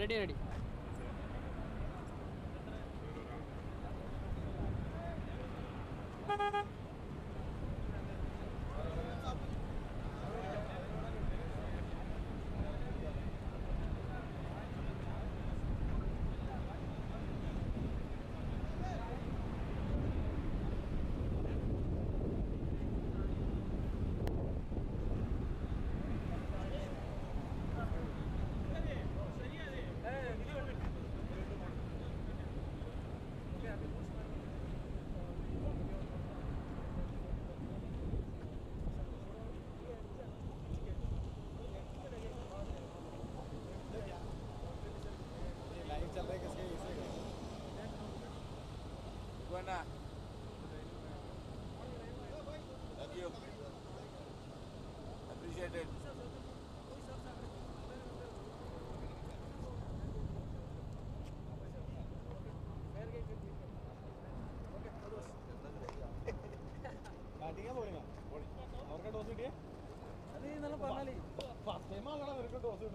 Ready, ready. Buena. Thank you. Appreciate it. Batting or bowling? Bowling. How can dose it? That is not Panali. Fast time, I got a very dose it.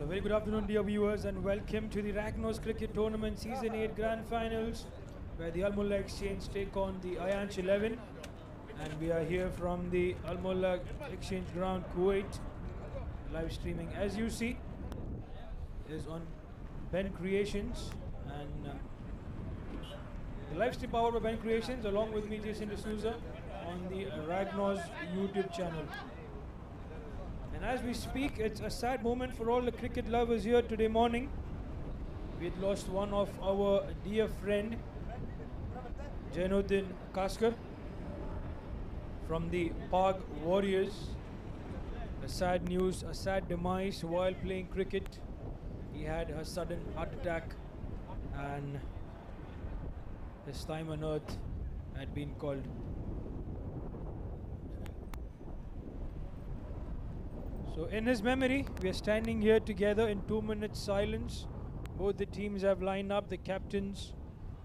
A very good afternoon, dear viewers, and welcome to the Ragnos Cricket Tournament Season 8 Grand Finals, where the MULLA Exchange take on the AYANSH 11. And we are here from the MULLA Exchange Ground, Kuwait. Live streaming, as you see, is on Ben Creations. And the live stream powered by Ben Creations, along with me, Jayson on the Ragnos YouTube channel. And as we speak, it's a sad moment for all the cricket lovers here today morning. We had lost one of our dear friend, Jayson from the Park Warriors. A sad news, a sad demise while playing cricket. He had a sudden heart attack and his time on earth had been called. So in his memory, we are standing here together in 2 minutes silence. Both the teams have lined up, the captains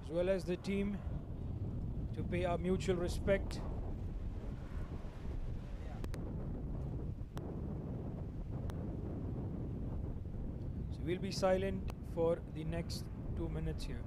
as well as the team, to pay our mutual respect. So we'll be silent for the next 2 minutes here.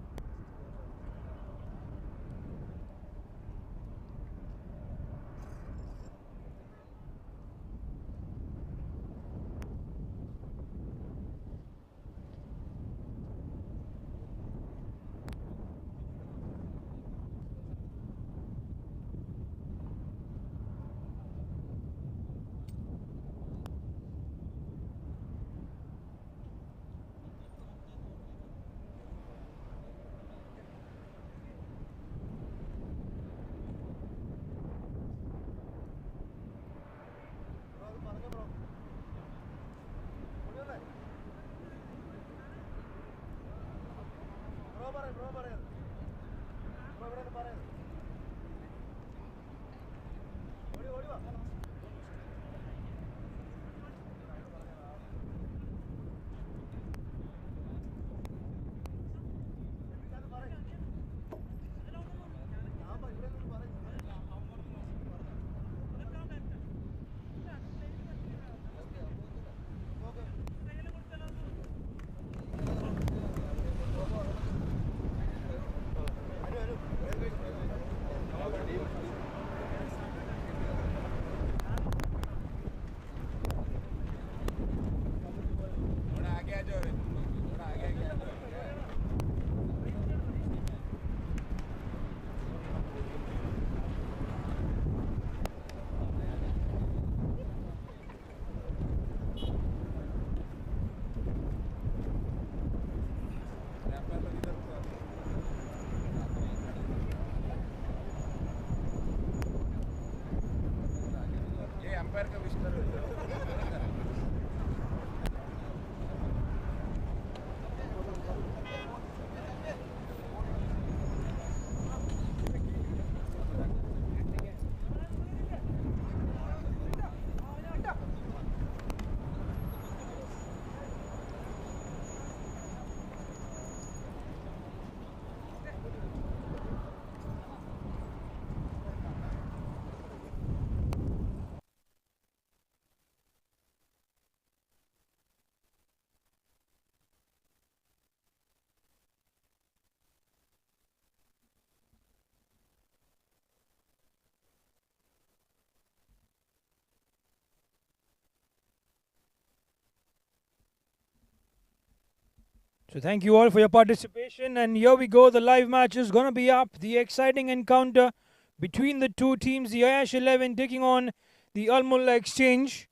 So thank you all for your participation, and here we go. The live match is going to be up. The exciting encounter between the two teams, the AYANSH 11 taking on the MULLA Exchange.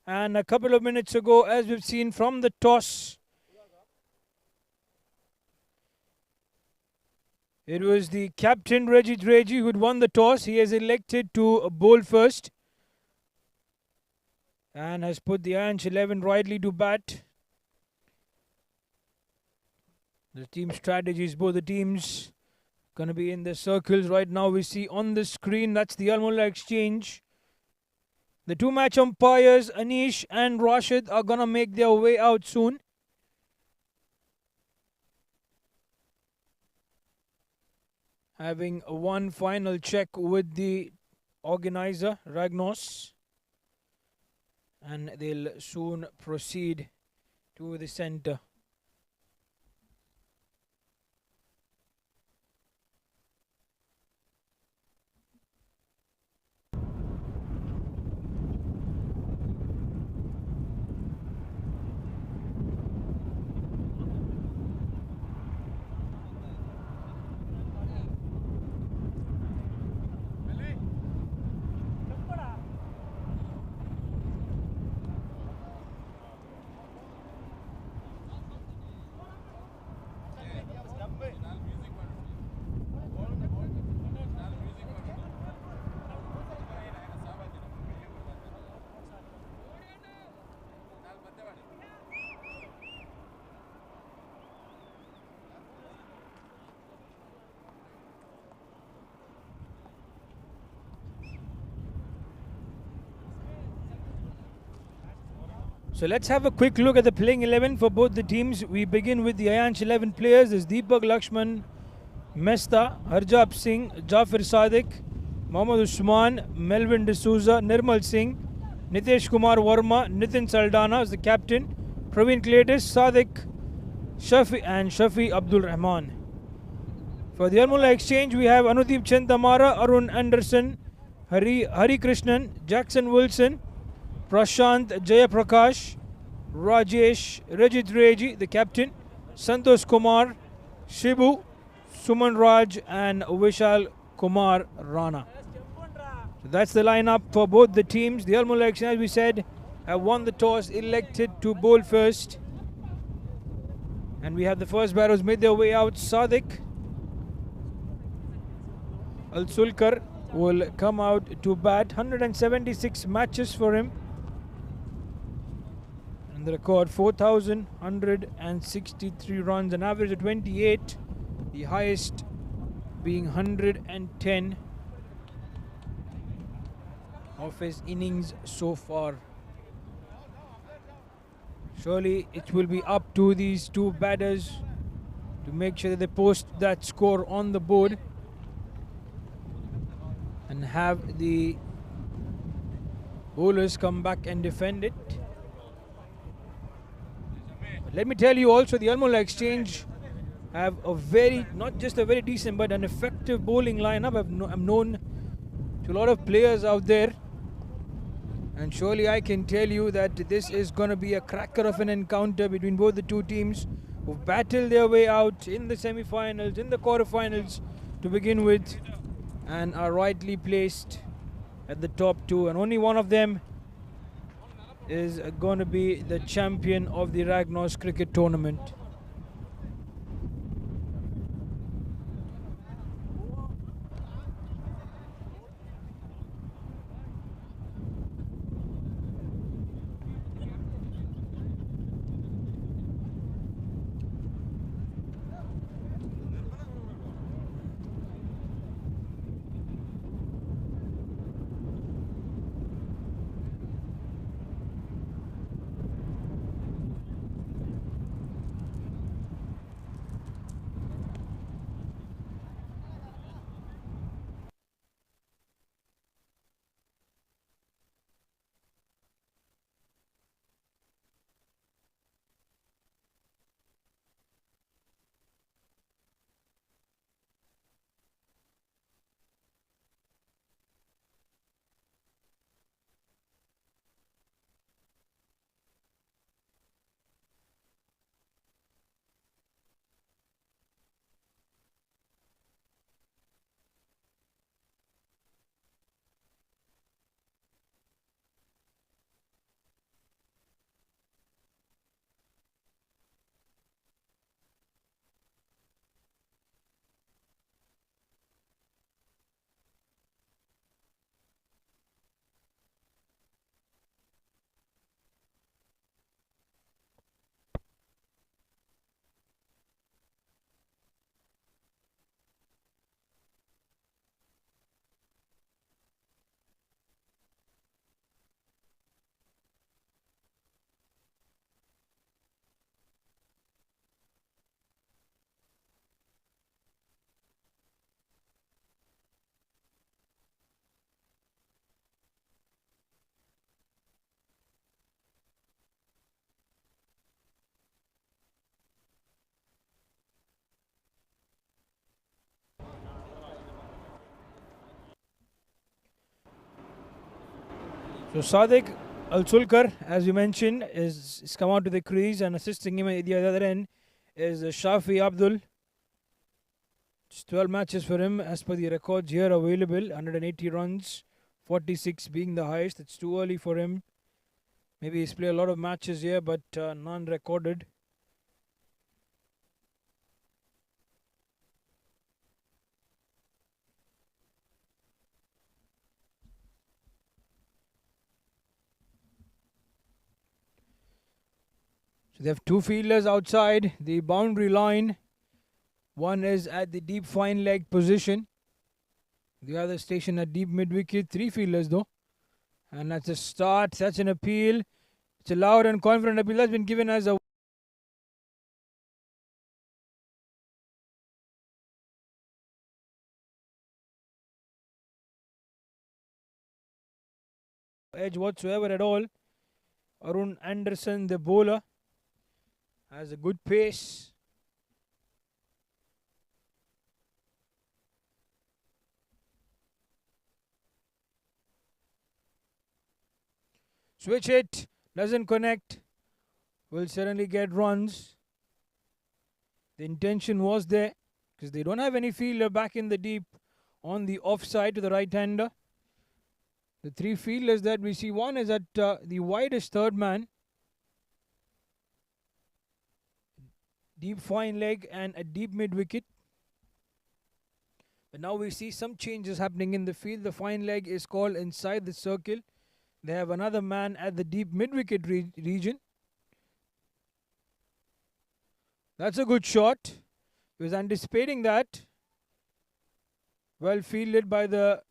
And a couple of minutes ago, as we've seen from the toss, it was the captain Reggie who had won the toss. He has elected to bowl first and has put the AYANSH 11 rightly to bat. The team strategies, both the teams going to be in the circles right now. We see on the screen, that's the MULLA Exchange. The two match umpires, Anish and Rashid, are going to make their way out soon. Having one final check with the organizer, Ragnos. And they'll soon proceed to the center. So let's have a quick look at the playing 11 for both the teams. We begin with the AYANSH 11 players. There's Deepak Lakshman, Mesta, Harjap Singh, Jafar Sadiq, Mohammad Usman, Melvin D'Souza, Nirmal Singh, Nitesh Kumar Verma, Nitin Saldana as the captain, Praveen Cletus, Sadiq, Shafi and Shafi Abdul Rahman. For the Almulla exchange, we have Anudeep Chentamara, Arun Anderson, Hari Krishnan, Jackson Wilson, Prashant Jayaprakash, Rajesh, Rajit Reji, the captain, Santosh Kumar, Shibu, Suman Raj and Vishal Kumar Rana. So that's the lineup for both the teams. The Almulla exchange, as we said, have won the toss, elected to bowl first. And we have the first batters made their way out. Sadiq Al-Sulkar will come out to bat. 176 matches for him. And the record 4,163 runs, an average of 28. The highest being 110 of his innings so far. Surely it will be up to these two batters to make sure that they post that score on the board and have the bowlers come back and defend it. But let me tell you also, the Almulla exchange have a very, not just a very decent but an effective bowling lineup. I'm known to a lot of players out there, and surely I can tell you that this is going to be a cracker of an encounter between both the two teams who battle their way out in the semi-finals, in the quarter-finals to begin with, and are rightly placed at the top two, and only one of them is going to be the champion of the Ragnos cricket tournament. So Sadiq Al-Sulkar, as you mentioned, is come out to the crease, and assisting him at the other end is Shafi Abdul. It's 12 matches for him as per the records here available. 180 runs, 46 being the highest. It's too early for him. Maybe he's played a lot of matches here, but none recorded. So they have two fielders outside the boundary line. One is at the deep fine leg position. The other station at deep mid wicket. Three fielders though. And that's a start. That's an appeal. It's a loud and confident appeal that's been given as a edge whatsoever at all. Arun Anderson, the bowler, has a good pace. Switch it, doesn't connect, will certainly get runs. The intention was there because they don't have any fielder back in the deep on the offside to the right hander. The three fielders that we see, one is at the widest third man, deep fine leg and a deep mid wicket. But now we see some changes happening in the field. The fine leg is called inside the circle. They have another man at the deep mid-wicket region. That's a good shot. He was anticipating that. Well fielded by the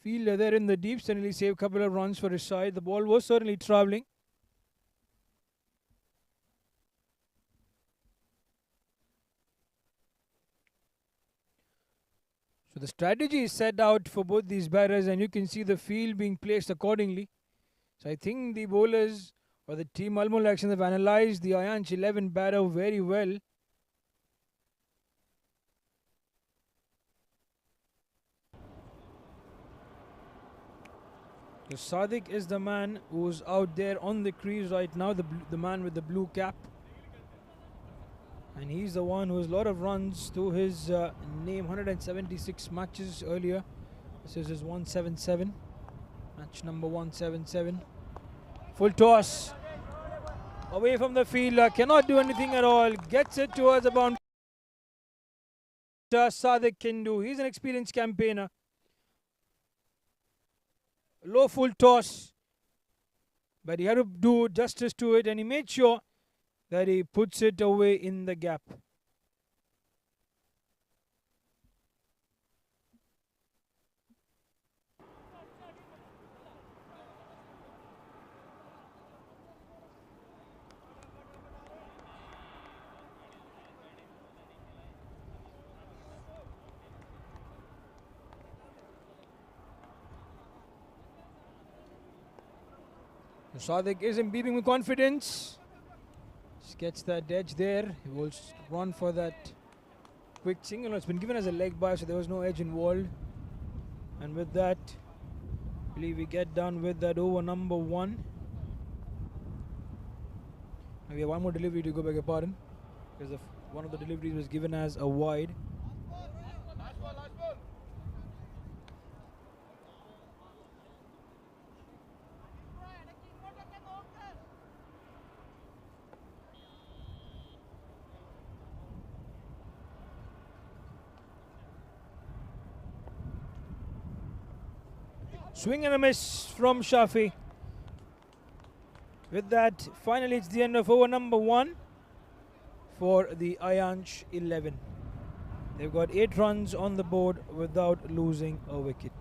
fielder there in the deep. Certainly saved a couple of runs for his side. The ball was certainly travelling. So the strategy is set out for both these batters, and you can see the field being placed accordingly. So I think the bowlers or the team Al-Mullah Actions have analysed the AYANSH 11 batter very well. So Sadiq is the man who's out there on the crease right now, the man with the blue cap. And he's the one who has a lot of runs to his name, 176 matches earlier. This is his 177, match number 177. Full toss, away from the fielder, cannot do anything at all, gets it towards the boundary. Sadiq can do, he's an experienced campaigner. Low full toss, but he had to do justice to it, and he made sure that he puts it away in the gap. Sadiq is beaming with confidence. Just gets that edge there. He will run for that quick single. It's been given as a leg by, so there was no edge involved. And with that, I believe we get done with that over number 1. And we have one more delivery to go, beg your pardon, because one of the deliveries was given as a wide. Swing and a miss from Shafi. With that, finally it's the end of over number 1 for the AYANSH 11. They've got 8 runs on the board without losing a wicket.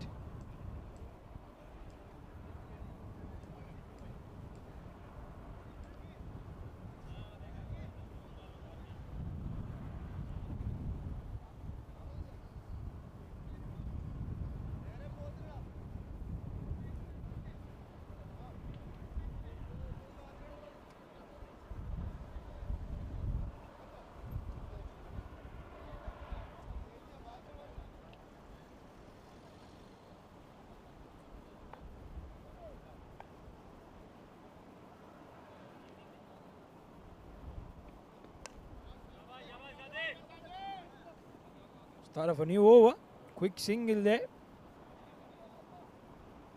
Start of a new over. Quick single there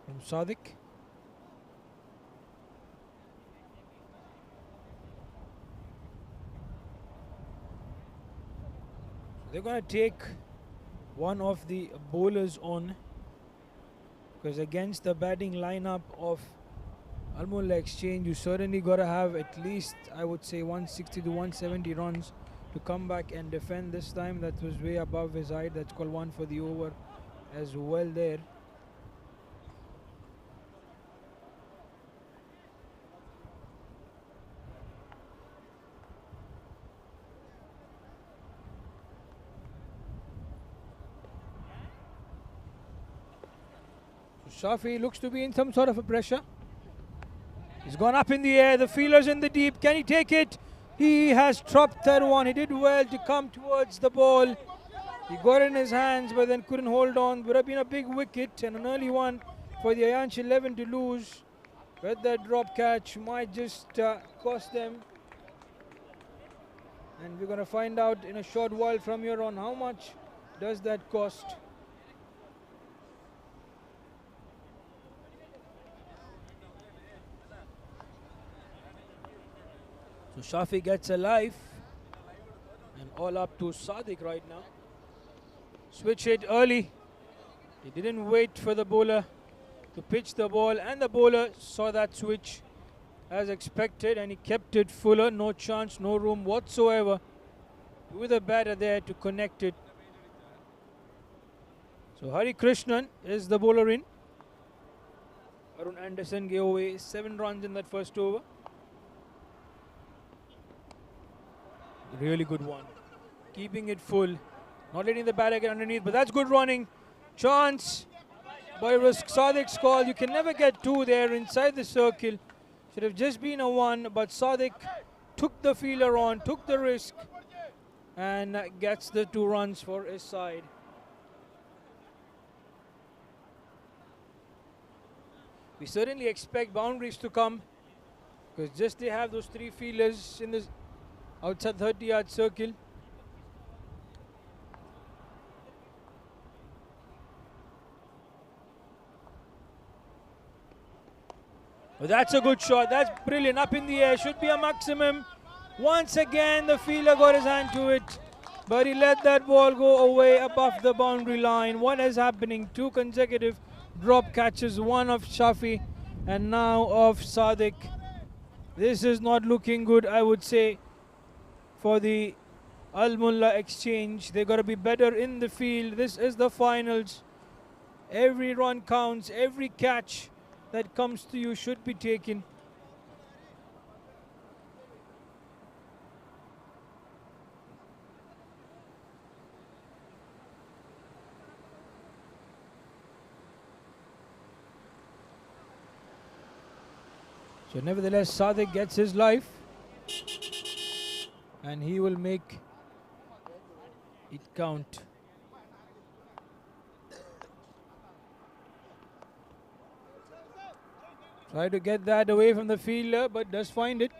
from Sadiq. They're going to take one of the bowlers on, because against the batting lineup of Al-Mulla Exchange, you certainly got to have at least, I would say, 160 to 170 runs to come back and defend. This time that was way above his height. That's called one for the over as well there. Shafi looks to be in some sort of a pressure. He's gone up in the air. The fielder's in the deep. Can he take it? He has dropped that one. He did well to come towards the ball. He got it in his hands, but then couldn't hold on. Would have been a big wicket and an early one for the AYANSH 11 to lose. But that drop catch might just cost them. And we're going to find out in a short while from here on how much does that cost. So Shafi gets a life, and all up to Sadiq right now. Switch hit early. He didn't wait for the bowler to pitch the ball, and the bowler saw that switch as expected, and he kept it fuller. No chance, no room whatsoever with a batter there to connect it. So Hari Krishnan is the bowler in. Arun Anderson gave away 7 runs in that first over. Really good one. Keeping it full. Not letting the batter get underneath, but that's good running. Chance. But it was Sadiq's call. You can never get 2 there inside the circle. Should have just been a 1, but Sadiq took the fielder on, took the risk, and gets the 2 runs for his side. We certainly expect boundaries to come, because just they have those 3 fielders in this outside 30-yard circle. Well, that's a good shot. That's brilliant. Up in the air. Should be a maximum. Once again, the fielder got his hand to it, but he let that ball go away above the boundary line. What is happening? 2 consecutive drop catches. One of Shafi and now of Sadiq. This is not looking good, I would say, for the Al-Mulla Exchange. They got to be better in the field. This is the finals. Every run counts. Every catch that comes to you should be taken. So nevertheless, Sadiq gets his life, and he will make it count. Try to get that away from the fielder, but does find it.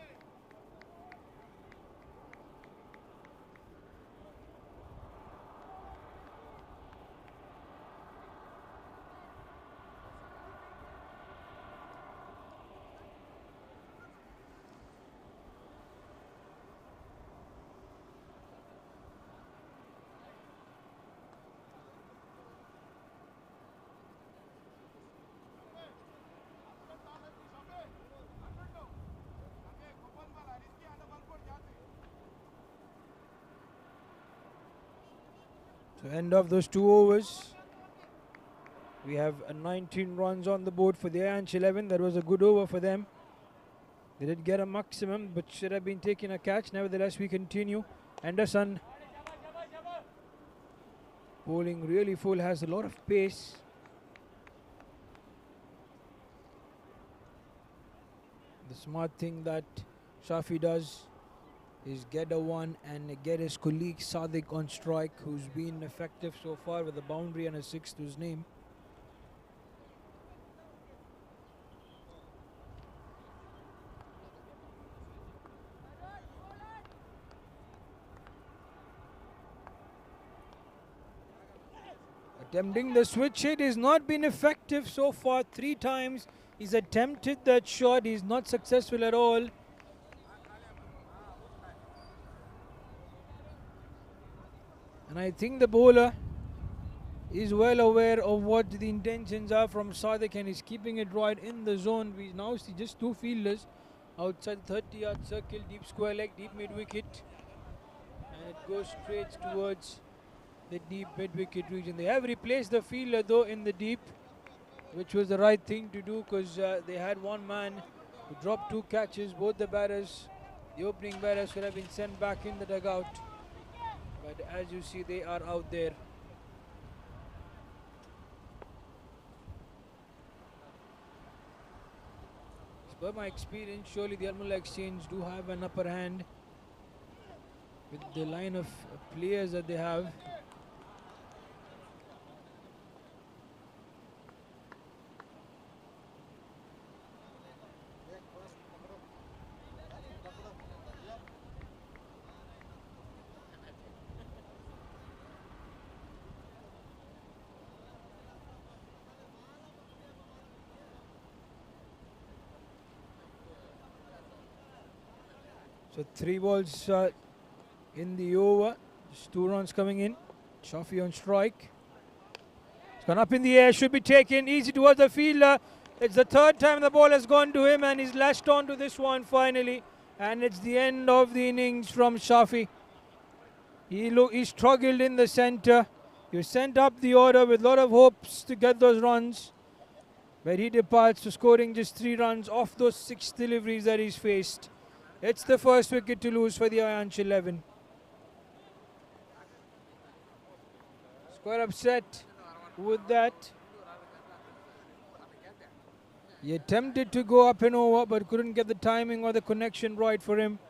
So end of those 2 overs. We have 19 runs on the board for the AYANSH 11. That was a good over for them. They did get a maximum, but should have been taking a catch. Nevertheless, we continue. Anderson bowling really full, has a lot of pace. The smart thing that Shafi does is get a 1 and get his colleague Sadiq on strike, who's been effective so far with a boundary and a 6 to his name. Attempting the switch hit has not been effective so far. 3 times he's attempted that shot. He's not successful at all. And I think the bowler is well aware of what the intentions are from Sadiq, and he's keeping it right in the zone. We now see just 2 fielders outside the 30-yard circle, deep square leg, deep mid-wicket. And it goes straight towards the deep mid-wicket region. They have replaced the fielder though in the deep, which was the right thing to do, because they had one man who dropped 2 catches. Both the batters, the opening batters, should have been sent back in the dugout. But as you see, they are out there. As per my experience, surely the Al-Mullah Exchange do have an upper hand with the line of players that they have. So 3 balls in the over. Just 2 runs coming in. Shafi on strike. It's gone up in the air. Should be taken easy towards the fielder. It's the 3rd time the ball has gone to him, and he's lashed on to this one finally. And it's the end of the innings from Shafi. He struggled in the centre. He sent up the order with a lot of hopes to get those runs. But he departs to scoring just 3 runs off those 6 deliveries that he's faced. It's the first wicket to lose for the AYANSH 11. He's quite upset with that. He attempted to go up and over, but couldn't get the timing or the connection right for him.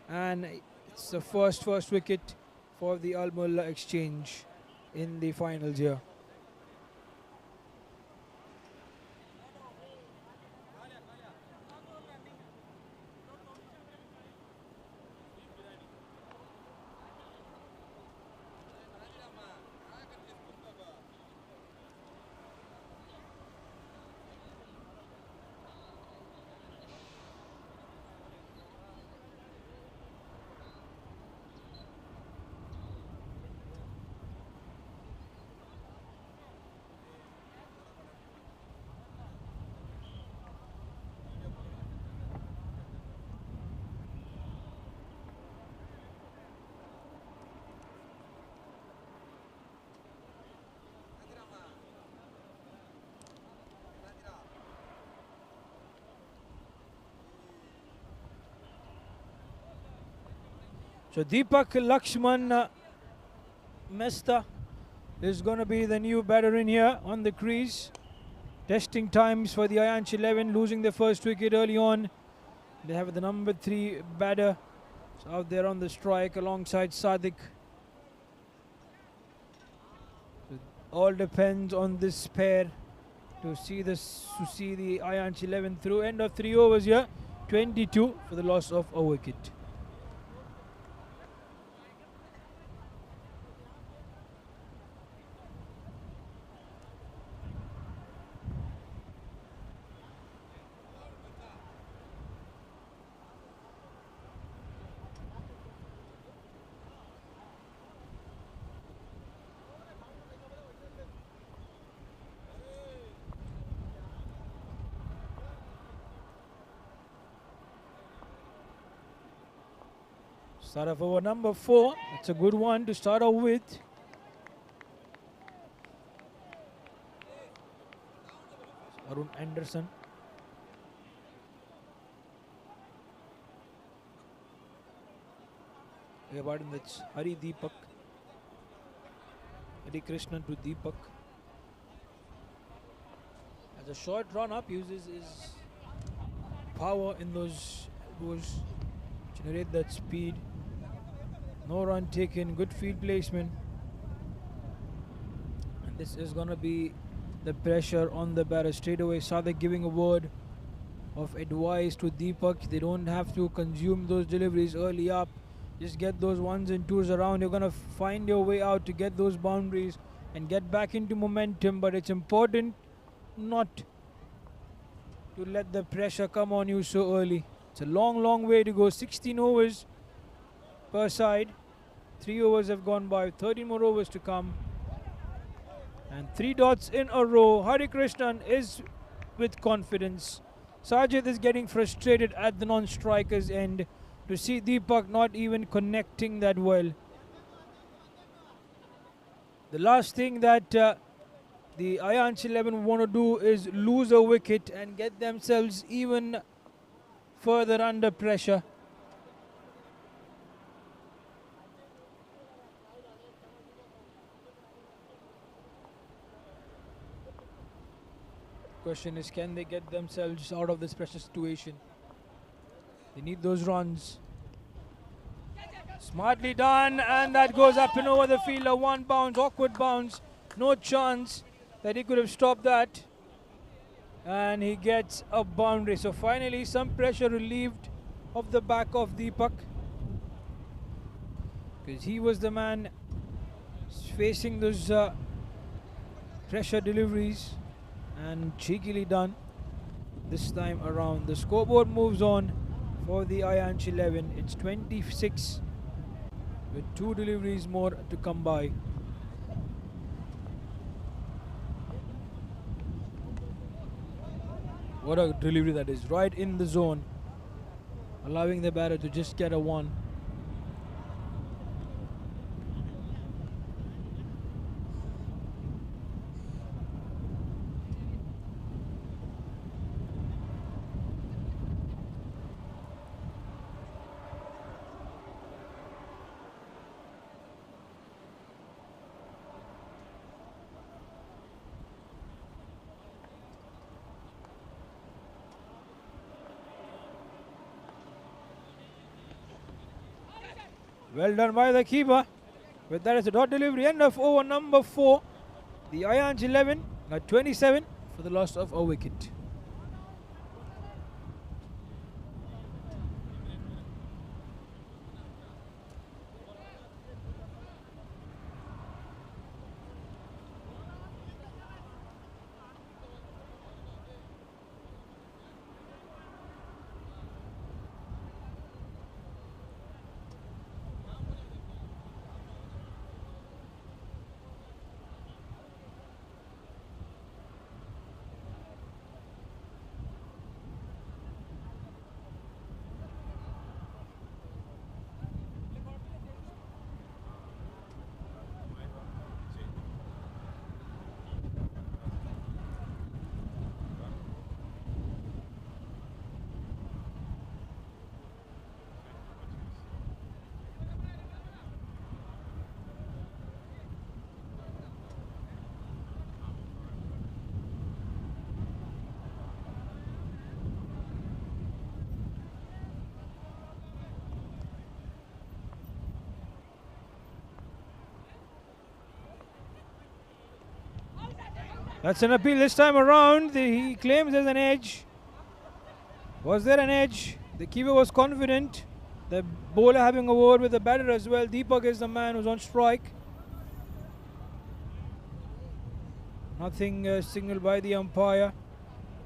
And it's the first wicket for the Al-Mullah Exchange in the finals here. So Deepak Lakshman Mesta is going to be the new batter in here on the crease. Testing times for the AYANSH 11, losing the first wicket early on. They have the number 3 batter out there on the strike alongside Sadiq. So all depends on this pair to see the AYANSH 11 through. End of 3 overs here, 22 for the loss of a wicket. Start off over number 4. It's a good one to start off with. Arun Anderson. Pardon, that's Hari Deepak. Hari Krishnan to Deepak. As a short run up, uses his power in those generate that speed. No run taken, good field placement. And this is going to be the pressure on the batter straight away. Sadiq giving a word of advice to Deepak. They don't have to consume those deliveries early up. Just get those 1s and 2s around. You're going to find your way out to get those boundaries and get back into momentum, but it's important not to let the pressure come on you so early. It's a long way to go. 16 overs per side. 3 overs have gone by, 13 more overs to come. And 3 dots in a row. Hari Krishnan is with confidence. Sajid is getting frustrated at the non-striker's end to see Deepak not even connecting that well. The last thing that the AYANSH 11 want to do is lose a wicket and get themselves even further under pressure. Question is, can they get themselves out of this pressure situation? They need those runs. Smartly done, and that goes up and over the fielder. 1 bounce, awkward bounce. No chance that he could have stopped that. And he gets a boundary. So finally some pressure relieved off the back of Deepak, because he was the man facing those pressure deliveries, and cheekily done this time around. The scoreboard moves on for the AYANSH 11. It's 26 with 2 deliveries more to come by. What a delivery that is, right in the zone, allowing the batter to just get a 1. Well done by the keeper. With that, it's a dot delivery. End of over number 4. The AYANSH 11 at 27 for the loss of a wicket. That's an appeal this time around. He claims there's an edge. Was there an edge? The keeper was confident. The bowler having a word with the batter as well. Deepak is the man who's on strike. Nothing signaled by the umpire.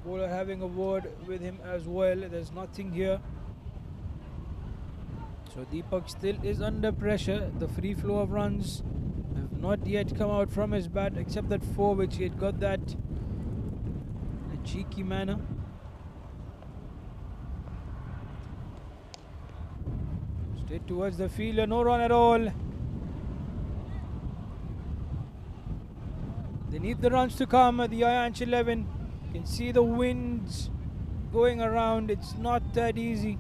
Bowler having a word with him as well. There's nothing here. So Deepak still is under pressure. The free flow of runs have not yet come out from his bat, except that 4 which he had got that in a cheeky manner. Straight towards the fielder, no run at all. They need the runs to come. The AYANSH 11 can see the winds going around. It's not that easy.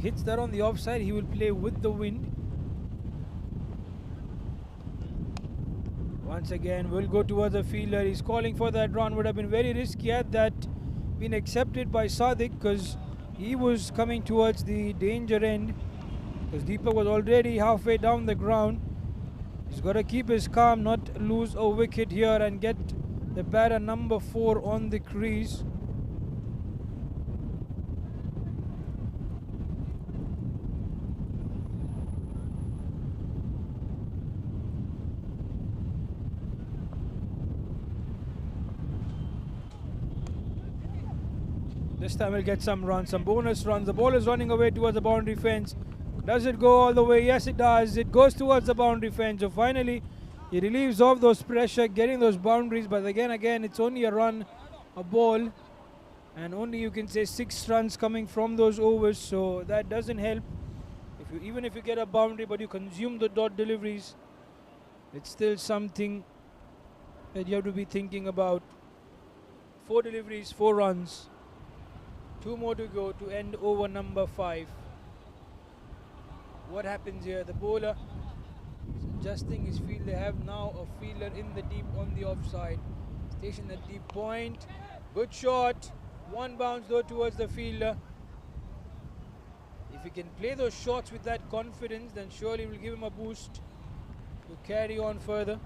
Hits that on the offside, he will play with the wind. Once again, will go towards the fielder. He's calling for that run. Would have been very risky had that been accepted by Sadiq, because he was coming towards the danger end, because Deepak was already halfway down the ground. He's got to keep his calm, not lose a wicket here, and get the batter number 4 on the crease. This time he'll get some runs, some bonus runs. The ball is running away towards the boundary fence. Does it go all the way? Yes, it does. It goes towards the boundary fence. So finally, he relieves off those pressure, getting those boundaries. But again, it's only a run, a ball. And only, you can say, 6 runs coming from those overs. So that doesn't help. Even if you get a boundary, but you consume the dot deliveries, it's still something that you have to be thinking about. 4 deliveries, 4 runs. 2 more to go to end over number 5. What happens here? The bowler is adjusting his field. They have now a fielder in the deep on the offside. Station at deep point. Good shot. 1 bounce though towards the fielder. If he can play those shots with that confidence, then surely will give him a boost to carry on further.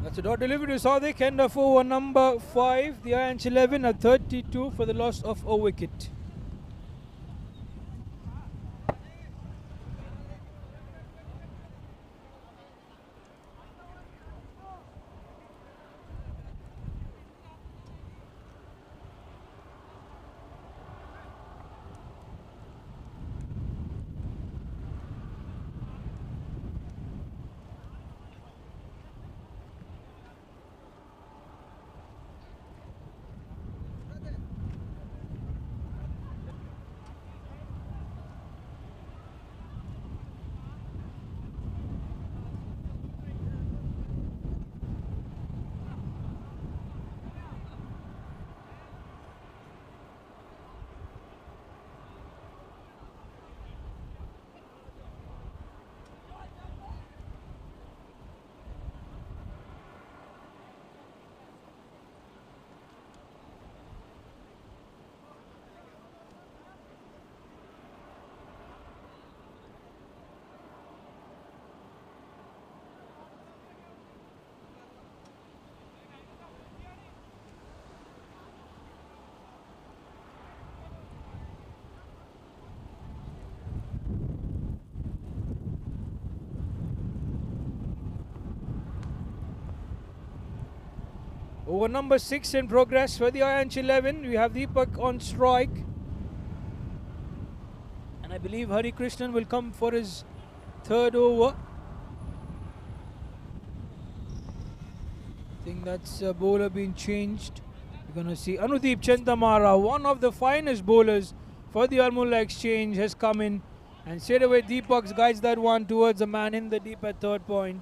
That's a dot delivery to Sadiq, end of over number 5. The AYANSH 11 at 32 for the loss of a wicket. Over number 6 in progress for the AYANSH 11. We have Deepak on strike. And I believe Hari Krishnan will come for his 3rd over. I think that's a bowler being changed. We're going to see Anudeep Chandamara, one of the finest bowlers for the MULLA exchange, has come in. And straight away Deepak guides that one towards the man in the deep at 3rd point.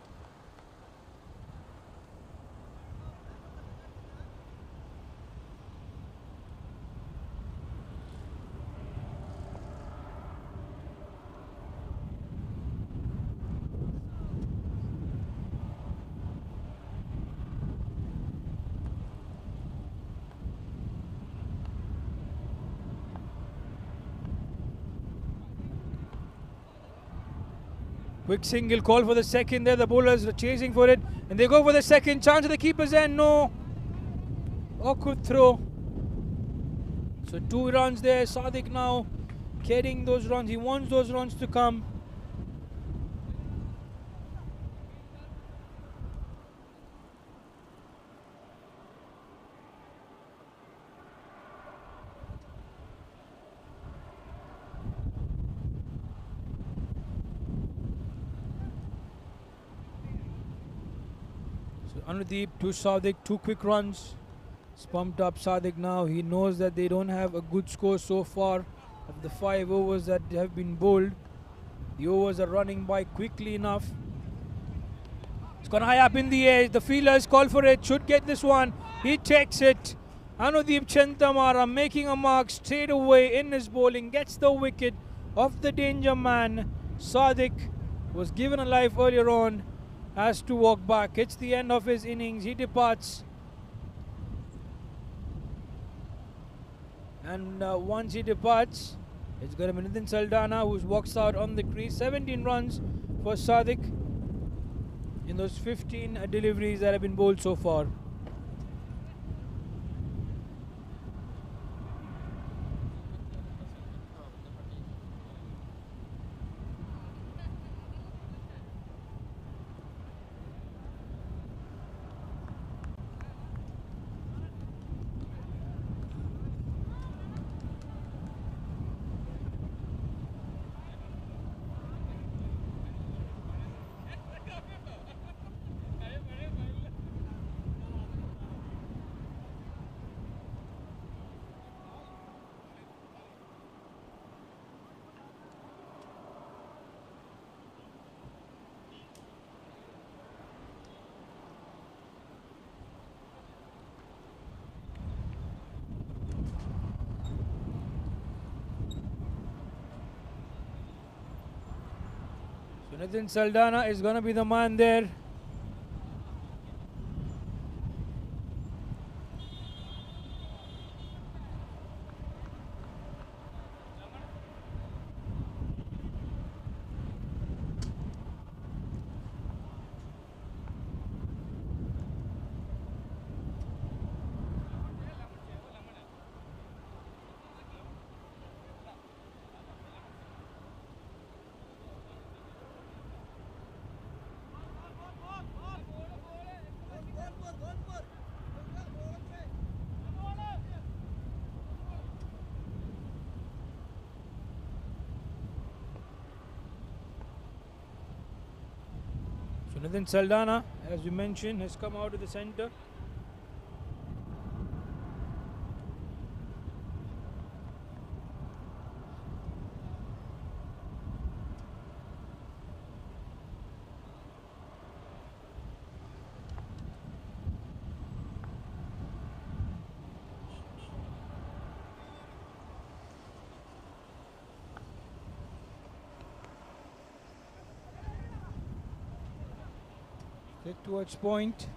Quick single call for the second there. The bowlers are chasing for it. And they go for the second. Chance at the keeper's end. No. Awkward throw. So 2 runs there. Sadiq now carrying those runs. He wants those runs to come. Anudeep to Sadiq, 2 quick runs. It's pumped up Sadiq now. He knows that they don't have a good score so far of the 5 overs that have been bowled. The overs are running by quickly enough. It's gone high up in the air. The fielders call for it. Should get this one. He takes it. Anudeep Chandamara making a mark straight away in his bowling. Gets the wicket of the danger man. Sadiq was given a life earlier on. Has to walk back. It's the end of his innings. He departs. And once he departs, it's going to be Nitin Saldana who walks out on the crease. 17 runs for Sadiq in those 15 deliveries that have been bowled so far. Nitin Saldana is going to be the man there. Nitin Saldana, as you mentioned, has come out of the centre. Kick towards point.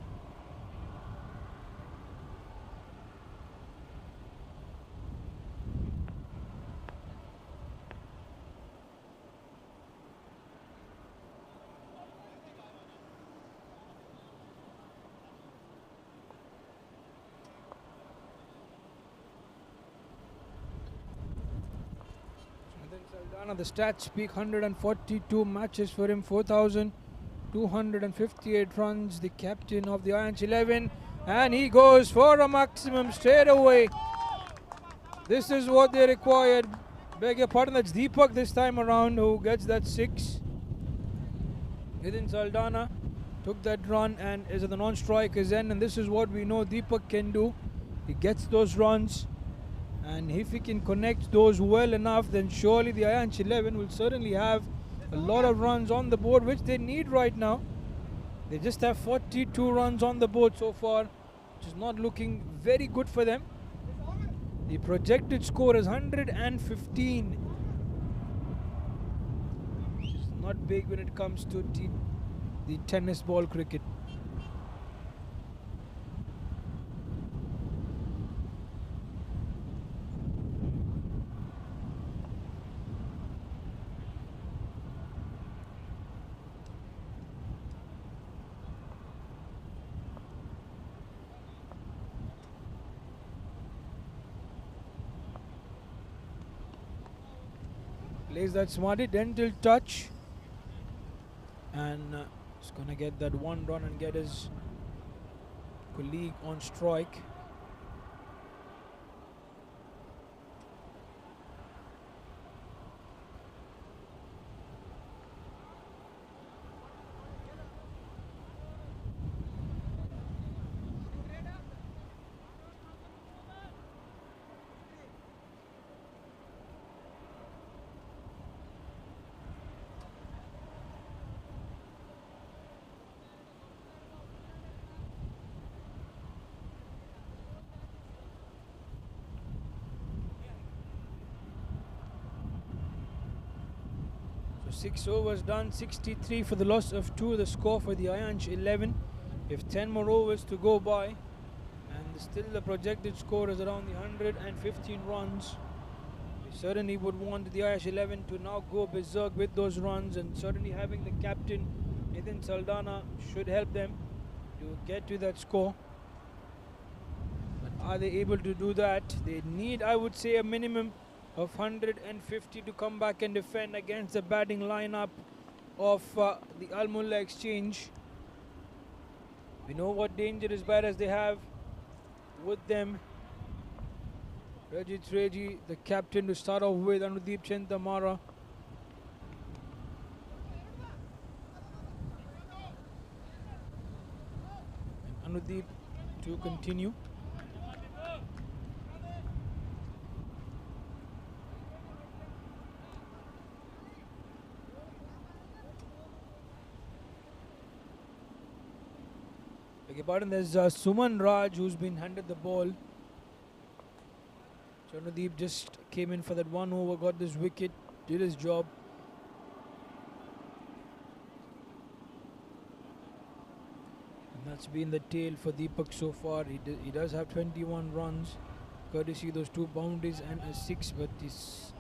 Saldana, the stats speak. 142 matches for him, 4,258 runs, the captain of the AYANSH 11, and he goes for a maximum straight away. This is what they required. Beg your pardon, that's Deepak this time around who gets that 6. Nitin Saldana took that run and is at the non-striker's end, and this is what we know Deepak can do. He gets those runs, and if he can connect those well enough, then surely the AYANSH 11 will certainly have a lot of runs on the board, which they need right now. They just have 42 runs on the board so far, which is not looking very good for them. The projected score is 115. Which is not big when it comes to the tennis ball cricket. Plays that smarty dental touch, and he's gonna get that 1 run and get his colleague on strike. So 6 overs done, 63 for the loss of 2, the score for the AYANSH 11. If 10 more overs to go by, and the still the projected score is around the 115 runs. We certainly would want the AYANSH 11 to now go berserk with those runs, and certainly having the captain Nitin Saldana should help them to get to that score. But are they able to do that? They need, I would say, a minimum of 150 to come back and defend against the batting lineup of the MULLA exchange. We know what dangerous batters they have with them. Rajit Reji, the captain, to start off with, Anudeep Chentamara. And Anudeep to continue. Beg pardon, there's Suman Raj who's been handed the ball. Anudeep just came in for that one over, got this wicket, did his job. And that's been the tale for Deepak so far. He does have 21 runs, courtesy those 2 boundaries and a 6, but he's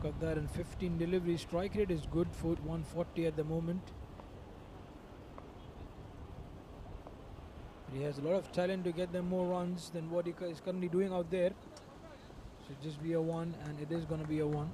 got that in 15 deliveries. Strike rate is good for 140 at the moment. He has a lot of talent to get them more runs than what he is currently doing out there. Should just be a 1, and it is going to be a 1.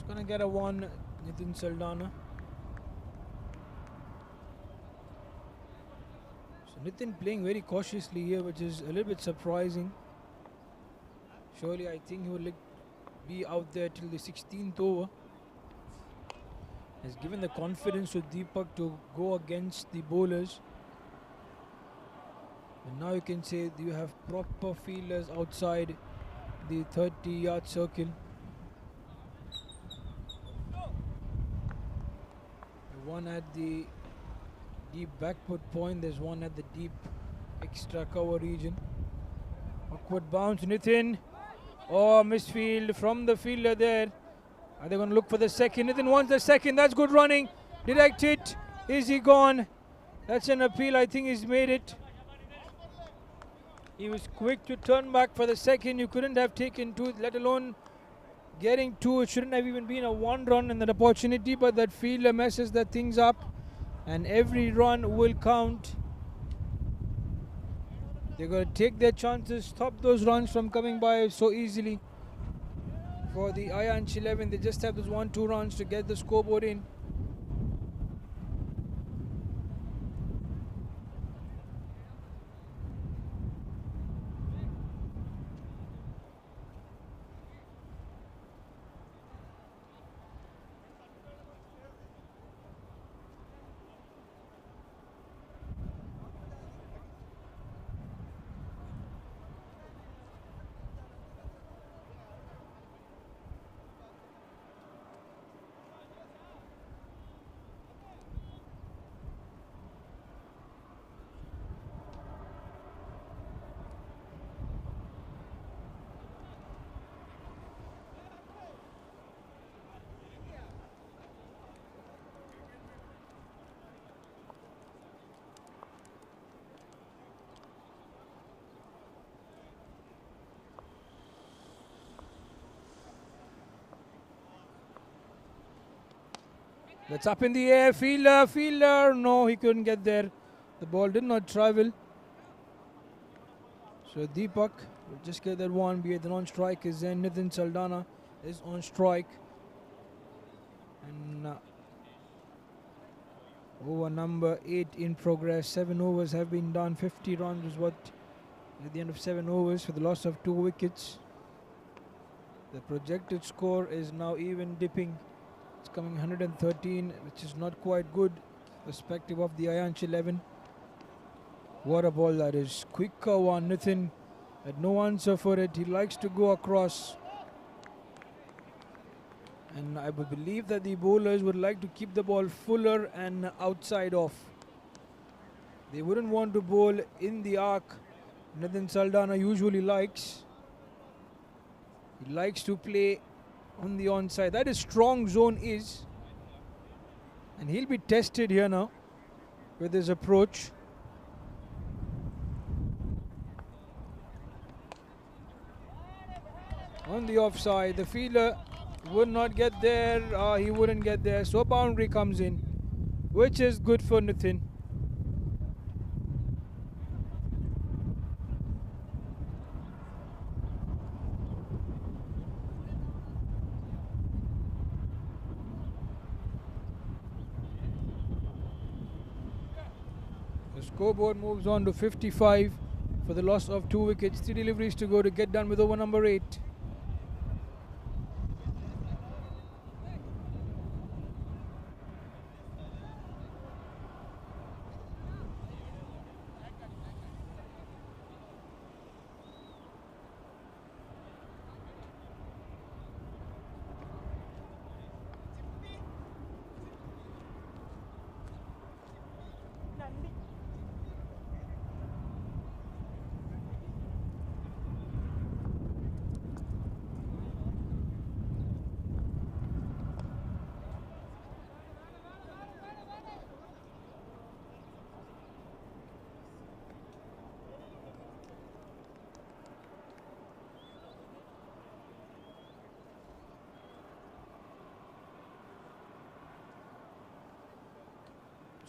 Gonna get a 1, Nitin Saldana. So Nitin playing very cautiously here, which is a little bit surprising. Surely I think he will be out there till the 16th over. Has given the confidence to Deepak to go against the bowlers. And now you can say you have proper fielders outside the 30-yard circle. One at the deep backward point, there's one at the deep extra cover region. Awkward bounce, Nitin. Oh, misfield from the fielder there. Are they going to look for the second? Nitin wants the second. That's good running. Direct hit. Is he gone? That's an appeal. I think he's made it. He was quick to turn back for the second. You couldn't have taken 2, let alone getting 2. It shouldn't have even been a 1 run in that opportunity, but that fielder messes that things up, and every run will count. They're going to take their chances, stop those runs from coming by so easily. For the AYANSH 11, they just have those 1-2 runs to get the scoreboard in. That's up in the air. Fielder. No, he couldn't get there. The ball did not travel. So Deepak will just get that 1. Be it the non-strike is then Nitin Saldana is on strike. And over number 8 in progress. 7 overs have been done. 50 runs was what at the end of 7 overs for the loss of 2 wickets. The projected score is now even dipping. It's coming 113, which is not quite good, perspective of the AYANSH 11. What a ball that is. Quicker one, Nitin had no answer for it. He likes to go across. And I would believe that the bowlers would like to keep the ball fuller and outside off. They wouldn't want to bowl in the arc. Nathan Saldana usually likes. He likes to play on the onside. That is strong zone is. And he'll be tested here now with his approach. On the offside, the fielder would not get there. He wouldn't get there. So boundary comes in, which is good for Nathan. The scoreboard moves on to 55 for the loss of 2 wickets. 3 deliveries to go to get done with over number 8.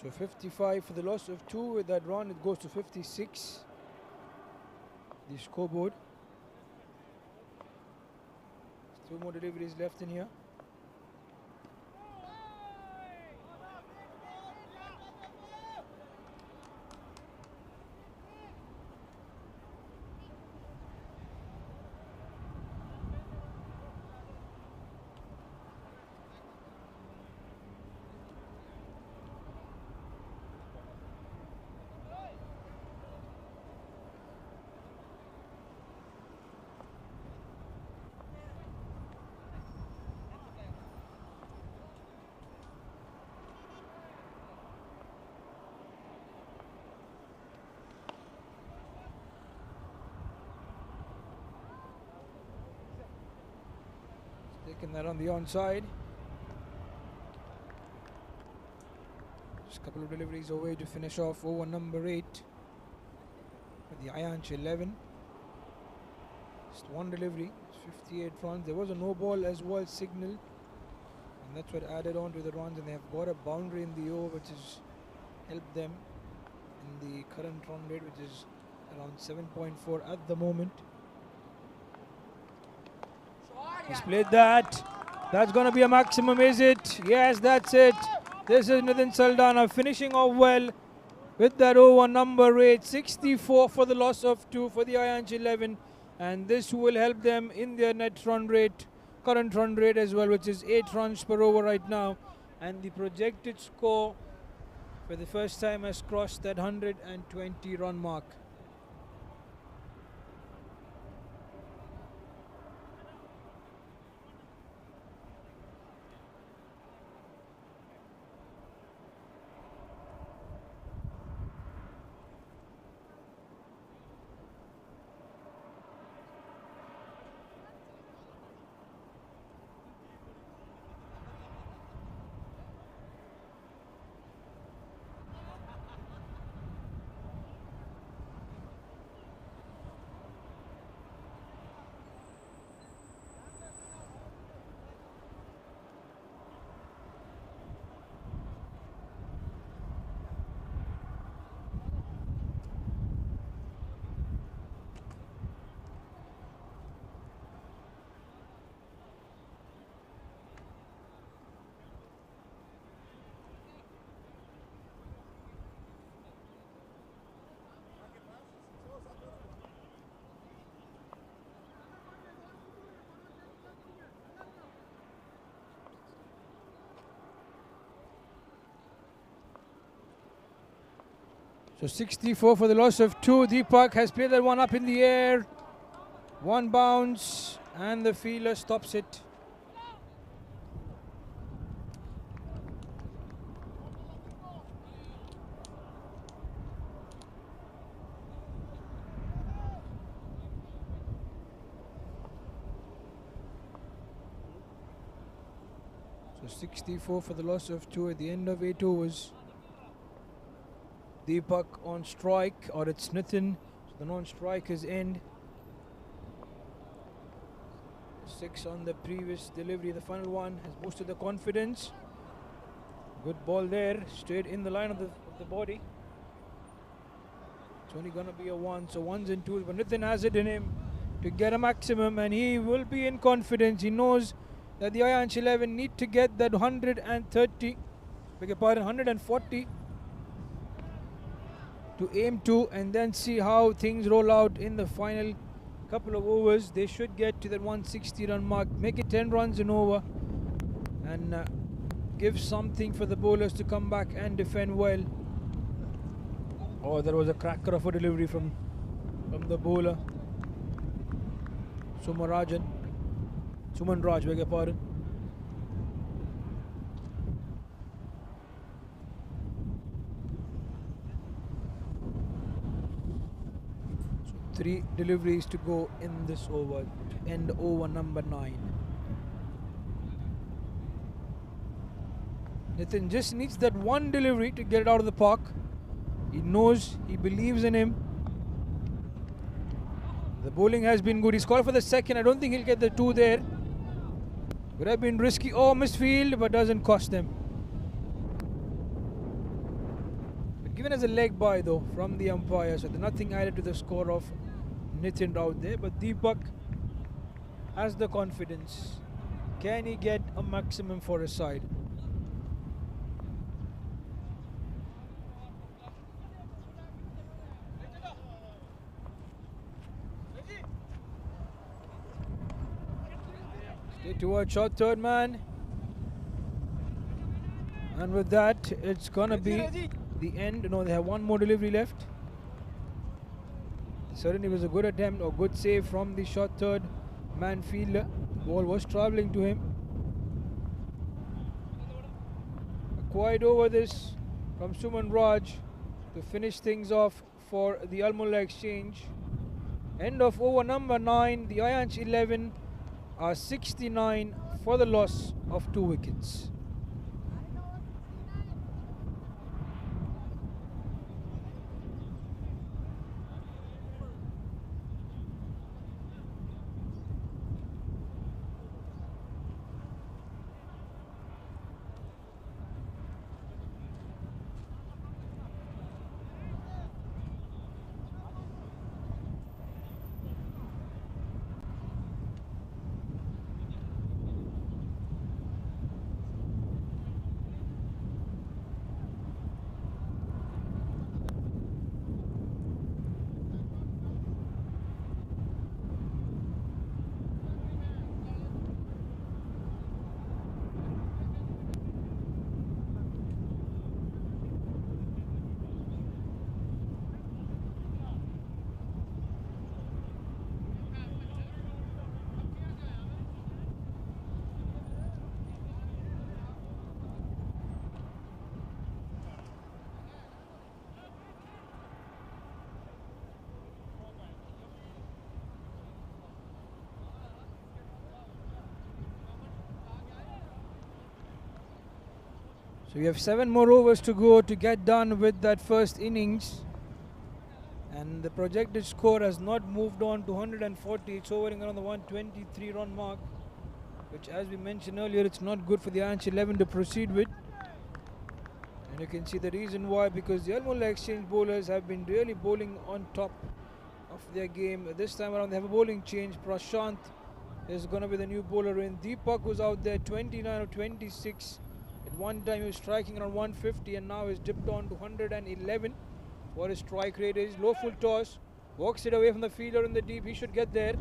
So 55 for the loss of 2. With that run, it goes to 56. The scoreboard. 2 more deliveries left in here. Taking that on the onside. Just a couple of deliveries away to finish off over number 8 with the AYANSH 11. Just 1 delivery, 58 runs. There was a no ball as well signal, and that's what added on to the runs, and they have got a boundary in the over, which has helped them in the current run rate, which is around 7.4 at the moment. He's played that. That's going to be a maximum, is it? Yes, that's it. This is Nathan Saldana finishing off well with that over number 8. 64 for the loss of 2 for the AYANSH 11. And this will help them in their net run rate, current run rate as well, which is 8 runs per over right now. And the projected score for the first time has crossed that 120 run mark. So 64 for the loss of 2. Deepak has played that one up in the air. 1 bounce and the fielder stops it. So 64 for the loss of 2 at the end of 8 overs. Deepak on strike, or it's Nitin. So the non-strikers end. 6 on the previous delivery. The final one has boosted the confidence. Good ball there, straight in the line of the body. It's only gonna be a 1, so 1s and 2s, but Nitin has it in him to get a maximum, and he will be in confidence. He knows that the AYANSH 11 need to get that 130, beg your pardon, 140 to aim to, and then see how things roll out in the final couple of overs. They should get to that 160 run mark, make it 10 runs in over, and give something for the bowlers to come back and defend well. Oh, there was a cracker of a delivery from the bowler. Suman Raj, beg your pardon. So 3 deliveries to go in this over to end over number 9. Nitin just needs that 1 delivery to get it out of the park. He knows, he believes in him. The bowling has been good. He's called for the second. I don't think he'll get the 2 there. Would have been risky. Oh, misfield, but doesn't cost them. But given as a leg by though from the umpire, so there's nothing added to the score of Nitin out there. But Deepak has the confidence. Can he get a maximum for his side? Towards short third man, and with that it's gonna be the end. No, they have 1 more delivery left. Certainly was a good attempt or good save from the short third man fielder. The ball was travelling to him. A quiet over this from Suman Raj to finish things off for the MULLA exchange. End of over number 9. The AYANSH 11 are 69 for the loss of 2 wickets. So we have 7 more overs to go to get done with that first innings, and the projected score has not moved on to 140. It's hovering around the 123 run mark, which, as we mentioned earlier, it's not good for the AYANSH 11 to proceed with. And you can see the reason why, because the MULLA exchange bowlers have been really bowling on top of their game. This time around they have a bowling change. Prashant is going to be the new bowler in. Deepak was out there 29 or 26. At one time he was striking around 150, and now he's dipped on to 111. What his strike rate is. Low full toss, walks it away from the fielder in the deep. He should get there.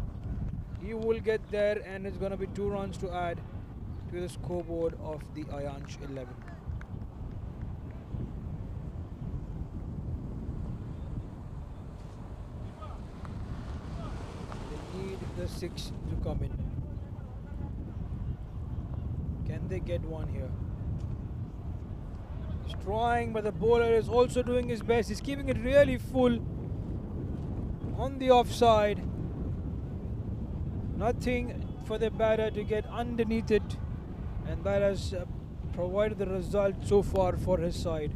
He will get there, and it's going to be 2 runs to add to the scoreboard of the AYANSH 11. They need the 6 to come in. Can they get one here? He's trying, but the bowler is also doing his best. He's keeping it really full on the offside. Nothing for the batter to get underneath it, and that has provided the result so far for his side.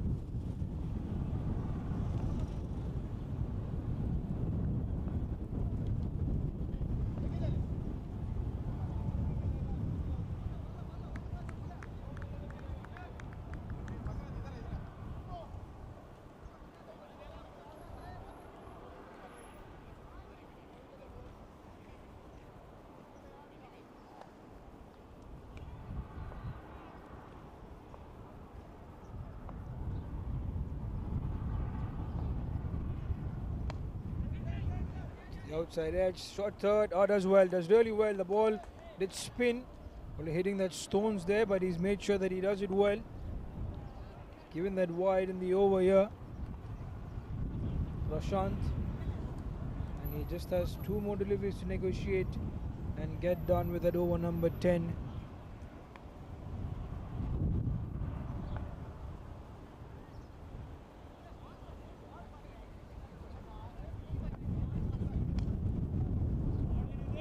The outside edge, short third, does well, does really well. The ball did spin, only hitting that stones there, but he's made sure that he does it well. Given that wide in the over here, Prashant, and he just has 2 more deliveries to negotiate and get done with that over number 10.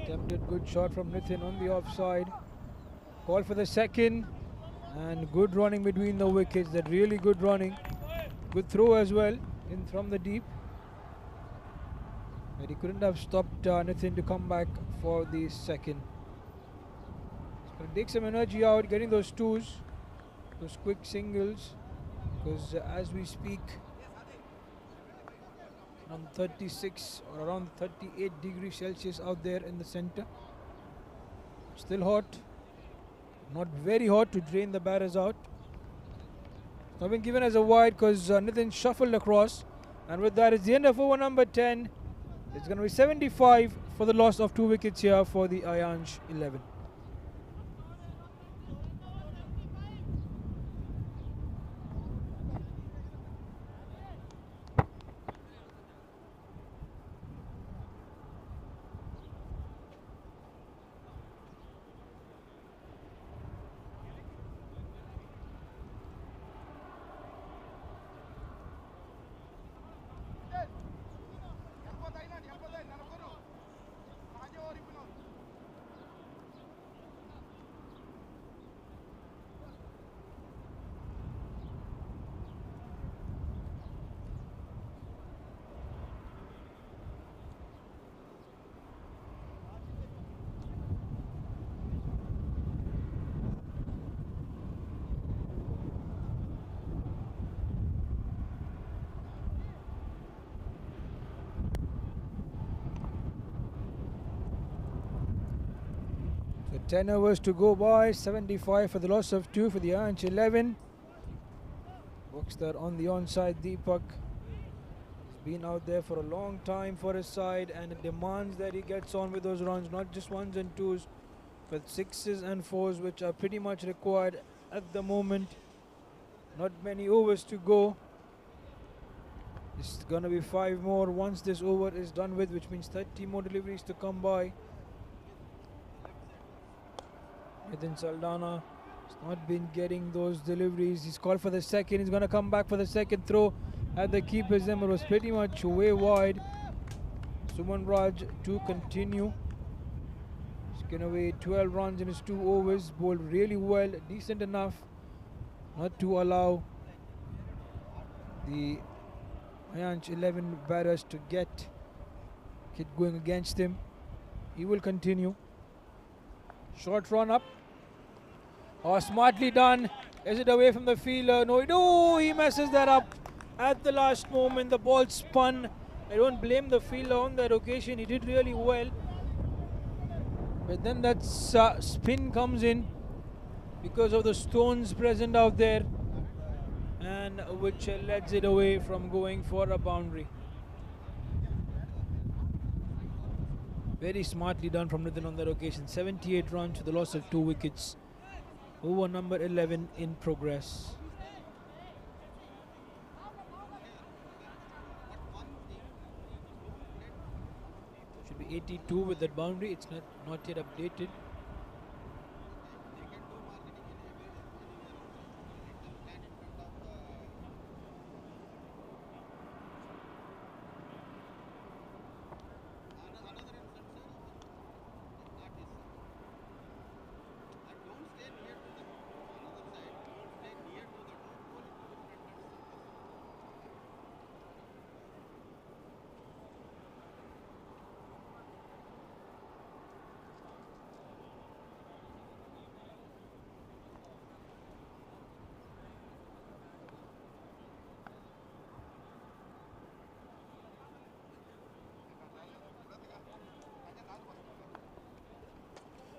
Attempted good shot from Nitin on the offside. Call for the second, and good running between the wickets. That really good running. Good throw as well in from the deep. But he couldn't have stopped Nitin to come back for the second. It's going to take some energy out, getting those twos, those quick singles, because as we speak, around 36 or around 38 degrees Celsius out there in the center. Still hot, not very hot to drain the batters out. I've been given as a wide because Nitin shuffled across, and with that, it's the end of over number 10. It's going to be 75 for the loss of 2 wickets here for the AYANSH 11. So 10 overs to go by, 75 for the loss of 2 for the AYANSH 11. Works that on the onside. Deepak has been out there for a long time for his side, and it demands that he gets on with those runs, not just ones and twos, but 6s and 4s, which are pretty much required at the moment. Not many overs to go. It's going to be 5 more once this over is done with, which means 30 more deliveries to come by. Nitin Saldana has not been getting those deliveries. He's called for the second. He's going to come back for the second throw at the keeper's end. It was pretty much way wide. Suman Raj to continue. He's given away 12 runs in his 2 overs. Bowled really well, decent enough not to allow the AYANSH 11 batters to get going against him. He will continue. Short run up. Oh, smartly done. Is it away from the fielder? No, he messes that up at the last moment. The ball spun. I don't blame the fielder on that occasion. He did really well. But then that spin comes in because of the stones present out there, and which lets it away from going for a boundary. Very smartly done from Nitin on that occasion. 78 runs to the loss of 2 wickets. Over number 11 in progress. Should be 82 with that boundary. It's not yet updated.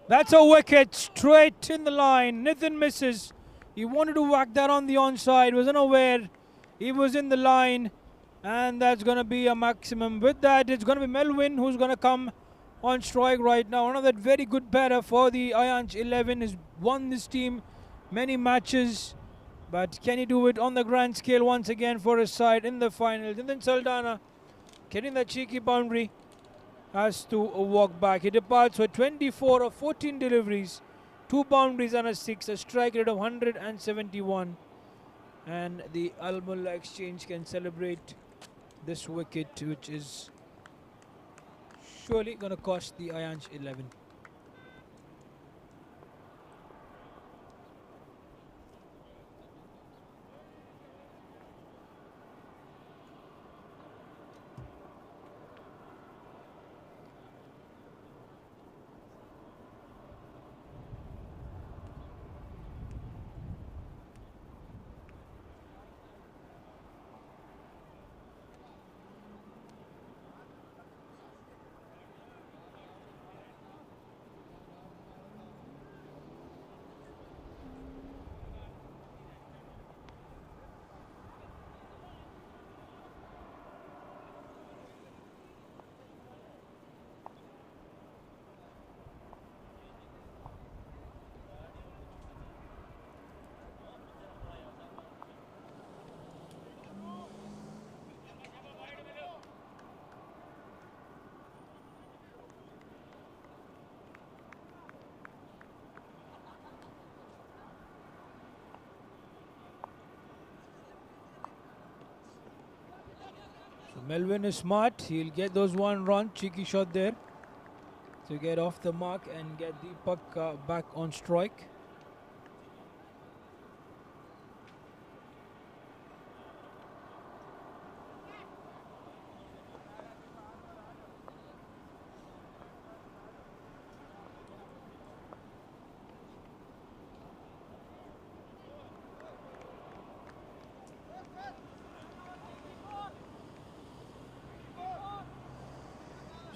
That's a wicket, straight in the line. Nitin misses. He wanted to whack that on the onside, was unaware. He was in the line, and that's going to be a maximum. With that, it's going to be Melvin who's going to come on strike right now. Another very good batter for the AYANSH 11. Has won this team many matches, but can he do it on the grand scale once again for his side in the finals? And then Saldana getting that cheeky boundary, has to walk back. He departs for 24 of 14 deliveries, 2 boundaries and a 6, a strike rate of 171. And the MULLA exchange can celebrate this wicket, which is surely going to cost the AYANSH 11. Melvin is smart. He'll get those 1 run. Cheeky shot there to get off the mark and get Deepak back on strike.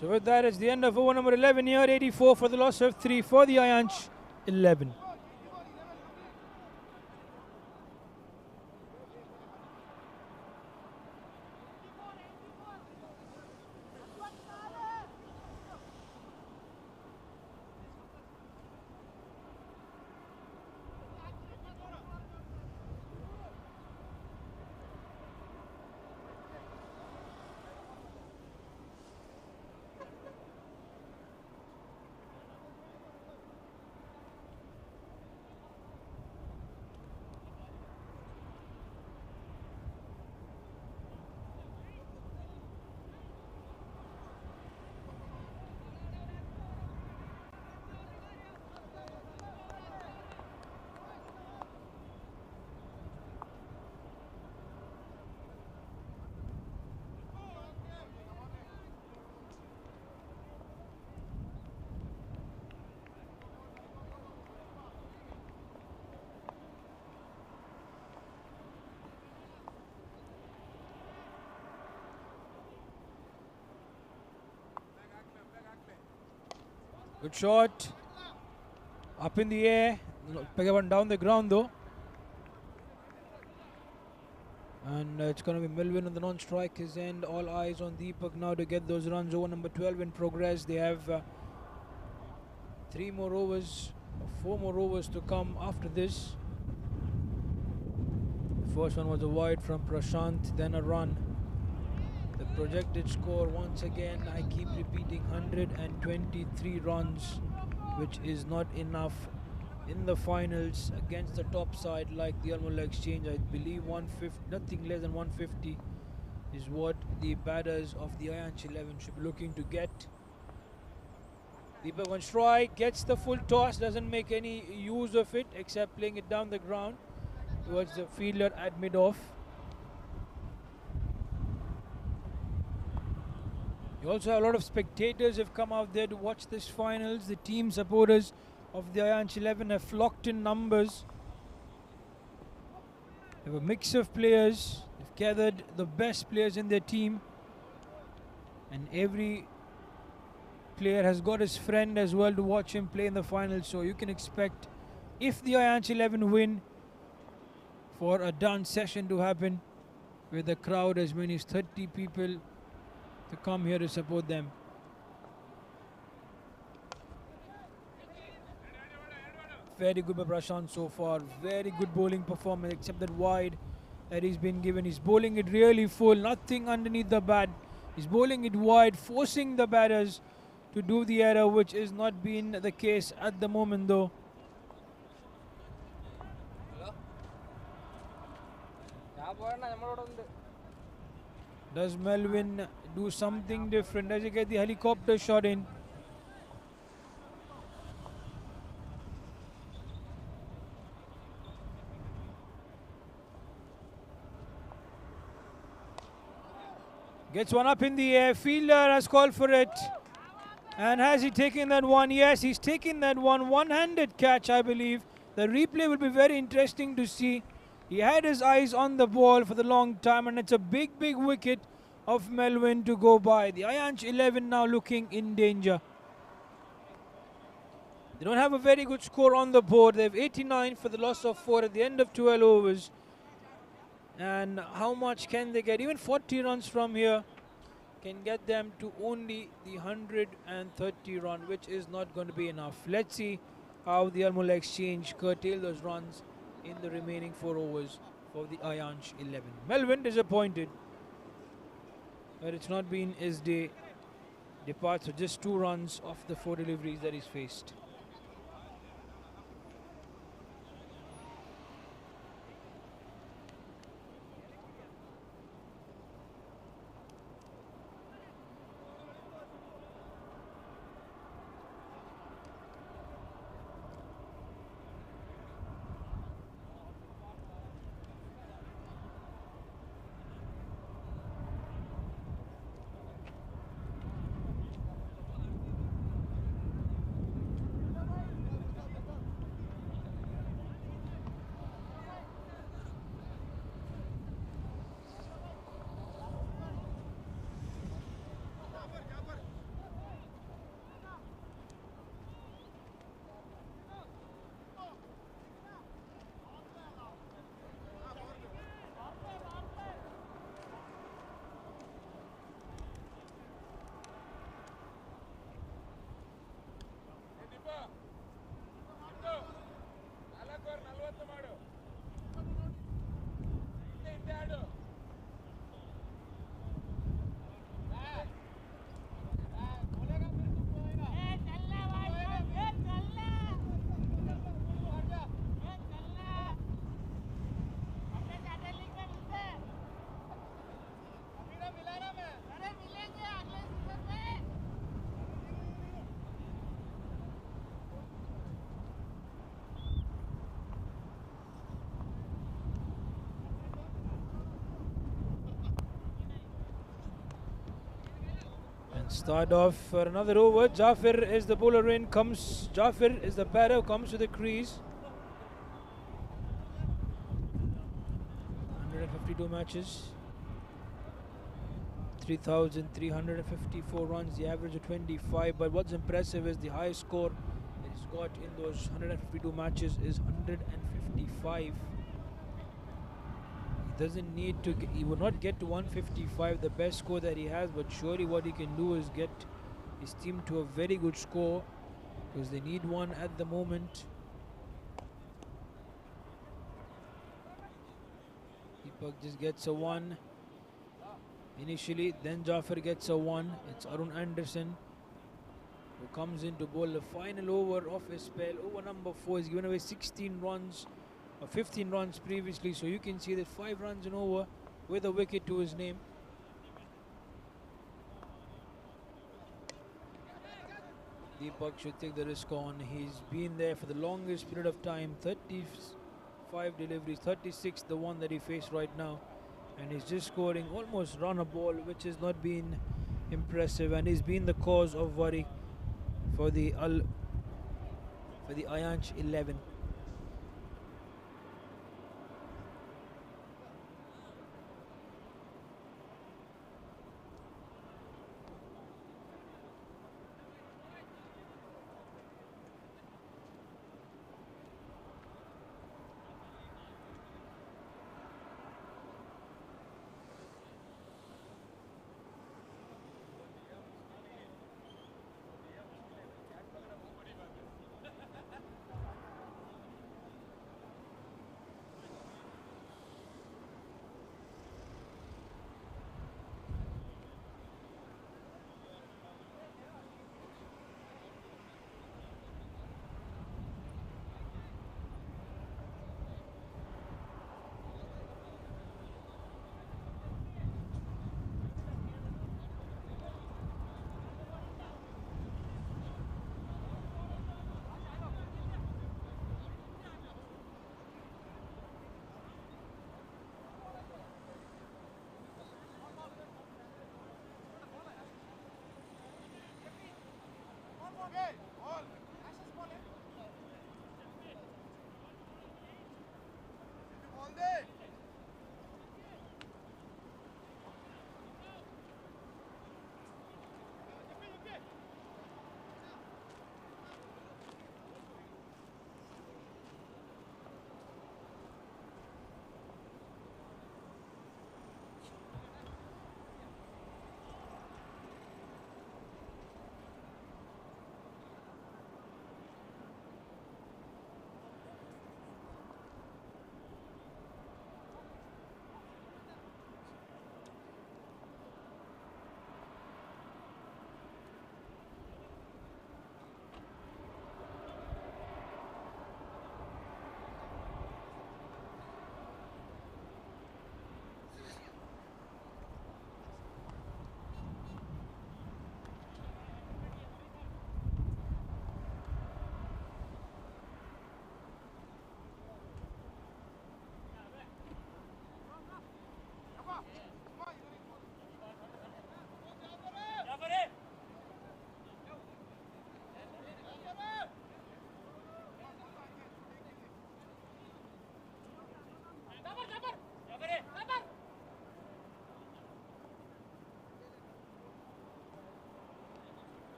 So with that, it's the end of over number 11 here, 84 for the loss of 3 for the AYANSH 11. Good shot. Up in the air. Pick one down the ground though. And it's going to be Melvin on the non-strikers end. All eyes on Deepak now to get those runs. Over number 12 in progress. They have 3 more overs, 4 more overs to come after this. The first one was a wide from Prashant, then a run. The projected score once again, I keep repeating, 123 runs, which is not enough in the finals against the top side like the MULLA exchange. I believe 150, nothing less than 150 is what the batters of the AYANSH 11 should be looking to get. Deepak on strike, gets the full toss, doesn't make any use of it except playing it down the ground towards the fielder at mid-off. You also have a lot of spectators have come out there to watch this finals. The team supporters of the AYANSH 11 have flocked in numbers. They have a mix of players. They've gathered the best players in their team. And every player has got his friend as well to watch him play in the final. So you can expect, if the AYANSH 11 win, for a dance session to happen with a crowd as many as 30 people to come here to support them. Very good by Prashant so far. Very good bowling performance, except that wide that he's been given. He's bowling it really full, nothing underneath the bat. He's bowling it wide, forcing the batters to do the error, which is not been the case at the moment though. Does Melvin do something different? Does he get the helicopter shot in? Gets one up in the air. Fielder has called for it. And has he taken that one? Yes, he's taken that one. One-handed catch, I believe. The replay will be very interesting to see. He had his eyes on the ball for the long time, and it's a big, big wicket of Melvin to go by. The AYANSH 11 now looking in danger. They don't have a very good score on the board. They have 89 for the loss of 4 at the end of 12 overs. And how much can they get? Even 40 runs from here can get them to only the 130 run, which is not going to be enough. Let's see how the MULLA Exchange curtail those runs in the remaining 4 overs for the AYANSH 11. Melvin disappointed, but it's not been his day. Departs with just 2 runs off the 4 deliveries that he's faced. Start off for another over. Jafir is the bowler in. Jafir is the batter, comes to the crease. 152 matches. 3,354 runs, the average of 25. But what's impressive is the highest score that he's got in those 152 matches is 155. Doesn't need to he would not get to 155, the best score that he has, but surely what he can do is get his team to a very good score, because they need one at the moment. Deepak just gets a 1 initially, then Jafar gets a 1. It's Arun Anderson who comes in to bowl the final over of his spell. Over number 4, he's given away 16 runs. 15 runs previously, so you can see that 5 runs in over with a wicket to his name. Deepak should take the risk on. He's been there for the longest period of time, 35 deliveries, 36 the one that he faced right now, and he's just scoring almost run a ball, which has not been impressive, and he's been the cause of worry for the AYANSH 11.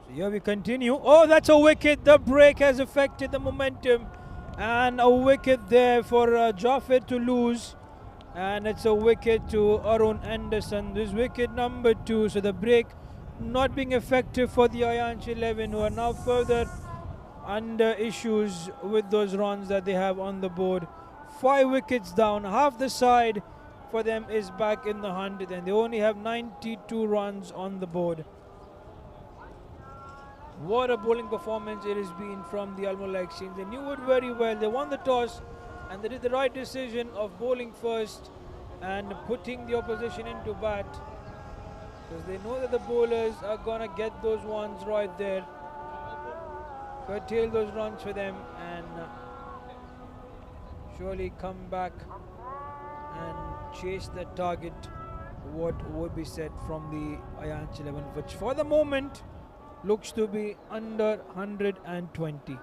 Here we continue. Oh, that's a wicket. The break has affected the momentum. And a wicket there for Jaffer to lose. And it's a wicket to Arun Anderson. This wicket number 2. So the break not being effective for the AYANSH 11, who are now further under issues with those runs that they have on the board. 5 wickets down. Half the side for them is back in the hunt. And they only have 92 runs on the board. What a bowling performance it has been from the MULLA Exchange. They knew it very well. They won the toss and they did the right decision of bowling first and putting the opposition into bat, because they know that the bowlers are going to get those ones right there, curtail those runs for them, and surely come back and chase the target, what would be said from the AYANSH 11, which for the moment looks to be under 120.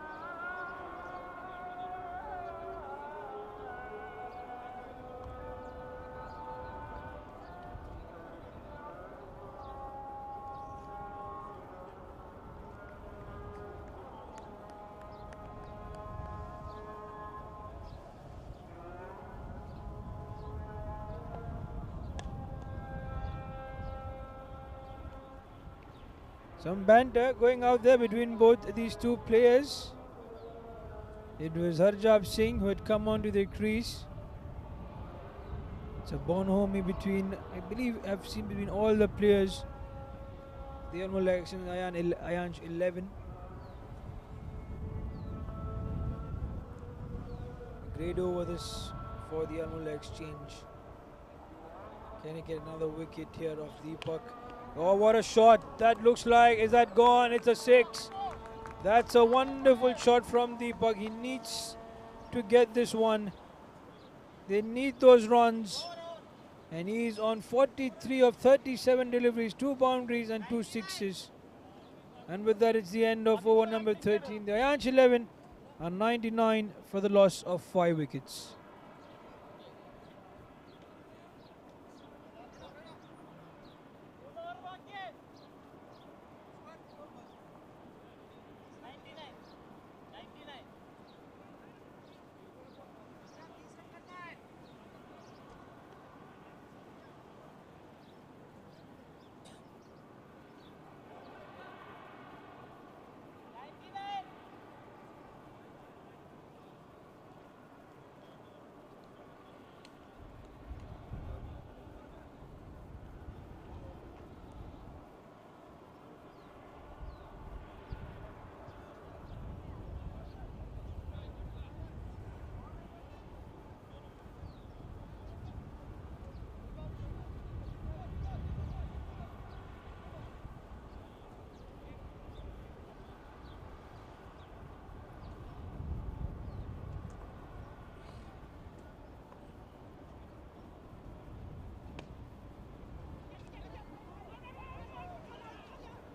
Some banter going out there between both these two players. It was Harjab Singh who had come onto the crease. It's a bonhomie between, I believe I've seen between all the players. The MULLA Exchange AYANSH 11. Great over this for the MULLA Exchange. Can he get another wicket here of Deepak? Oh, what a shot. That looks like, is that gone? It's a 6. That's a wonderful shot from Deepak. He needs to get this one. They need those runs. And he's on 43 of 37 deliveries, 2 boundaries and 2 sixes. And with that, it's the end of over number 13. The AYANSH 11 are 99 for the loss of 5 wickets.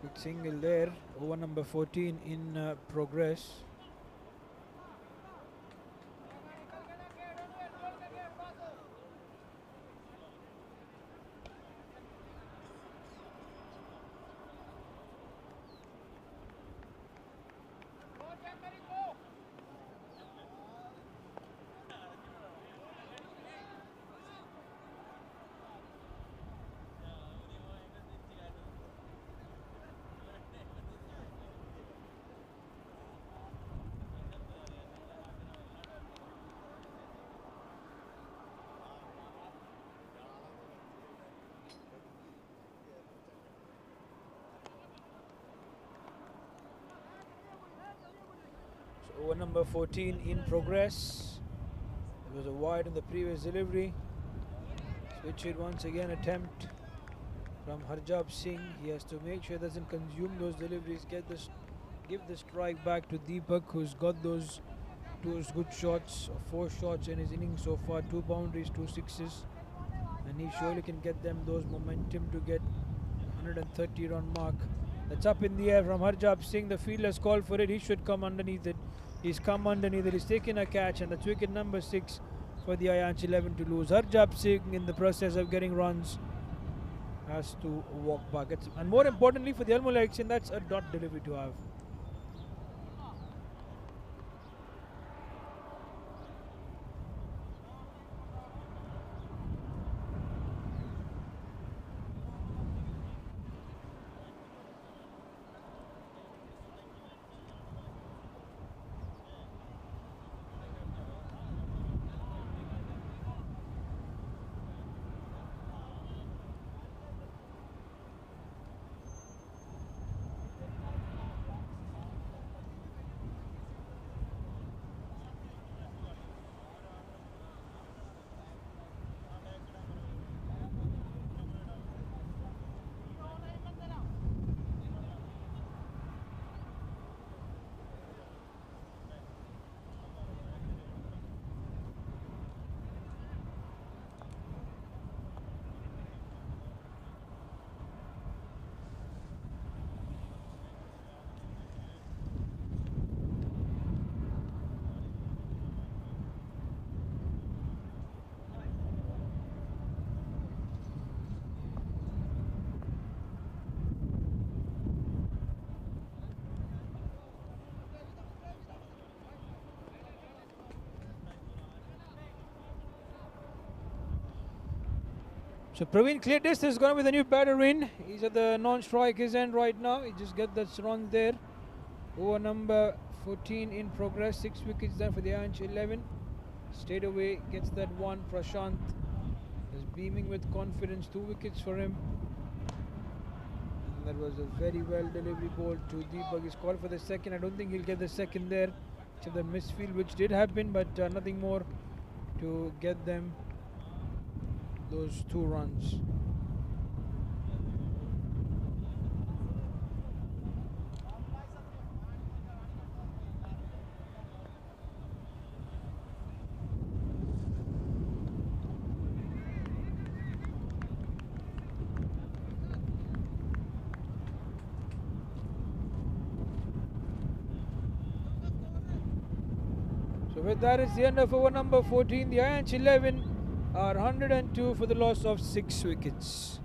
Quick single there, over number 14 in progress. Over number 14 in progress. It was a wide in the previous delivery. Switch it once again, attempt from Harjab Singh. He has to make sure he doesn't consume those deliveries, give the strike back to Deepak, who's got those two good shots, 4 shots in his innings so far, 2 boundaries, 2 sixes, and he surely can get them those momentum to get 130 run mark. That's up in the air from Harjab Singh. The fielder's called for it. He should come underneath it. He's come underneath it. He's taken a catch, and that's wicket number 6 for the AYANSH 11 to lose. Harjab Singh, in the process of getting runs, has to walk back. And more importantly for the Al Mulla action, that's a dot delivery to have. So Praveen cleared this. This is going to be the new batter in. He's at the non-striker's end right now. He just got that run there. Over number 14 in progress. 6 wickets done for the AYANSH 11. Straight away gets that one. Prashant is beaming with confidence. 2 wickets for him. And that was a very well delivery ball to Deepak. He's called for the second. I don't think he'll get the second there. Except the misfield, which did happen, but nothing more to get them those 2 runs. So with that, it's the end of over number 14. The AYANSH 11 are 102 for the loss of 6 wickets.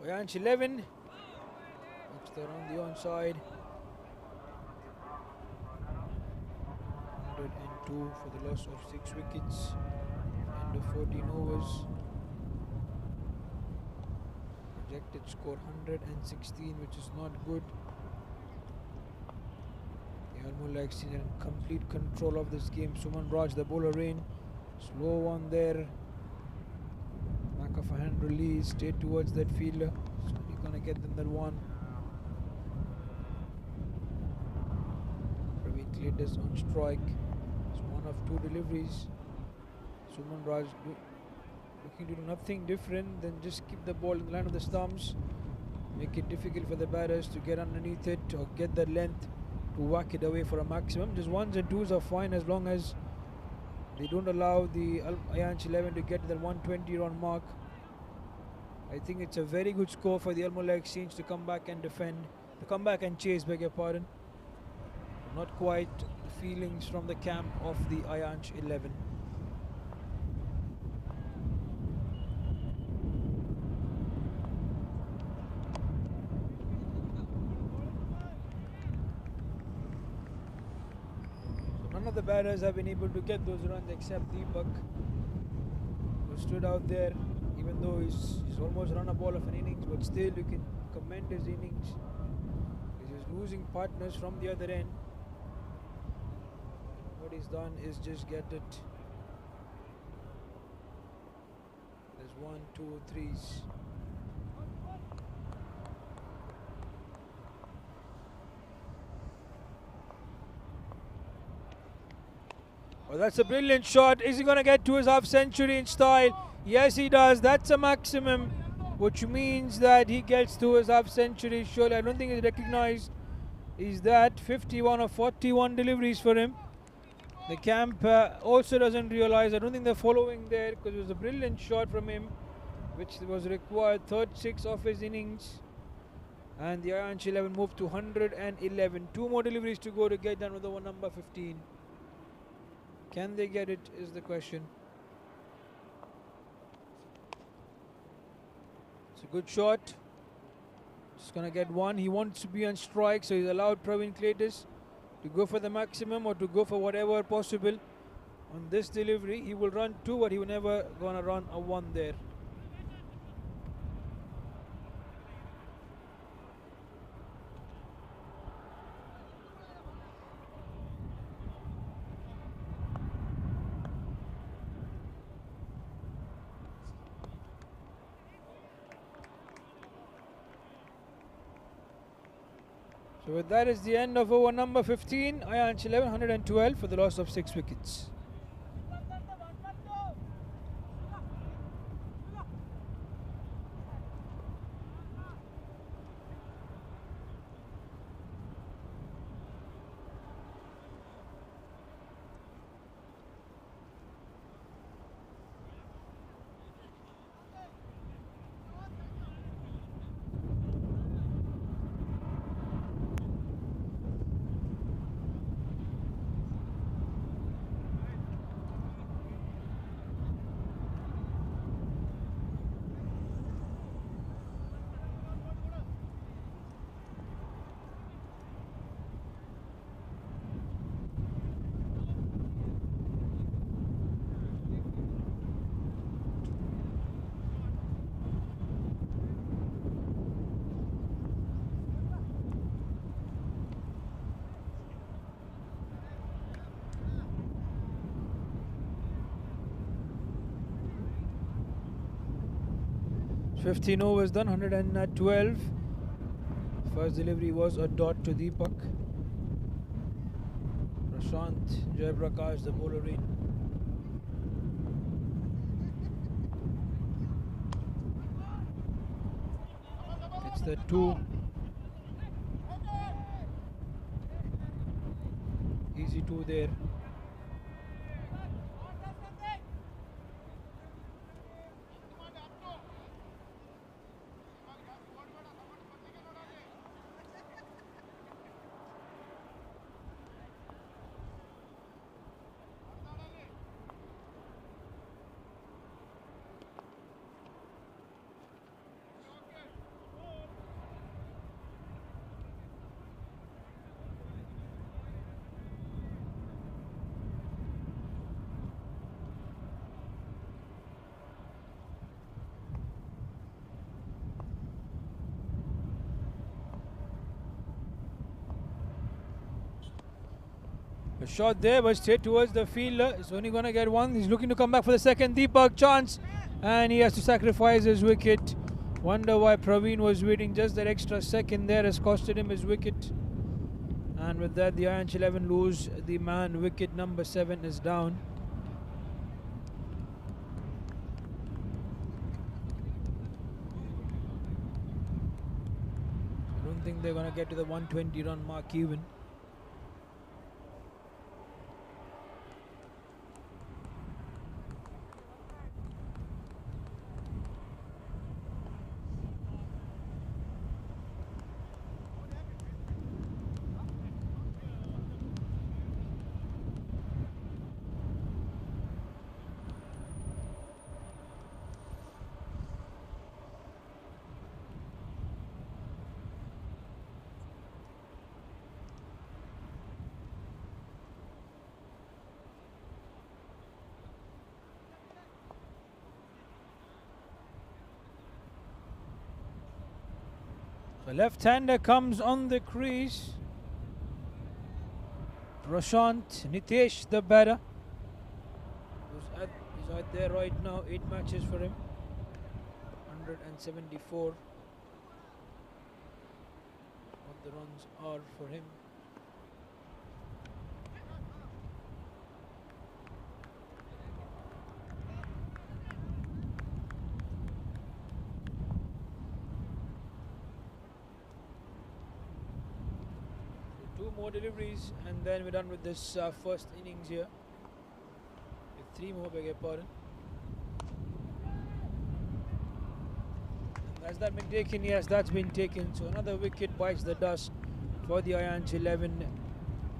AYANSH 11 looks there on the onside. 102 for the loss of 6 wickets. End of 14 overs. Projected score 116, which is not good. The Al Mulla are in complete control of this game. Suman Raj, the bowler in. Slow one there. Back of a hand release, straight towards that fielder. So we're gonna get them that one. Praveen cleared this on strike. It's one of 2 deliveries. Suman Raj looking to do nothing different than just keep the ball in the line of the stumps. Make it difficult for the batters to get underneath it or get that length to whack it away for a maximum. Just 1s and 2s are fine as long as they don't allow the AYANSH 11 to get to the 120 run mark. I think it's a very good score for the Al Mulla Exchange to come back and defend, to come back and chase, beg your pardon. Not quite the feelings from the camp of the AYANSH 11. none of the batters have been able to get those runs except Deepak, who stood out there, even though he's almost run a ball of an innings, but still you can commend his innings. He's losing partners from the other end. What he's done is just get it. There's 1, 2, 3s. Well, that's a brilliant shot. Is he going to get to his half century in style? Yes, he does. That's a maximum, which means that he gets to his half century. Surely, I don't think he's recognized. Is that 51 or 41 deliveries for him? The camp also doesn't realize. I don't think they're following there because it was a brilliant shot from him, which was required. Third 6 of his innings. And the AYANSH 11 moved to 111. 2 more deliveries to go to get done with over number 15. Can they get it is the question. It's a good shot. Just gonna get 1. He wants to be on strike, so he's allowed Praveen Cletus to go for the maximum or to go for whatever possible. On this delivery, he will run 2, but he will never gonna run a 1 there. So with that is the end of over number 15. AYANSH 11, 112 for the loss of 6 wickets. Fifteen overs done, 112. First delivery was a dot to Deepak. Prashant Jayaprakash, the bowler in. It's the 2. Easy 2 there. A shot there, but straight towards the fielder. He's only going to get 1. He's looking to come back for the second. Deepak, chance. And he has to sacrifice his wicket. Wonder why Praveen was waiting. Just that extra second there has costed him his wicket. And with that, the AYANSH 11 lose the man. Wicket number 7 is down. I don't think they're going to get to the 120 run mark even. The left-hander comes on the crease. Prashant Nitesh, the batter, is out there right now. 8 matches for him. 174. What the runs are for him. Two more deliveries and then we're done with this first innings here. With 3 more, beg your pardon. And has that been taken? Yes, that's been taken. So another wicket bites the dust for the AYANSH 11.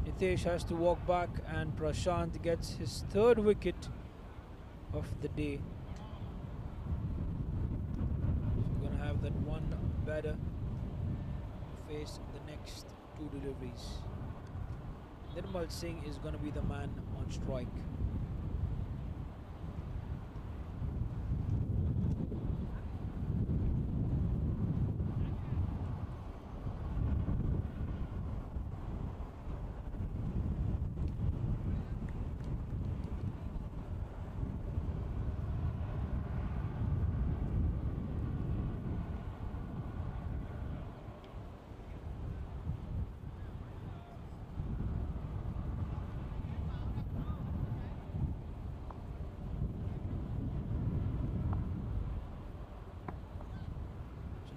Nitesh has to walk back and Prashant gets his 3rd wicket of the day. So we're going to have that one batter face the next 2 deliveries. Nirmal Singh is going to be the man on strike.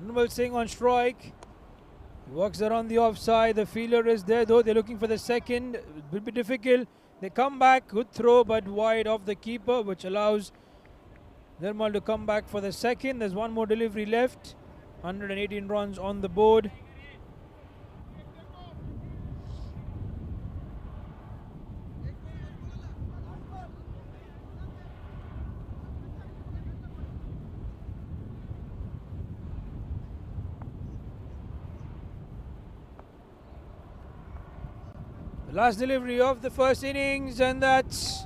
Nirmal Singh on strike. He walks around the offside. The fielder is there though. They're looking for the second. It will be difficult. They come back. Good throw but wide off the keeper, which allows Nirmal to come back for the second. There's one more delivery left. 118 runs on the board. The last delivery of the first innings, and that's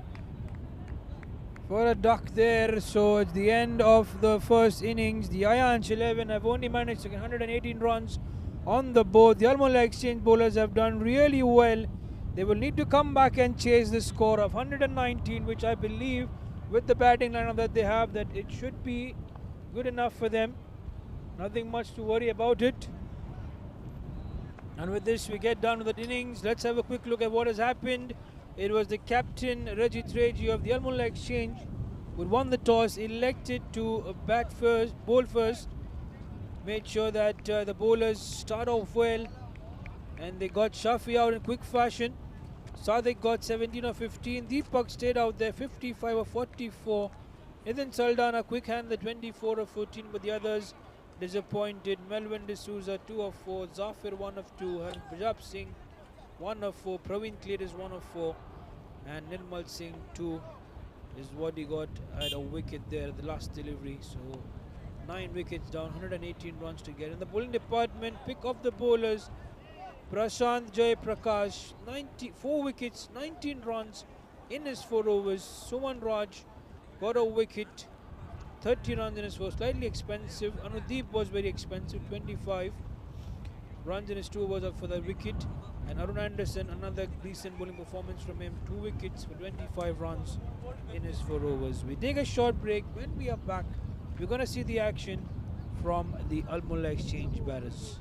for a duck there. So it's the end of the first innings. The AYANSH 11 have only managed to get 118 runs on the board. The MULLA exchange bowlers have done really well. They will need to come back and chase the score of 119, which I believe with the batting lineup that they have, that it should be good enough for them. Nothing much to worry about it. And with this, we get down to the innings. Let's have a quick look at what has happened. It was the captain, Rajit Reji of the MULLA exchange, who won the toss, elected to bat first, bowl first. Made sure that the bowlers start off well. And they got Shafi out in quick fashion. Sadiq got 17 or 15. Deepak stayed out there, 55 or 44. Nitin Saldana, quick hand, the 24 or 14, but the others disappointed. Melvin D'Souza 2 of 4, Zafir 1 of 2, Punjab Singh 1 of 4, Praveen Clear is 1 of 4, and Nirmal Singh 2 is what he got at a wicket there, the last delivery. So 9 wickets down, 118 runs to get. In the bowling department, pick of the bowlers, Prashant Jay Prakash, 4 wickets, 19 runs in his 4 overs. Suman Raj got a wicket, 30 runs in his 4, slightly expensive. Anudeep was very expensive, 25 runs in his 2 overs up for the wicket. And Arun Anderson, another decent bowling performance from him, 2 wickets for 25 runs in his 4 overs. We take a short break. When we are back, we're going to see the action from the MULLA exchange batters.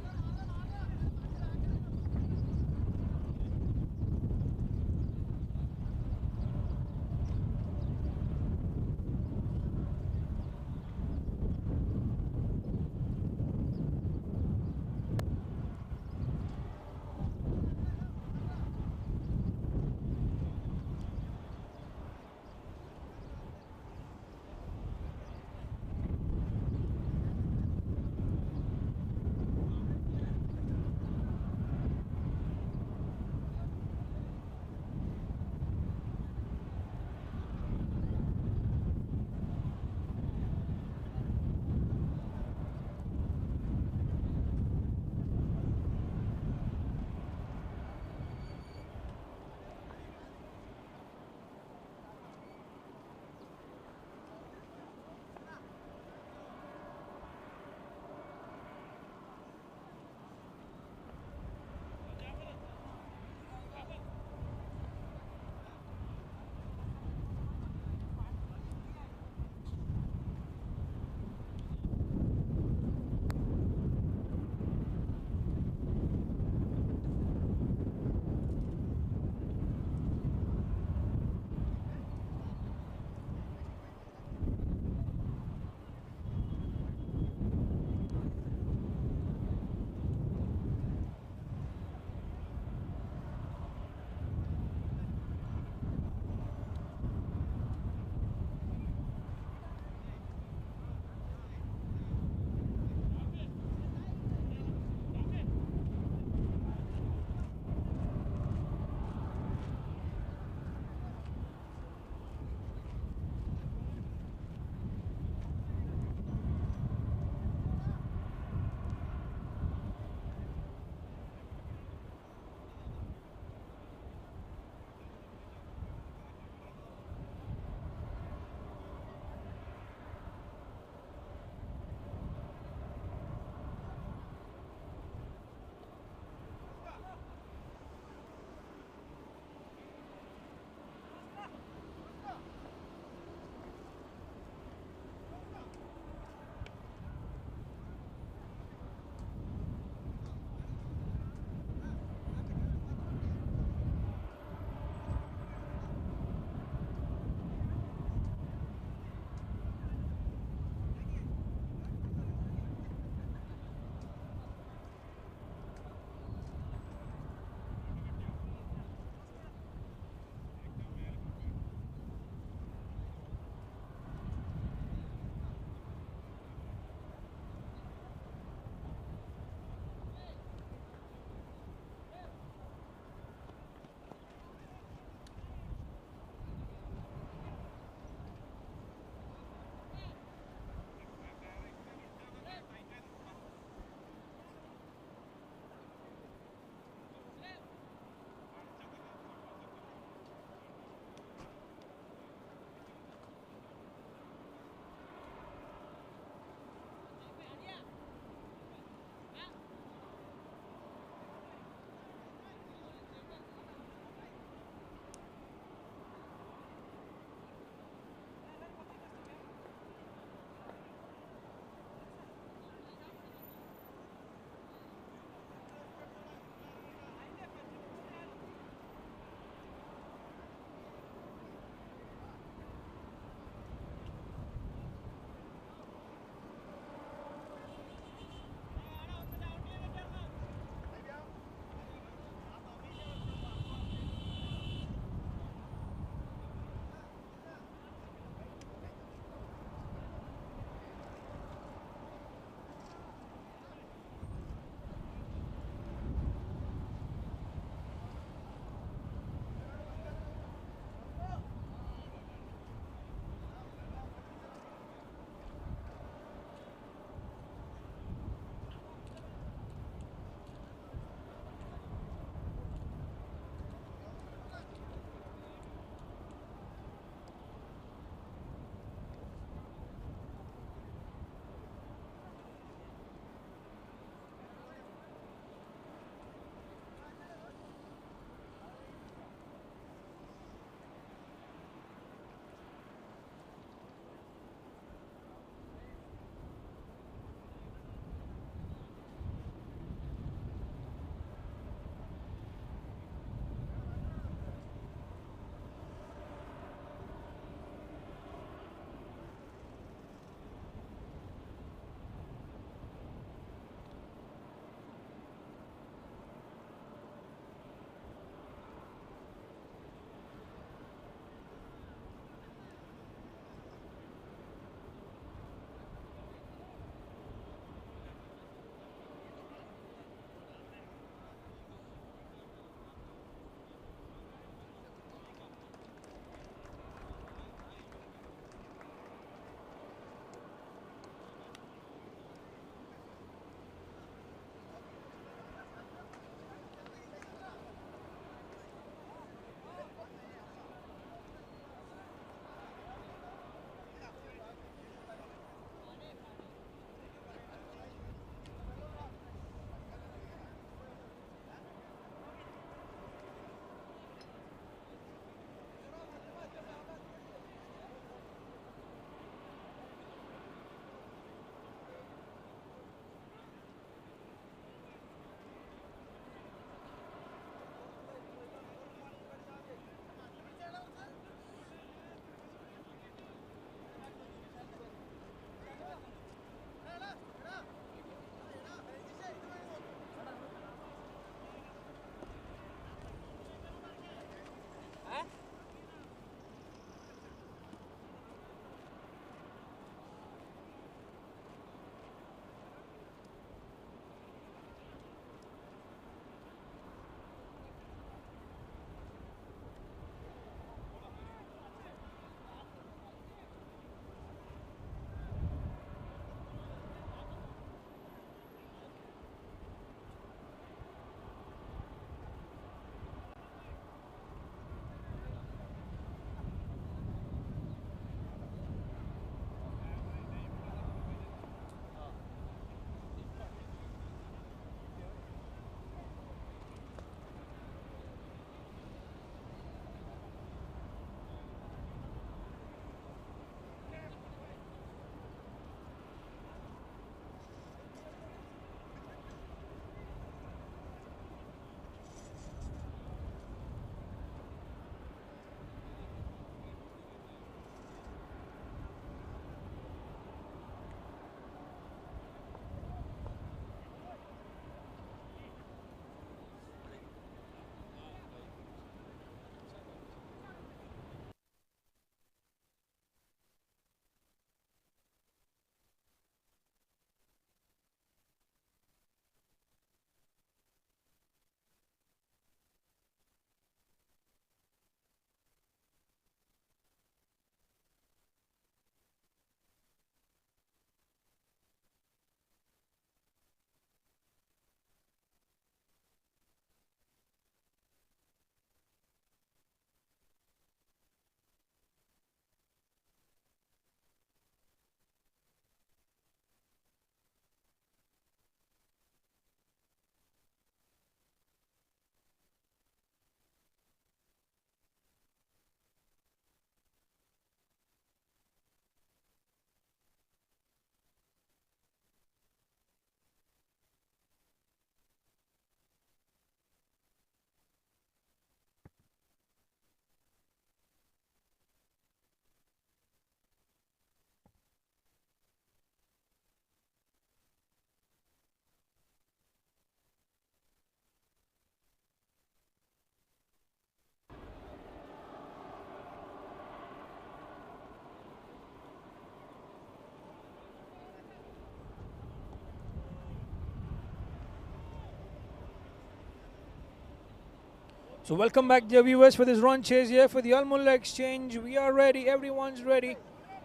So welcome back, dear viewers, for this run chase here for the Al-Mullah exchange. We are ready. Everyone's ready.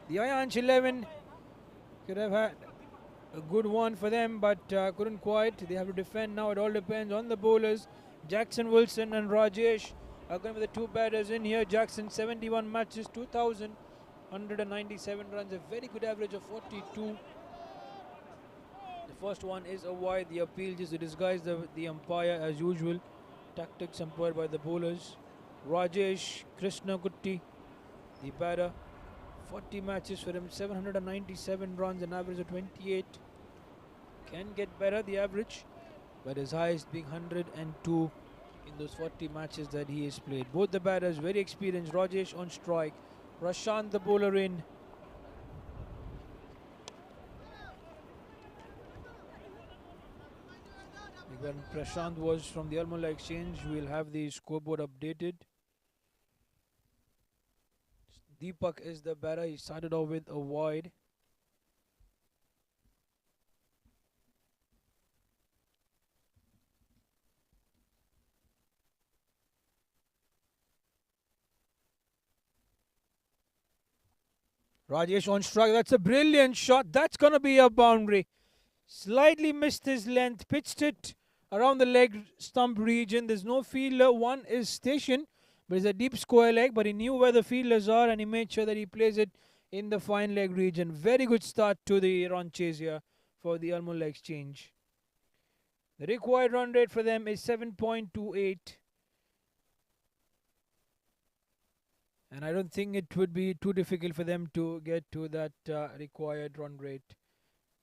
The AYANSH 11 could have had a good one for them, but couldn't quite. They have to defend now. It all depends on the bowlers. Jackson, Wilson and Rajesh are going to be the two batters in here. Jackson, 71 matches, 2,197 runs, a very good average of 42. The first one is a wide. The appeal just to disguise the umpire as usual. Tactics employed by the bowlers. Rajesh Krishna Kutti, the batter. 40 matches for him, 797 runs, an average of 28. Can get better, the average, but his highest being 102 in those 40 matches that he has played. Both the batters very experienced. Rajesh on strike. Prashant the bowler in. When Prashant was from the Al-Mullah exchange, we'll have the scoreboard updated. Deepak is the batter. He started off with a wide. Rajesh on strike. That's a brilliant shot. That's going to be a boundary. Slightly missed his length. Pitched it around the leg stump region. There's no fielder. One is stationed, but it's a deep square leg. But he knew where the fielders are and he made sure that he plays it in the fine leg region. Very good start to the run chase here for the Al-Mullah exchange. The required run rate for them is 7.28. And I don't think it would be too difficult for them to get to that required run rate,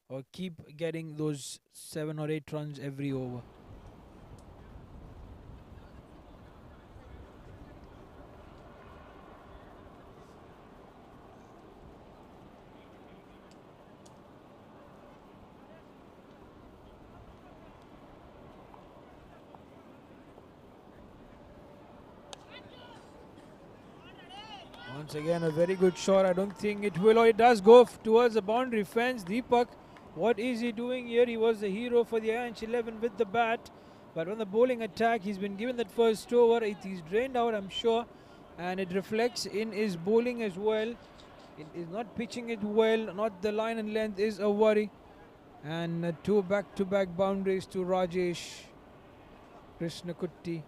or keep getting those 7 or 8 runs every over. Once again, a very good shot. I don't think it will, or it does go towards the boundary fence. Deepak, what is he doing here? He was the hero for the AYANSH 11 with the bat. But on the bowling attack, he's been given that first over. He's drained out, I'm sure. And it reflects in his bowling as well. It is not pitching it well. Not the line and length is a worry. And 2 back-to-back boundaries to Rajesh Krishna Kutti.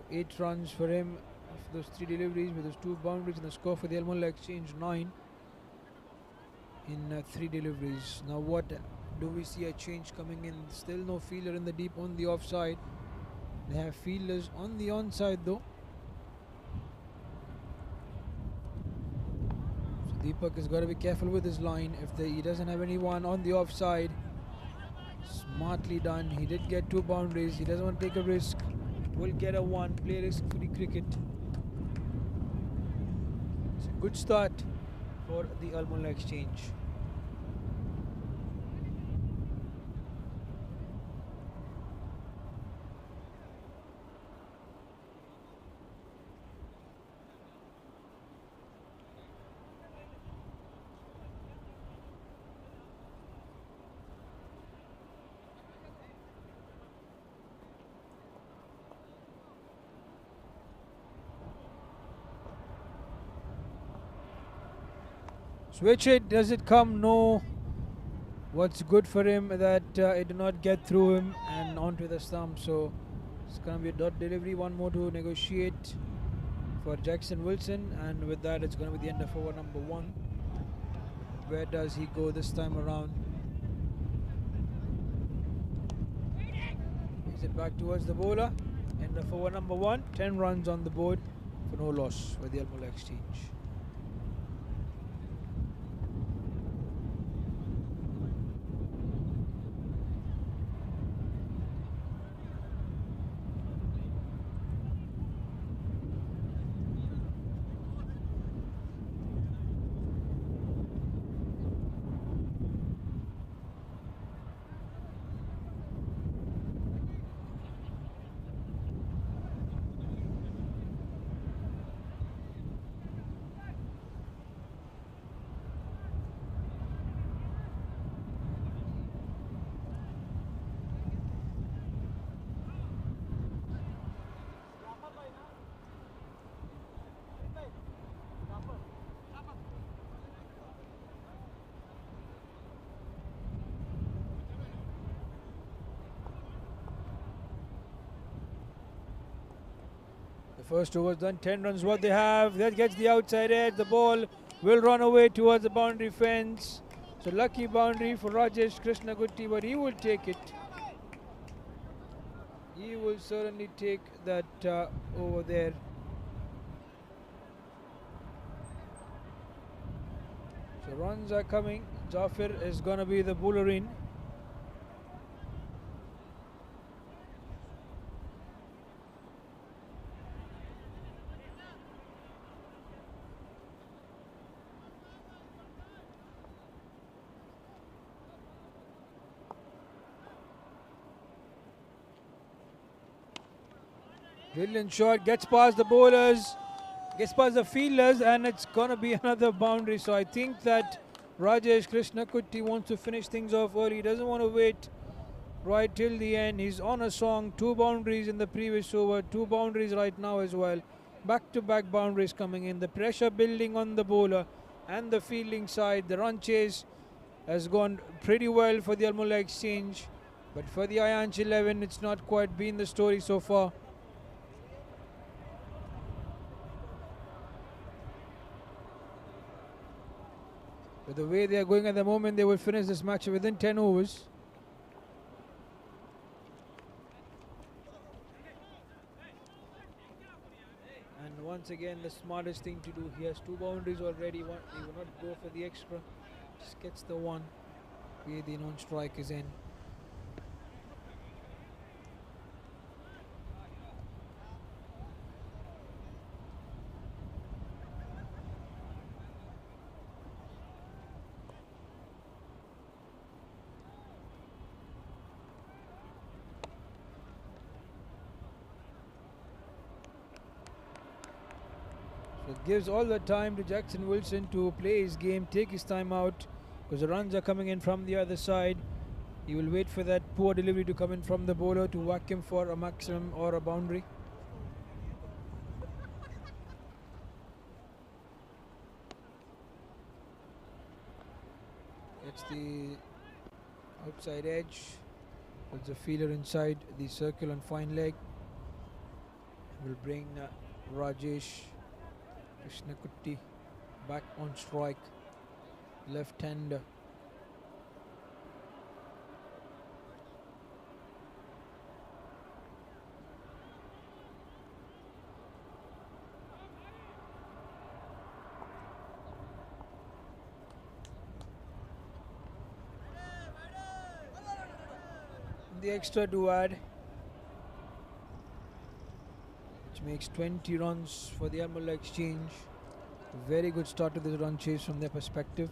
8 runs for him after those 3 deliveries with those 2 boundaries, and the score for the Al-Mullah exchange 9 in 3 deliveries. Now what do we see a change coming in? Still no fielder in the deep on the offside. They have fielders on the onside though. So Deepak has got to be careful with his line. If he doesn't have anyone on the offside, smartly done. He did get 2 boundaries. He doesn't want to take a risk. Will get a 1, play risk-free cricket. It's a good start for the Al-Mullah exchange. Switch it, does it come? No. What's good for him that it did not get through him and onto the stump. So it's going to be a dot delivery. 1 more to negotiate for Jackson Wilson. And with that, it's going to be the end of over number 1. Where does he go this time around? Is it back towards the bowler? End of over number 1. 10 runs on the board for no loss for the Al-Mullah exchange. first over is done. 10 runs what they have. That gets the outside edge. The ball will run away towards the boundary fence. So lucky boundary for Rajesh Krishnagutti, but he will take it. He will certainly take that over there. So runs are coming. Jafir is going to be the bowler in. Brilliant shot, gets past the bowlers, gets past the fielders, and it's going to be another boundary. So I think that Rajesh Krishnakutti wants to finish things off early. He doesn't want to wait right till the end. He's on a song. 2 boundaries in the previous over, 2 boundaries right now as well. Back-to-back boundaries coming in. The pressure building on the bowler and the fielding side. The run chase has gone pretty well for the Al-Mullah Exchange. But for the AYANSH 11, it's not quite been the story so far. But the way they are going at the moment, they will finish this match within 10 overs. And once again, the smartest thing to do, he has 2 boundaries already. He will not go for the extra. Just gets the 1. Where the non-strike is in. So it gives all the time to Jackson Wilson to play his game, take his time out, because the runs are coming in from the other side. He will wait for that poor delivery to come in from the bowler to whack him for a maximum or a boundary. Gets the outside edge, puts the fielder inside the circle on fine leg. Will bring Rajesh Krishnakutti back on strike, left-hander. The extra to add, which makes 20 runs for the Al-Mullah Exchange. Very good start to this run chase from their perspective.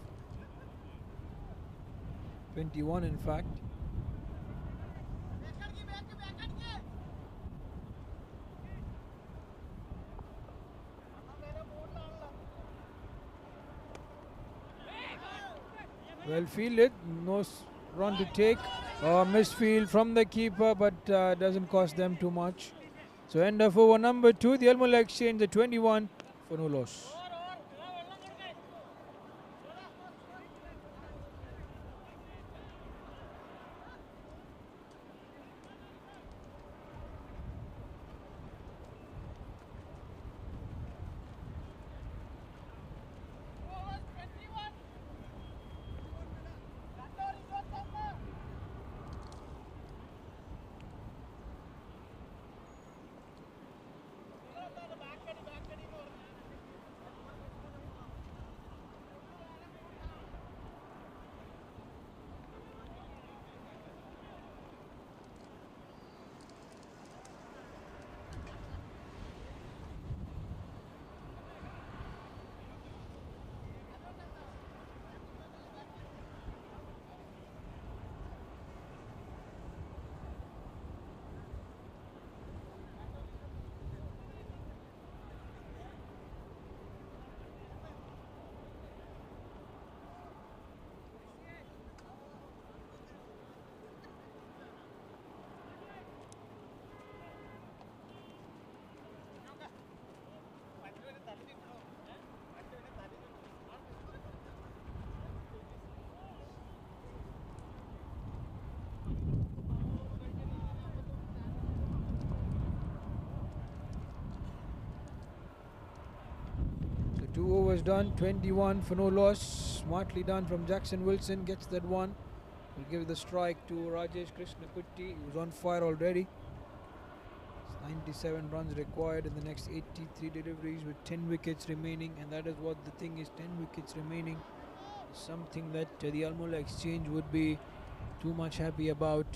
21 in fact. Well fielded, no run to take. Misfield from the keeper, but doesn't cost them too much. So end of over number 2, the Al-Mullah Exchange, the 21 for no loss. was done. 21 for no loss. Smartly done from Jackson Wilson. Gets that one. Will give the strike to Rajesh Krishnakutti. He was on fire already. 97 runs required in the next 83 deliveries with 10 wickets remaining, and that is what the thing is. 10 wickets remaining. Something that the Al-Mullah Exchange would be too much happy about.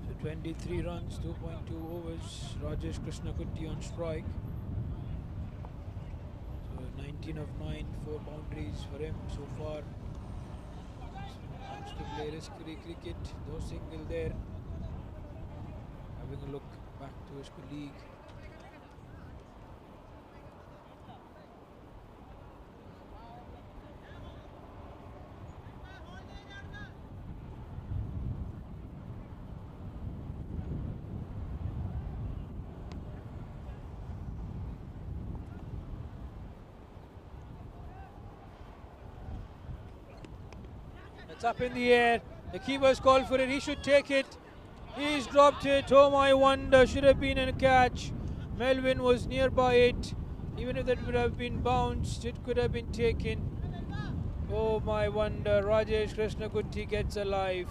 So 23 runs, 2.2 overs. Rajesh Krishnakutti on strike. So 19 of 9, 4 boundaries for him so far. Wants to play risky cricket, no single there. Having a look back to his colleague. It's up in the air. The keeper's called for it. He should take it. He's dropped it. Oh my wonder. Should have been a catch. Melvin was nearby it. Even if that would have been bounced, it could have been taken. Oh my wonder. Rajesh Krishnakutti gets alive.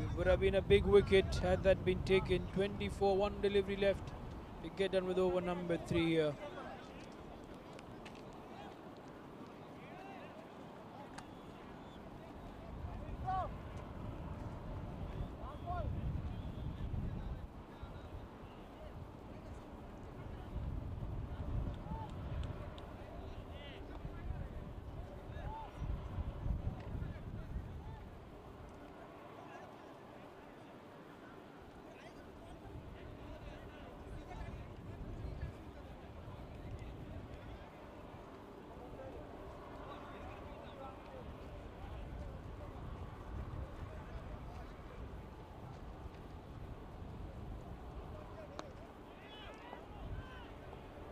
It would have been a big wicket had that been taken. 24, one delivery left to get done with over number 3 here.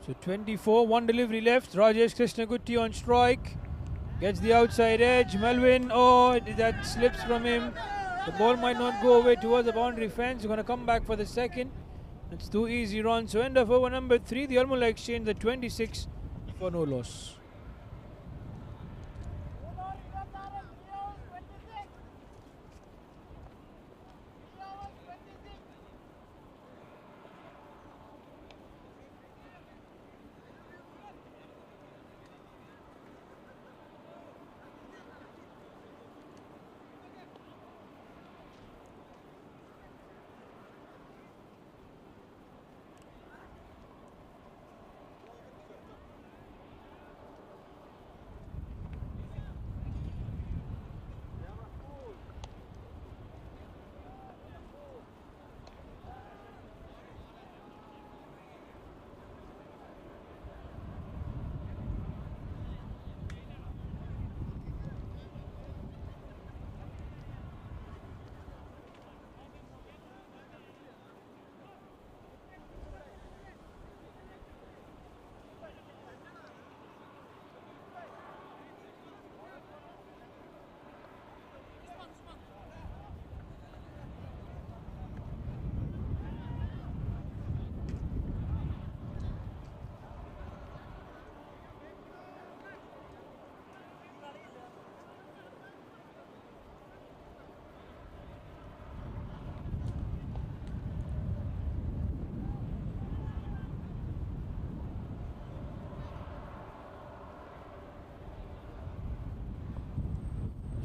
So 24, one delivery left. Rajesh Krishnakutti on strike. Gets the outside edge. Melvin, oh, that slips from him. The ball might not go away towards the boundary fence. He's going to come back for the second. It's 2 easy runs. So end of over number 3. The Al-Mullah Exchange, the 26 for no loss.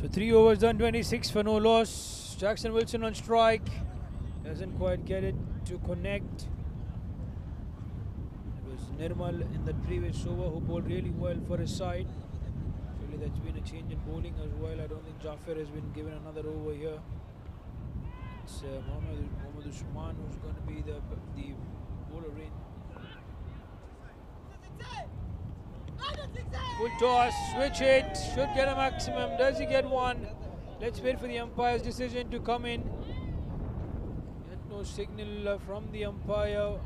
So 3 overs done, 26 for no loss. Jackson Wilson on strike. Doesn't quite get it to connect. It was Nirmal in the previous over who bowled really well for his side. Surely that's been a change in bowling as well. I don't think Jaffer has been given another over here. It's Mohammad Usman who's going to be the bowler in. Full toss, switch it, should get a maximum. Does he get one? Let's wait for the umpire's decision to come in. Yet no signal from the umpire.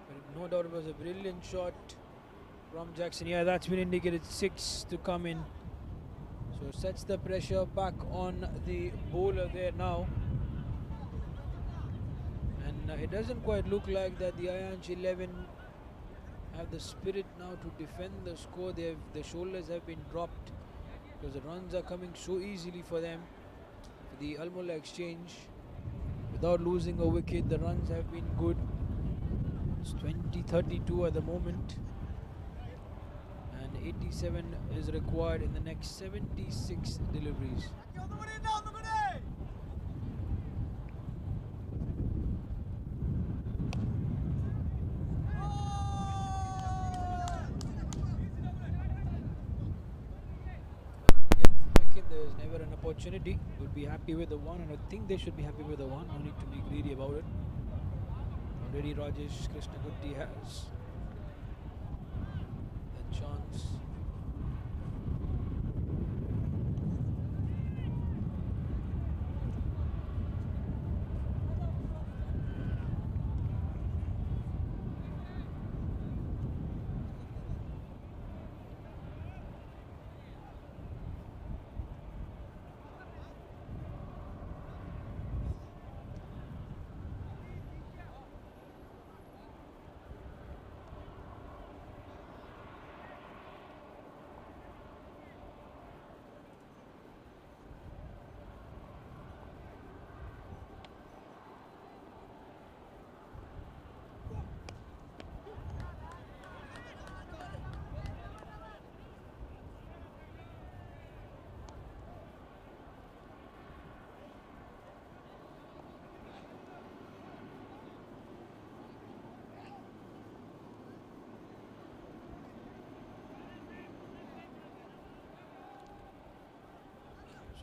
But no doubt it was a brilliant shot from Jackson. Yeah, that's been indicated 6 to come in. So sets the pressure back on the bowler there now. And it doesn't quite look like that the AYANSH 11 have the spirit now to defend the score. Their shoulders have been dropped because the runs are coming so easily for them. For the Al-Mullah exchange, without losing a wicket, the runs have been good. It's 20-32 at the moment. And 87 is required in the next 76 deliveries. There's never an opportunity. Would be happy with the one, and I think they should be happy with the one. No need to be greedy about it. Already Rajesh Krishnagutti has the chance.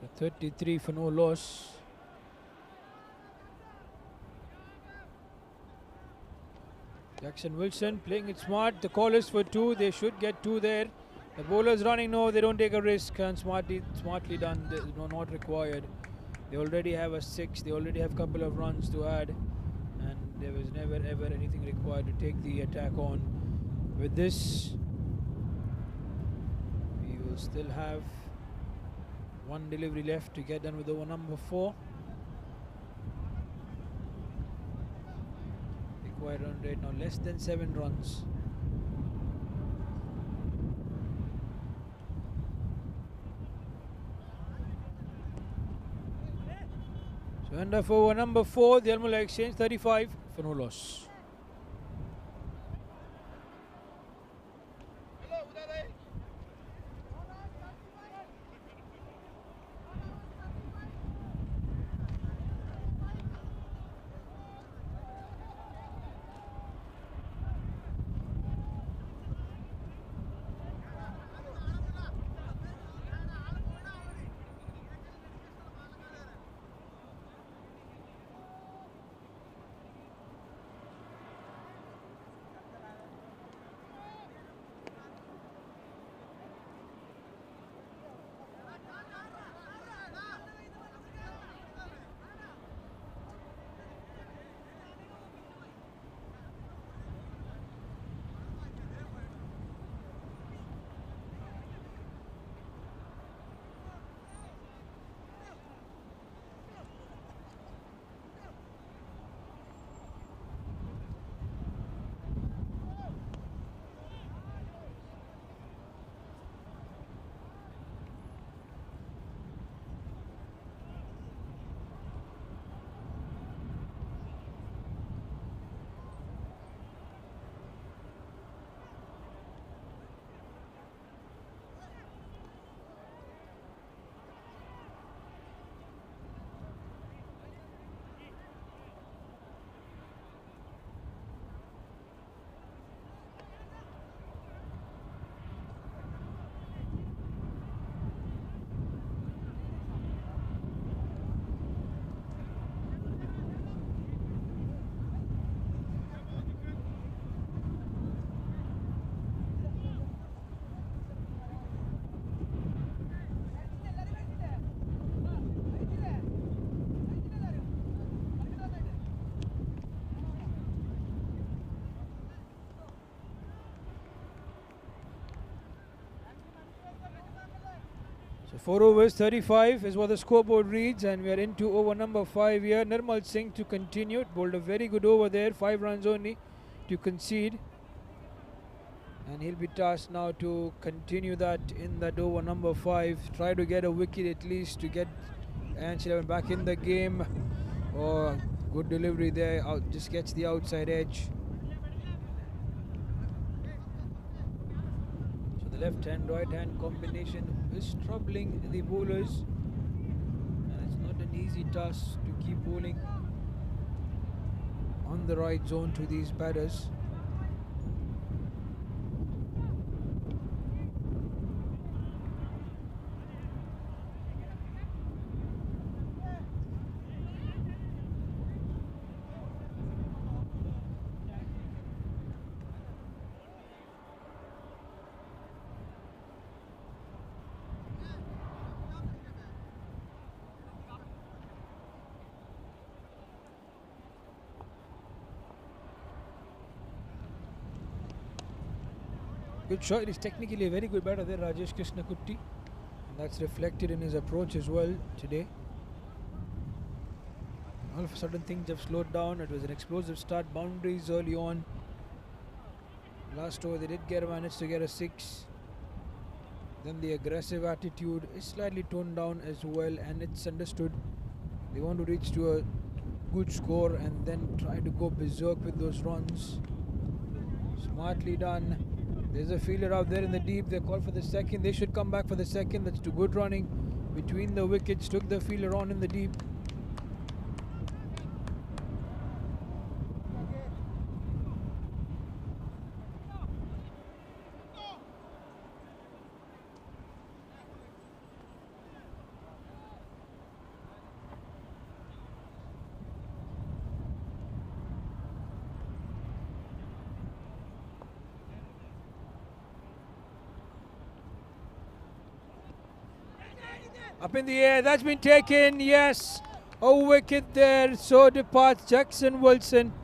So 33 for no loss. Jackson Wilson playing it smart. The call is for 2. They should get 2 there. The bowlers running, no, they don't take a risk, and smartly done. Not required. They already have a 6. They already have a couple of runs to add, and there was never ever anything required to take the attack on. With this, we will still have 1 delivery left to get done with over number 4. Required run rate now less than 7 runs. So end of over number 4, the Al-Mullah exchange 35 for no loss. 4 overs, 35 is what the scoreboard reads, and we are into over number 5 here. Nirmal Singh to continue. Bowled a very good over there, 5 runs only to concede. And he'll be tasked now to continue that in that over number 5. Try to get a wicket at least to get AYANSH 11 back in the game. Oh, good delivery there, just gets the outside edge. So the left hand, right hand combination is troubling the bowlers. And it's not an easy task to keep bowling on the right zone to these batters. Good shot. He's technically a very good batter there, Rajesh Krishnakutty. And that's reflected in his approach as well today. All of a sudden things have slowed down. It was an explosive start, boundaries early on. Last over they did manage to get a 6. Then the aggressive attitude is slightly toned down as well, and it's understood. They want to reach to a good score and then try to go berserk with those runs. Smartly done. There's a fielder out there in the deep. They call for the second. They should come back for the second. That's too good running between the wickets. Took the fielder on in the deep. Up in the air, that's been taken, yes. A wicket there, so departs Jackson Wilson.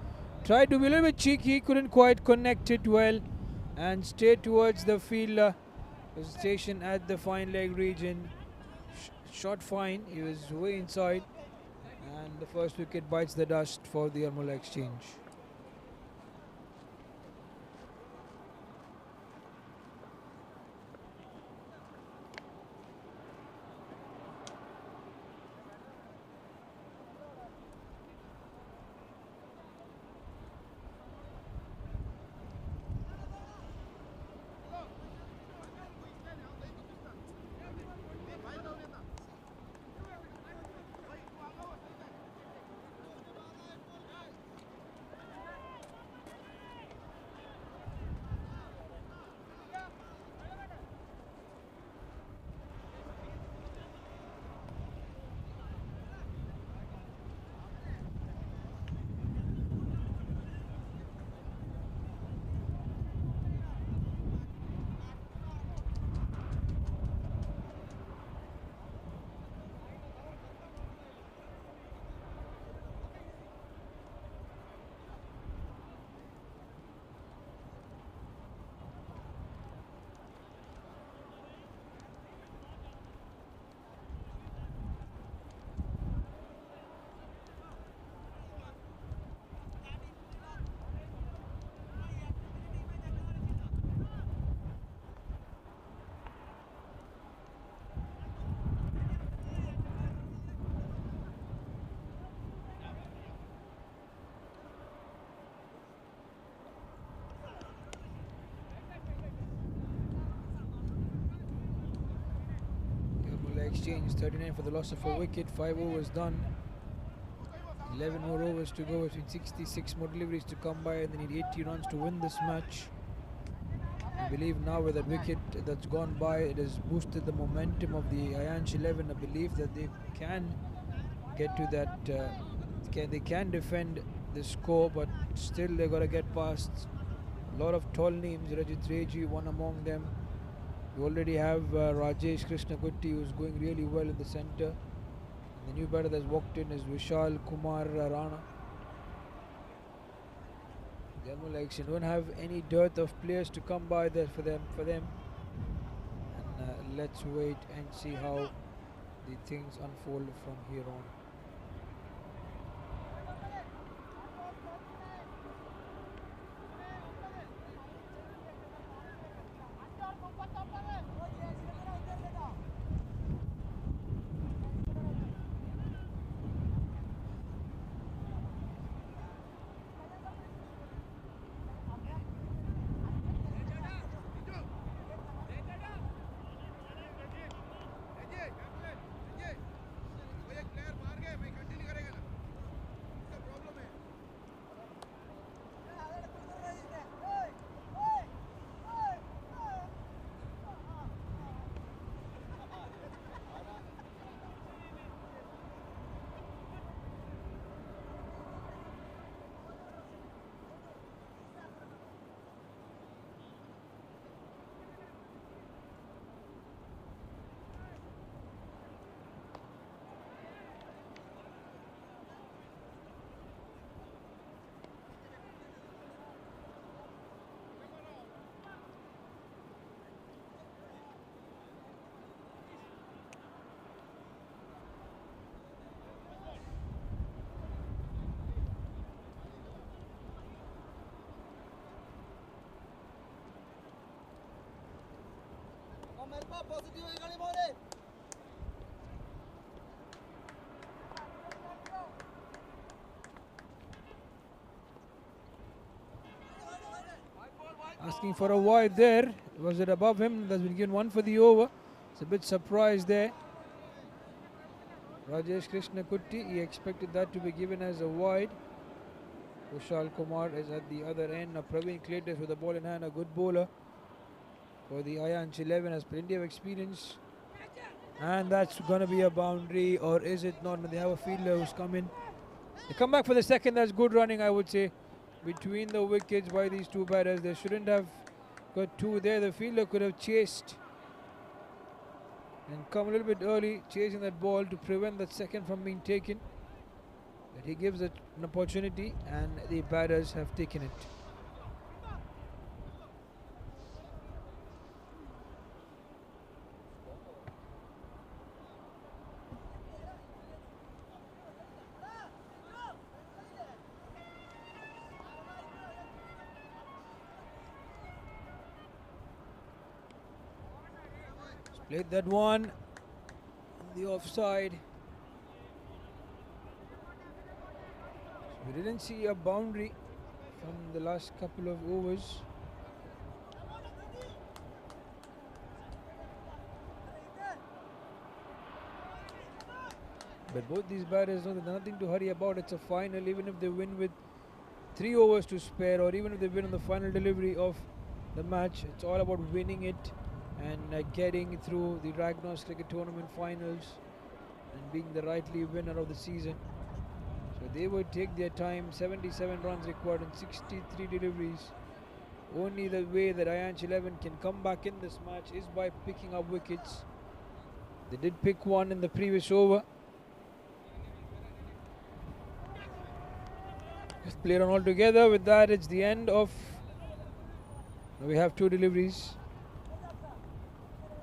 Tried to be a little bit cheeky, couldn't quite connect it well. And stayed towards the fielder. Was stationed at the fine leg region. Shot fine, he was way inside. And the first wicket bites the dust for the MULLA exchange. Exchange 39 for the loss of a wicket, 5 overs done, 11 more overs to go, between 66 more deliveries to come by, and they need 80 runs to win this match. I believe now with that wicket that's gone by, it has boosted the momentum of the AYANSH 11. I believe that they can get to that, they can defend the score, but still they got to get past a lot of tall names. Rajit Reji, one among them. We already have Rajesh Krishnakutty, who's going really well in the centre. The new batter that's walked in is Vishal Kumar Rana. The MULLA don't have any dearth of players to come by there for them. And let's wait and see how the things unfold from here on. Asking for a wide there. Was it above him? That's been given one for the over. It's a bit surprised there. Rajesh Krishna Kutti, he expected that to be given as a wide. Vishal Kumar is at the other end. Now Praveen Cletus with the ball in hand, a good bowler for the AYANSH 11, has plenty of experience. And that's going to be a boundary, or is it not? They have a fielder who's come in. They come back for the second. That's good running, I would say, between the wickets by these two batters. They shouldn't have got two there. The fielder could have chased and come a little bit early, chasing that ball to prevent that second from being taken. But he gives it an opportunity, and the batters have taken it. Played that one on the offside. We didn't see a boundary from the last couple of overs. But both these batters know there's nothing to hurry about. It's a final. Even if they win with 3 overs to spare, or even if they win on the final delivery of the match, it's all about winning it and getting through the Ragnos cricket tournament finals and being the rightly winner of the season. So they would take their time. 77 runs required and 63 deliveries. Only the way that AYANSH 11 can come back in this match is by picking up wickets. They did pick one in the previous over. Just played on all together. With that, it's the end of. We have 2 deliveries.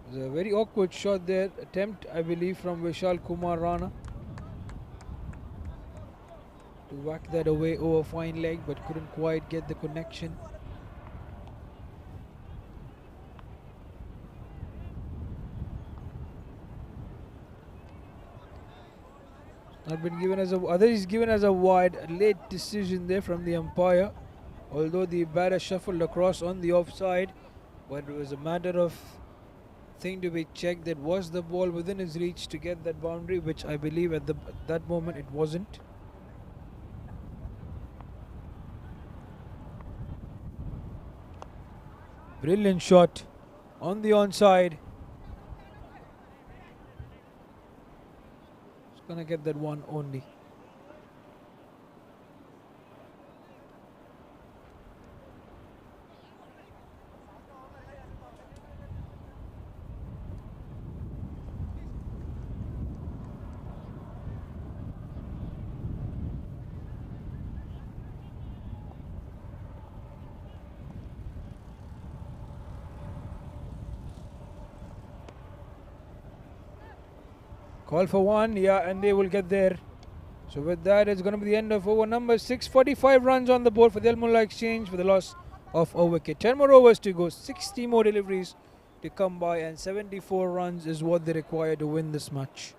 It was a very awkward shot there. Attempt, I believe, from Vishal Kumar Rana to whack that away over fine leg, but couldn't quite get the connection. Not been given as a other is given as a wide. A late decision there from the umpire, although the batter shuffled across on the offside, but it was a matter of thing to be checked. That was the ball within his reach to get that boundary, which I believe at that moment it wasn't. Brilliant shot on the onside. It's gonna get that one only. Call for one, yeah, and they will get there. So with that, it's going to be the end of over number 6. 45 runs on the board for the Al Mullah Exchange for the loss of a wicket. 10 more overs to go, 60 more deliveries to come by, and 74 runs is what they require to win this match.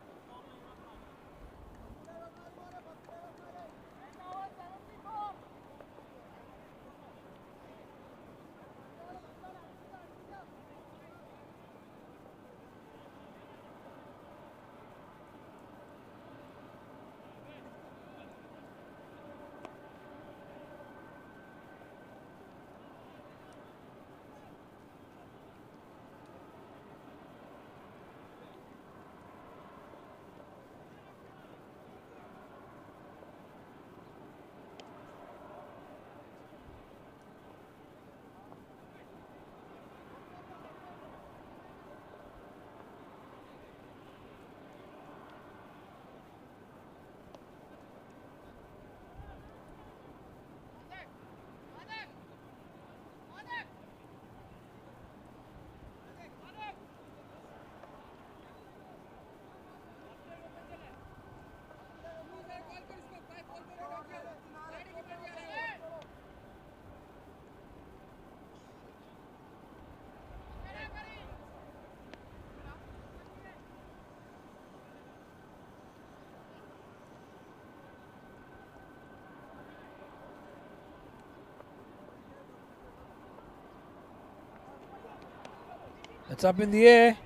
It's up in the air.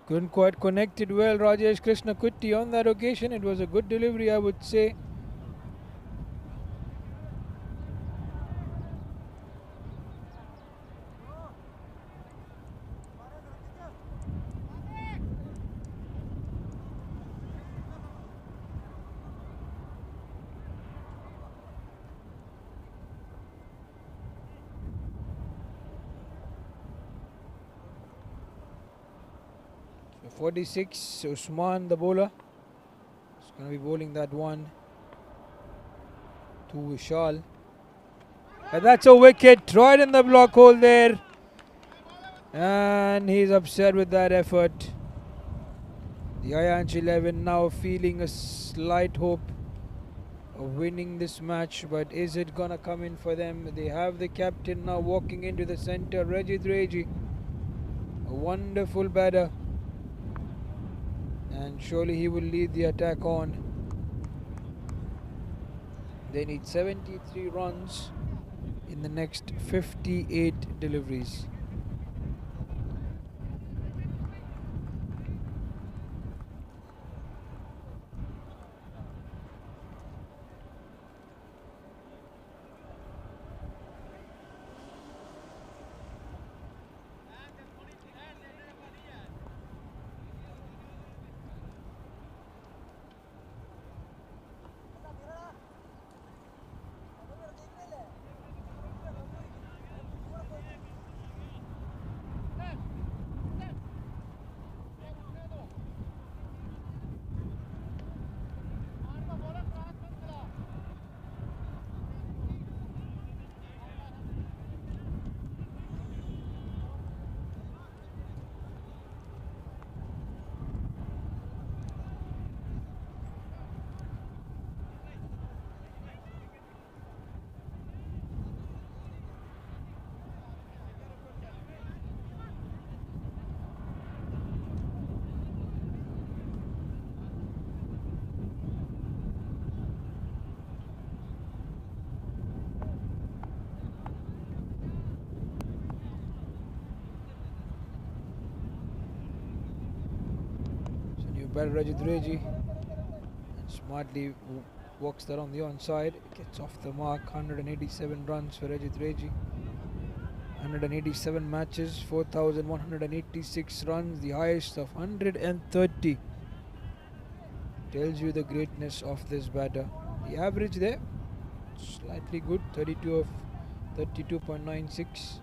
Couldn't quite connect it well, Rajesh Krishna Kutti on that occasion. It was a good delivery, I would say. So 46, Usman the bowler. He's going to be bowling that one to Vishal. And that's a wicket right in the block hole there. And he's upset with that effort. The AYANSH 11 now feeling a slight hope of winning this match, but is it gonna come in for them? They have the captain now walking into the center, Rajit Reji, a wonderful batter, and surely he will lead the attack on. They need 73 runs in the next 58 deliveries. Batter Rajit Reji, and smartly walks that on the onside, gets off the mark. 187 runs for Rajit Reji, 187 matches, 4,186 runs, the highest of 130. Tells you the greatness of this batter. The average there, slightly good, 32 of 32.96.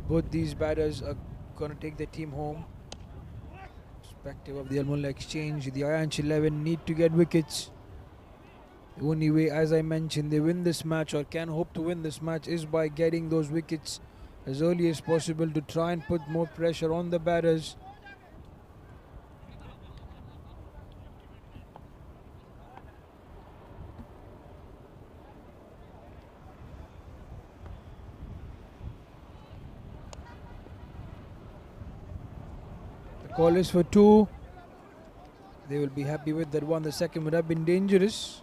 Both these batters are going to take their team home. Perspective of the Al Mullah Exchange, the AYANSH 11 need to get wickets. The only way, as I mentioned, they win this match or can hope to win this match is by getting those wickets as early as possible to try and put more pressure on the batters. The call is for 2. They will be happy with that one. The second would have been dangerous.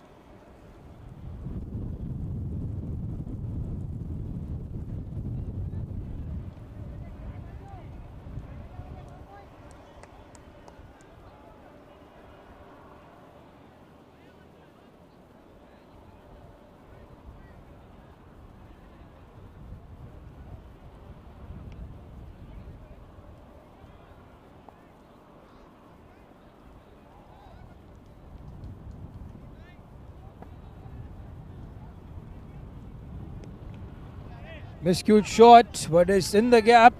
Miscued shot, but it's in the gap.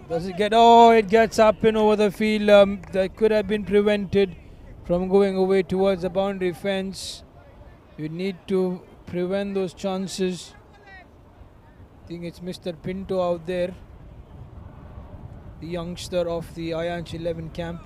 Does it get? Oh, it gets up and over the field. That could have been prevented from going away towards the boundary fence. You need to prevent those chances. I think it's Mr. Pinto out there, the youngster of the AYANSH 11 camp.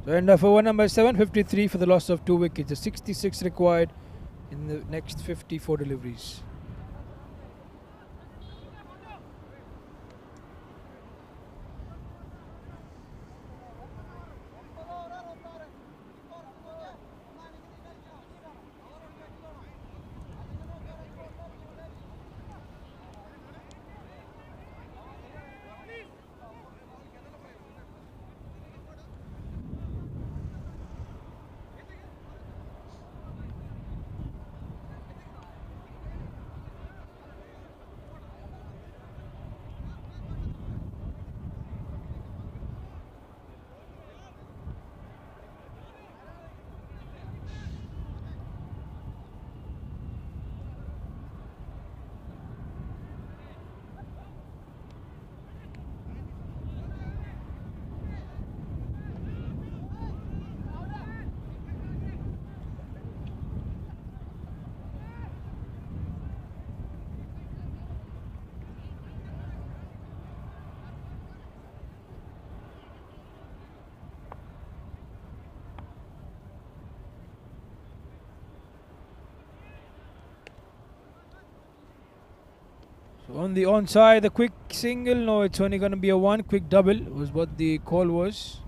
So end of over number 753 for the loss of 2 wickets. The 66 required in the next 54 deliveries. So on the onside, the quick single. No, it's only going to be a 1. Quick double was what the call was.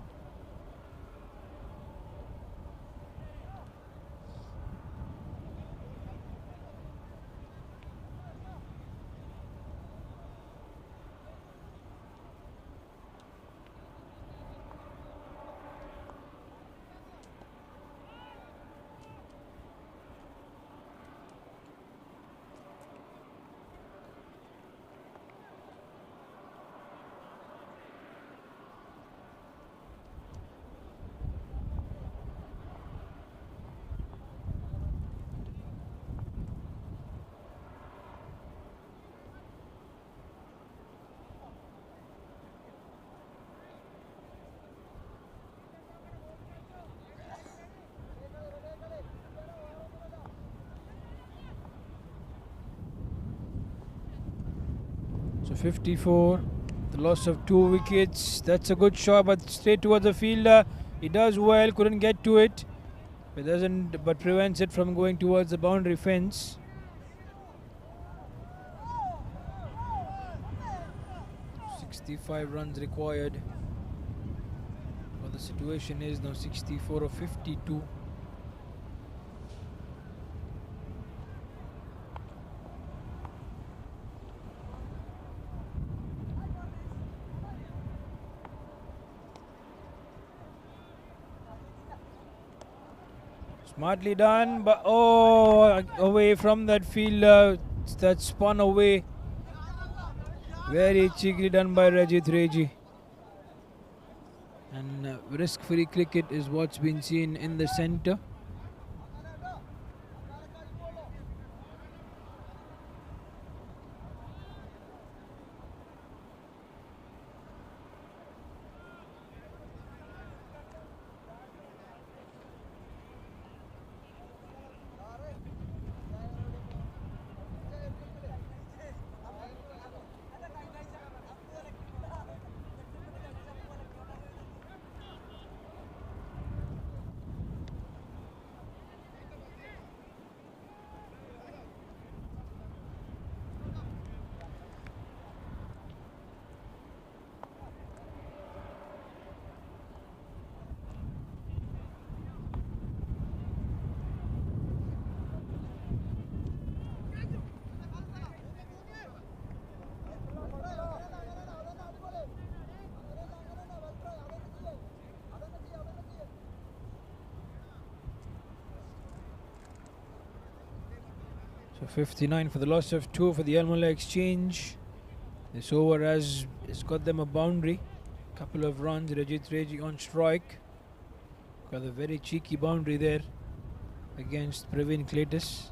So 54, the loss of 2 wickets. That's a good shot, but straight towards the fielder. He does well, couldn't get to it, but prevents it from going towards the boundary fence. .65 runs required. Well, the situation is now 64 or 52. Smartly done, but oh, away from that fielder, that spun away. Very cheekily done by Rajit Reji. And risk-free cricket is what's been seen in the centre. So 59 for the loss of 2 for the MULLA exchange. This over has got them a boundary. Couple of runs. Rajit Reji on strike. Got a very cheeky boundary there against Praveen Cletus.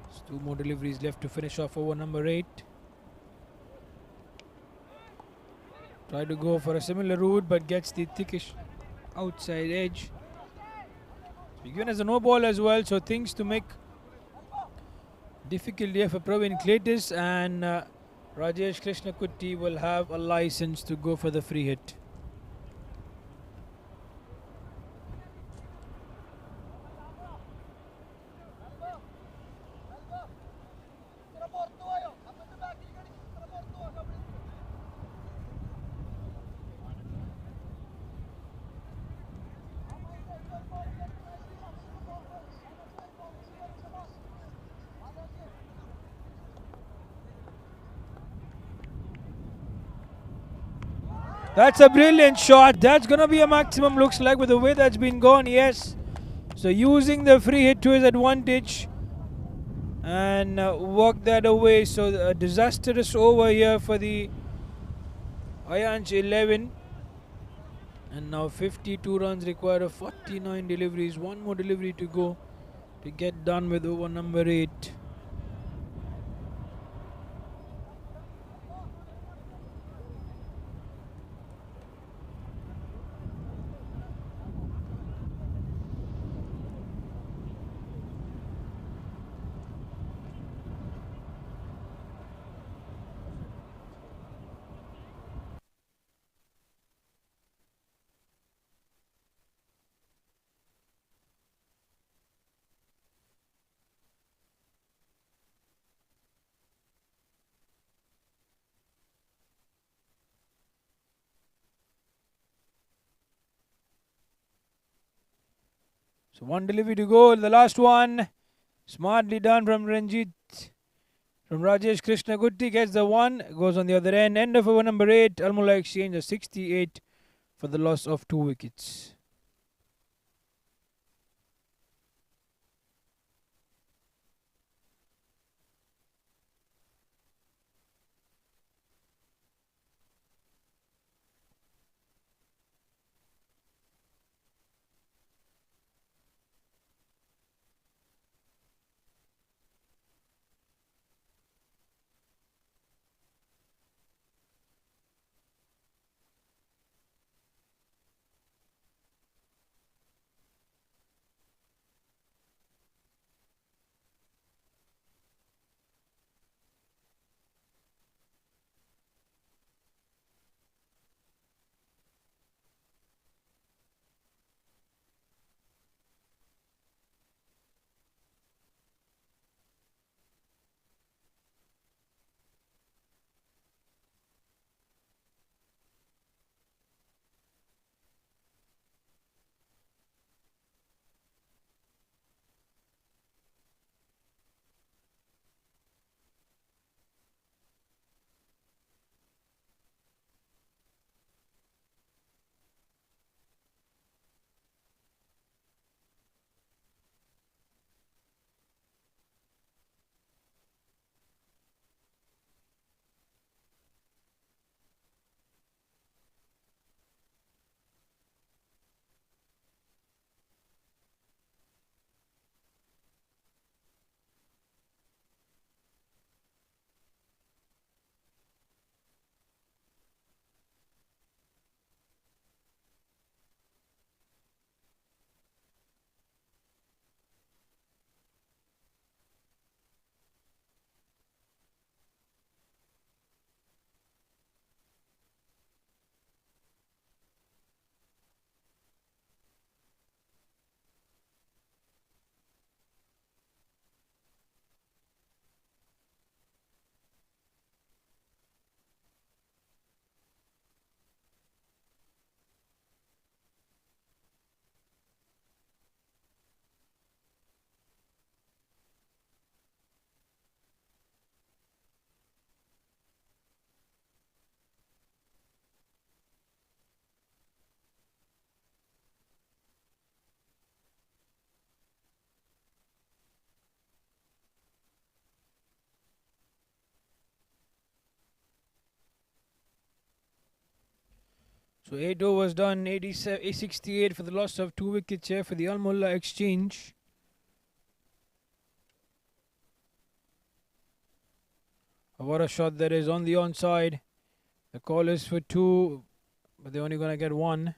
There's 2 more deliveries left to finish off over number 8. Try to go for a similar route but gets the thickish outside edge. So given as a no ball as well, so things to make difficult here for Praveen Cletus, and Rajesh Krishnakutty will have a license to go for the free hit. That's a brilliant shot. That's going to be a maximum, looks like, with the way that's been gone. Yes. So using the free hit to his advantage and walk that away. So a disastrous over here for the AYANSH 11. And now 52 runs required of 49 deliveries. 1 more delivery to go to get done with over number 8. So 1 delivery to go, the last one. Smartly done from Ranjit. From Rajesh Krishnakutty, gets the 1, goes on the other end. End of over number 8. MULLA exchange a 68 for the loss of 2 wickets. So 8 overs done, 68 for the loss of 2 wickets here for the Al-Mullah exchange. What a shot that is on the onside. The call is for 2, but they're only going to get 1.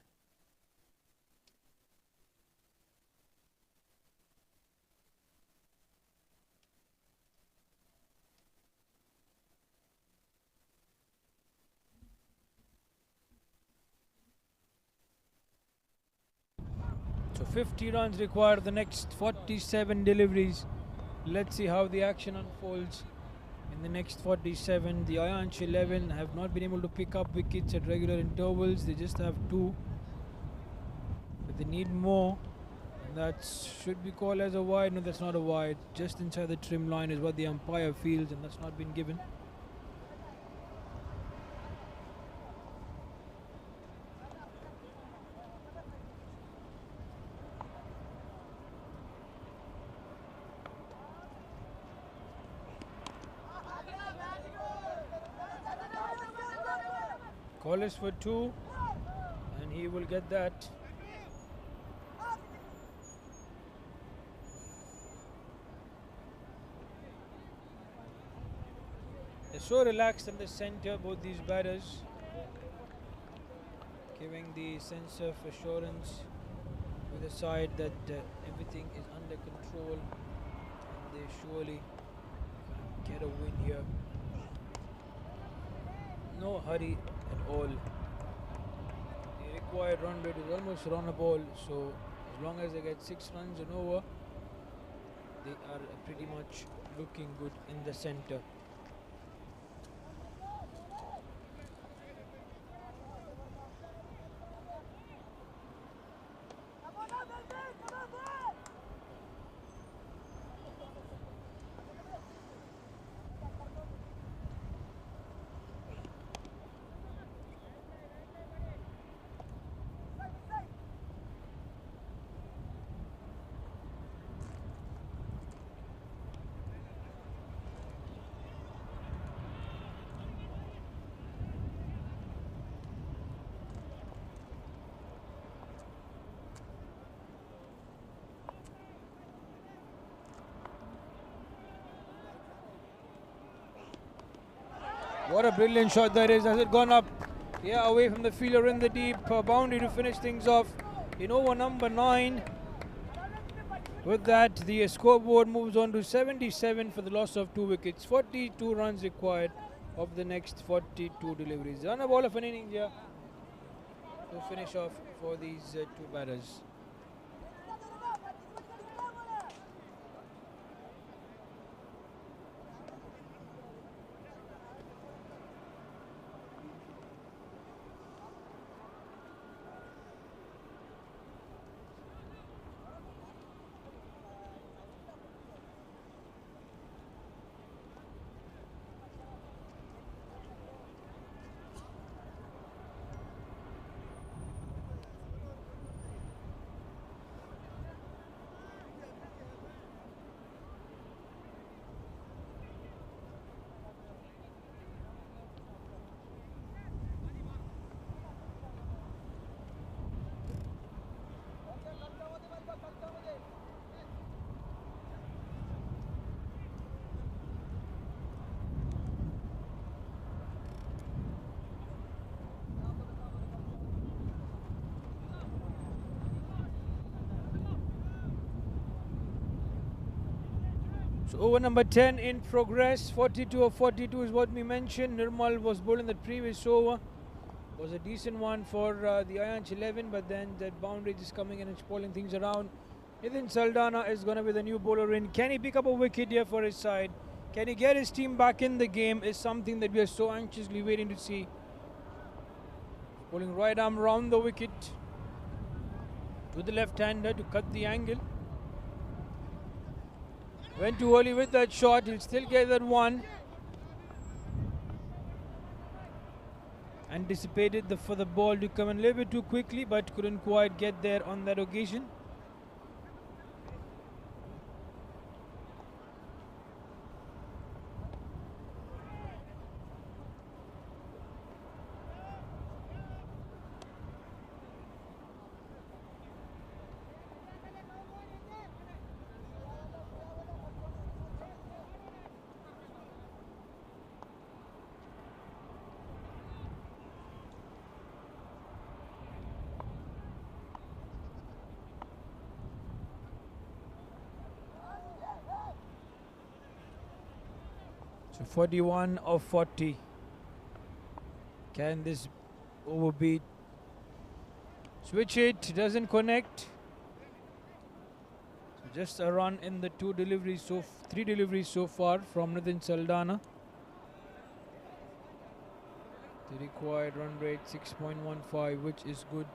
So 50 runs required the next 47 deliveries. Let's see how the action unfolds in the next 47. The AYANSH 11 have not been able to pick up wickets at regular intervals. They just have 2. But they need more. And that should be called as a wide. No, that's not a wide. Just inside the trim line is what the umpire feels, and that's not been given. Call is for 2, and he will get that. They're so relaxed in the center, both these batters, giving the sense of assurance to the side that everything is under control, and they surely get a win here. No hurry at all. The required run rate is almost run a ball, so as long as they get 6 runs and over, they are pretty much looking good in the center. What a brilliant shot that is. Has it gone up? Yeah, away from the fielder in the deep boundary to finish things off in over number 9. With that, the scoreboard moves on to 77 for the loss of 2 wickets. 42 runs required of the next 42 deliveries. Run a ball of an inning here to finish off for these 2 batters. So over number 10 in progress. 42 of 42 is what we mentioned. Nirmal was bowled in the previous over. Was a decent one for the AYANSH 11, but then that boundary is coming in and spoiling things around. Nitin Saldana is going to be the new bowler in. Can he pick up a wicket here for his side? Can he get his team back in the game is something that we are so anxiously waiting to see. Bowling right arm round the wicket with the left-hander to cut the angle. Went too early with that shot. He'll still get that one. Anticipated for the ball to come in a little bit too quickly, but couldn't quite get there on that occasion. So 41 of 40. Can this over be? Switch it, doesn't connect. So just a run in the three deliveries so far from Nitin Saldana. The required run rate 6.15, which is good.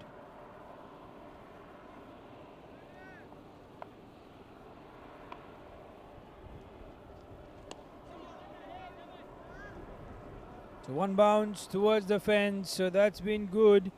So one bounce towards the fence, so that's been good.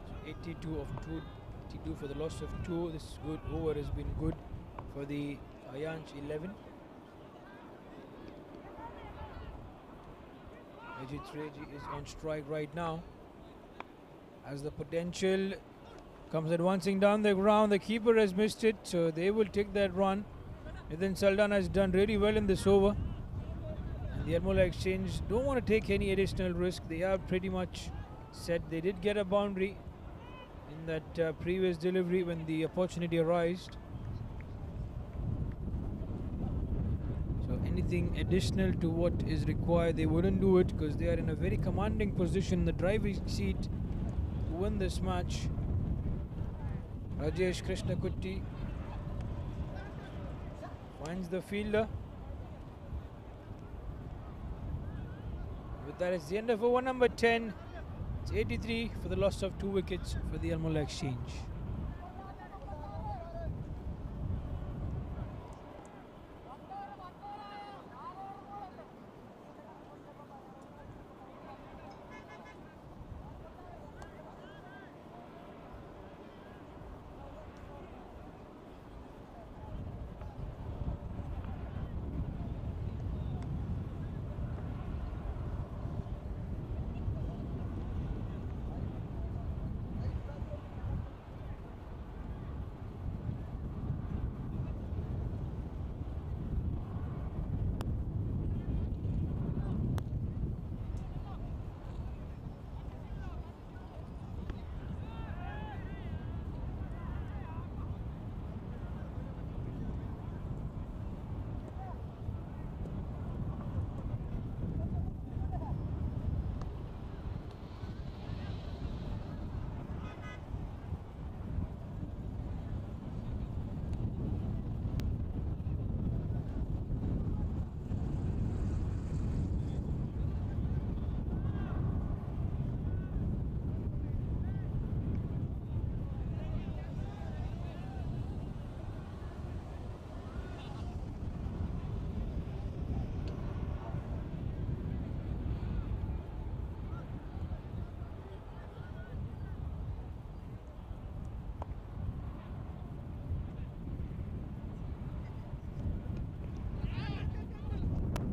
So 82 of 2. For the loss of 2. This is good. Over has been good for the AYANSH 11. Regi is on strike right now. As the potential comes advancing down the ground, the keeper has missed it, so they will take that run. Nitin Saldana has done really well in this over. And the MULLA Exchange don't want to take any additional risk. They are pretty much set. They did get a boundary in that previous delivery when the opportunity arose. So anything additional to what is required, they wouldn't do it because they are in a very commanding position in the driving seat to win this match. Rajesh Krishnakutti finds the fielder. With that, it's the end of over number 10. It's 83 for the loss of 2 wickets for the MULLA Exchange.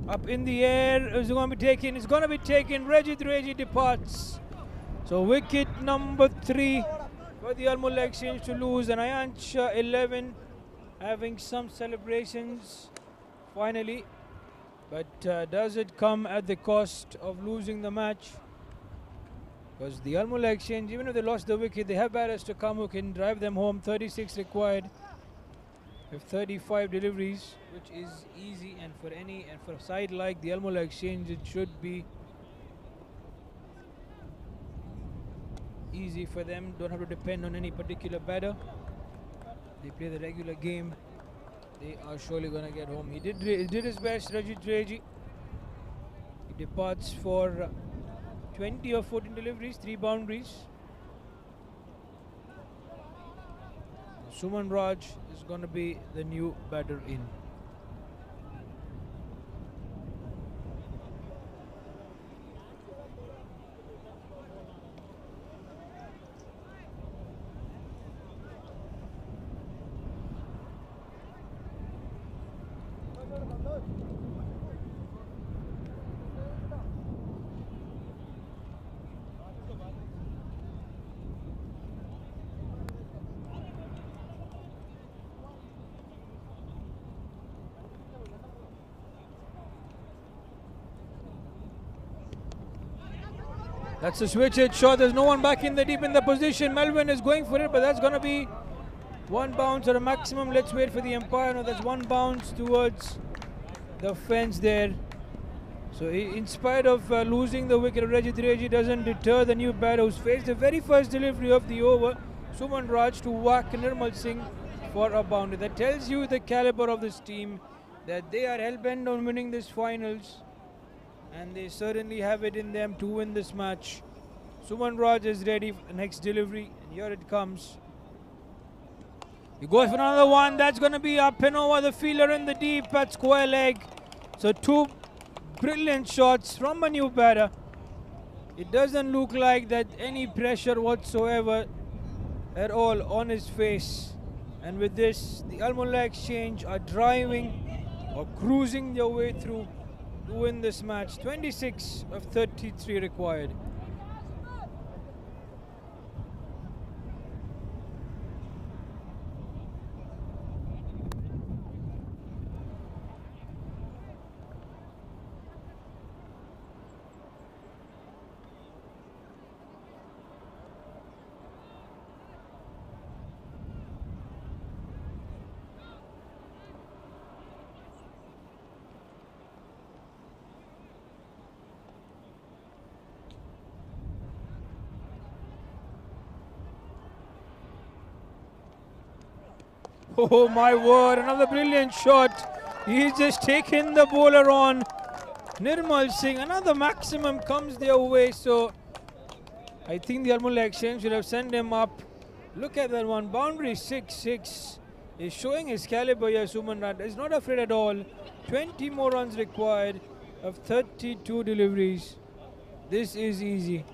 Up in the air, is going to be taken. It's going to be taken. Regi departs. So wicket number 3 for the MULLA Exchange to lose. And AYANSH 11 having some celebrations finally. But does it come at the cost of losing the match? Because the MULLA Exchange, even if they lost the wicket, they have batters to come who can drive them home. 36 required. With 35 deliveries, which is easy, and for a side like the MULLA Exchange, it should be easy for them. Don't have to depend on any particular batter. They play the regular game. They are surely going to get home. He did his best, Regi. He departs for 20 or 14 deliveries, 3 boundaries. Suman Raj is going to be the new batter in. That's a switch hit shot. There's no one back in the deep in the position. Melvin is going for it, but that's going to be one bounce or a maximum. Let's wait for the umpire. No, that's one bounce towards the fence there. So in spite of losing the wicket, Rajit Reji doesn't deter the new batter who's faced the very first delivery of the over, Suman Raj, to whack Nirmal Singh for a boundary. That tells you the caliber of this team, that they are hell-bent on winning this finals, and they certainly have it in them to win this match. Suman Raj is ready for the next delivery, and here it comes. He goes for another one. That's going to be up and over the fielder in the deep at square leg. So two brilliant shots from a new batter. It doesn't look like that any pressure whatsoever at all on his face. And with this, the Al-Mullah Exchange are driving or cruising their way through to win this match. 26 of 33 required. Oh my word, another brilliant shot. He's just taken the bowler on. Nirmal Singh, another maximum comes their way. So I think the Al-Mullah Exchange should have sent him up. Look at that one, boundary 6-6. Is showing his caliber here, Suman Raj. Is not afraid at all. 20 more runs required of 32 deliveries. This is easy.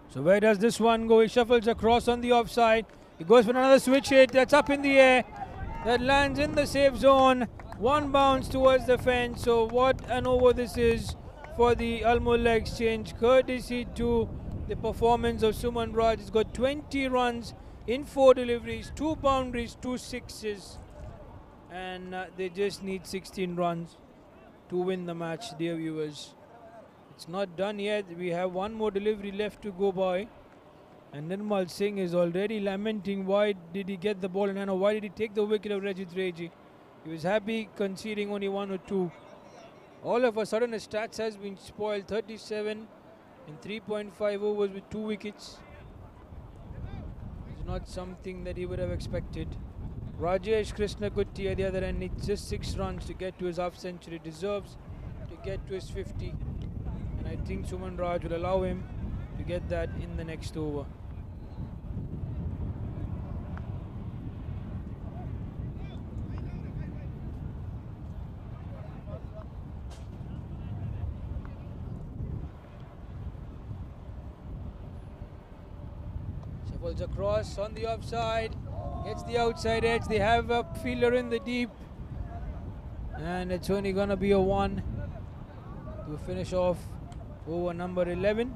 So where does this one go? He shuffles across on the offside. He goes for another switch hit. That's up in the air. That lands in the safe zone. One bounce towards the fence. So what an over this is for the Al-Mullah Exchange. Courtesy to the performance of Suman Raj. He's got 20 runs in 4 deliveries, 2 boundaries, 2 sixes. And they just need 16 runs to win the match, dear viewers. It's not done yet. We have one more delivery left to go by. And Nirmal Singh is already lamenting why did he get the ball in hand, or why did he take the wicket of Rajit Reji. He was happy conceding only 1 or 2. All of a sudden his stats has been spoiled. 37 in 3.5 overs with 2 wickets. It's not something that he would have expected. Rajesh Krishnakutti at the other end needs just 6 runs to get to his half century. Deserves to get to his 50. And I think Suman Raj will allow him to get that in the next over. Shuffles across on the offside. Gets the outside edge. They have a fielder in the deep. And it's only going to be a 1 to finish off over number 11.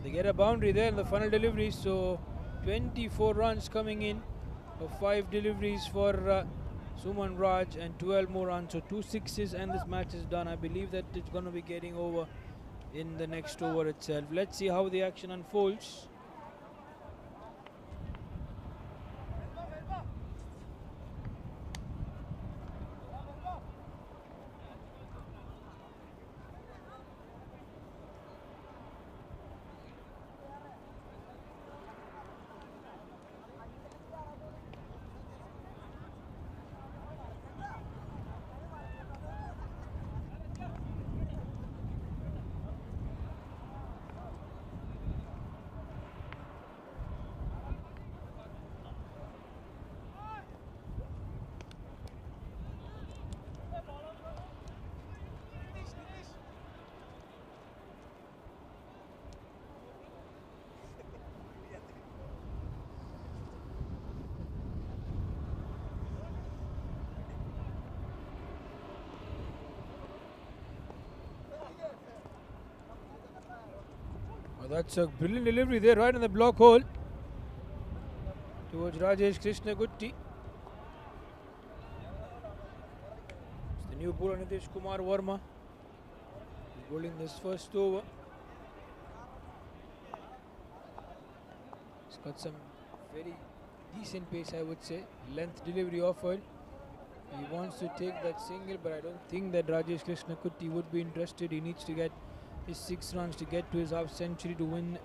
They get a boundary there in the final delivery, so 24 runs coming in of 5 deliveries for Suman Raj and 12 more runs, so 2 sixes and this match is done. I believe that it's going to be getting over in the next over itself. Let's see how the action unfolds. That's a brilliant delivery there, right in the block hole towards Rajesh Krishna Gutti. It's the new bowler Nitish Kumar Verma. He's bowling this first over. He's got some very decent pace, I would say. Length delivery offered. He wants to take that single, but I don't think that Rajesh Krishna Gutti would be interested. He needs to get his 6 runs to get to his half century to win.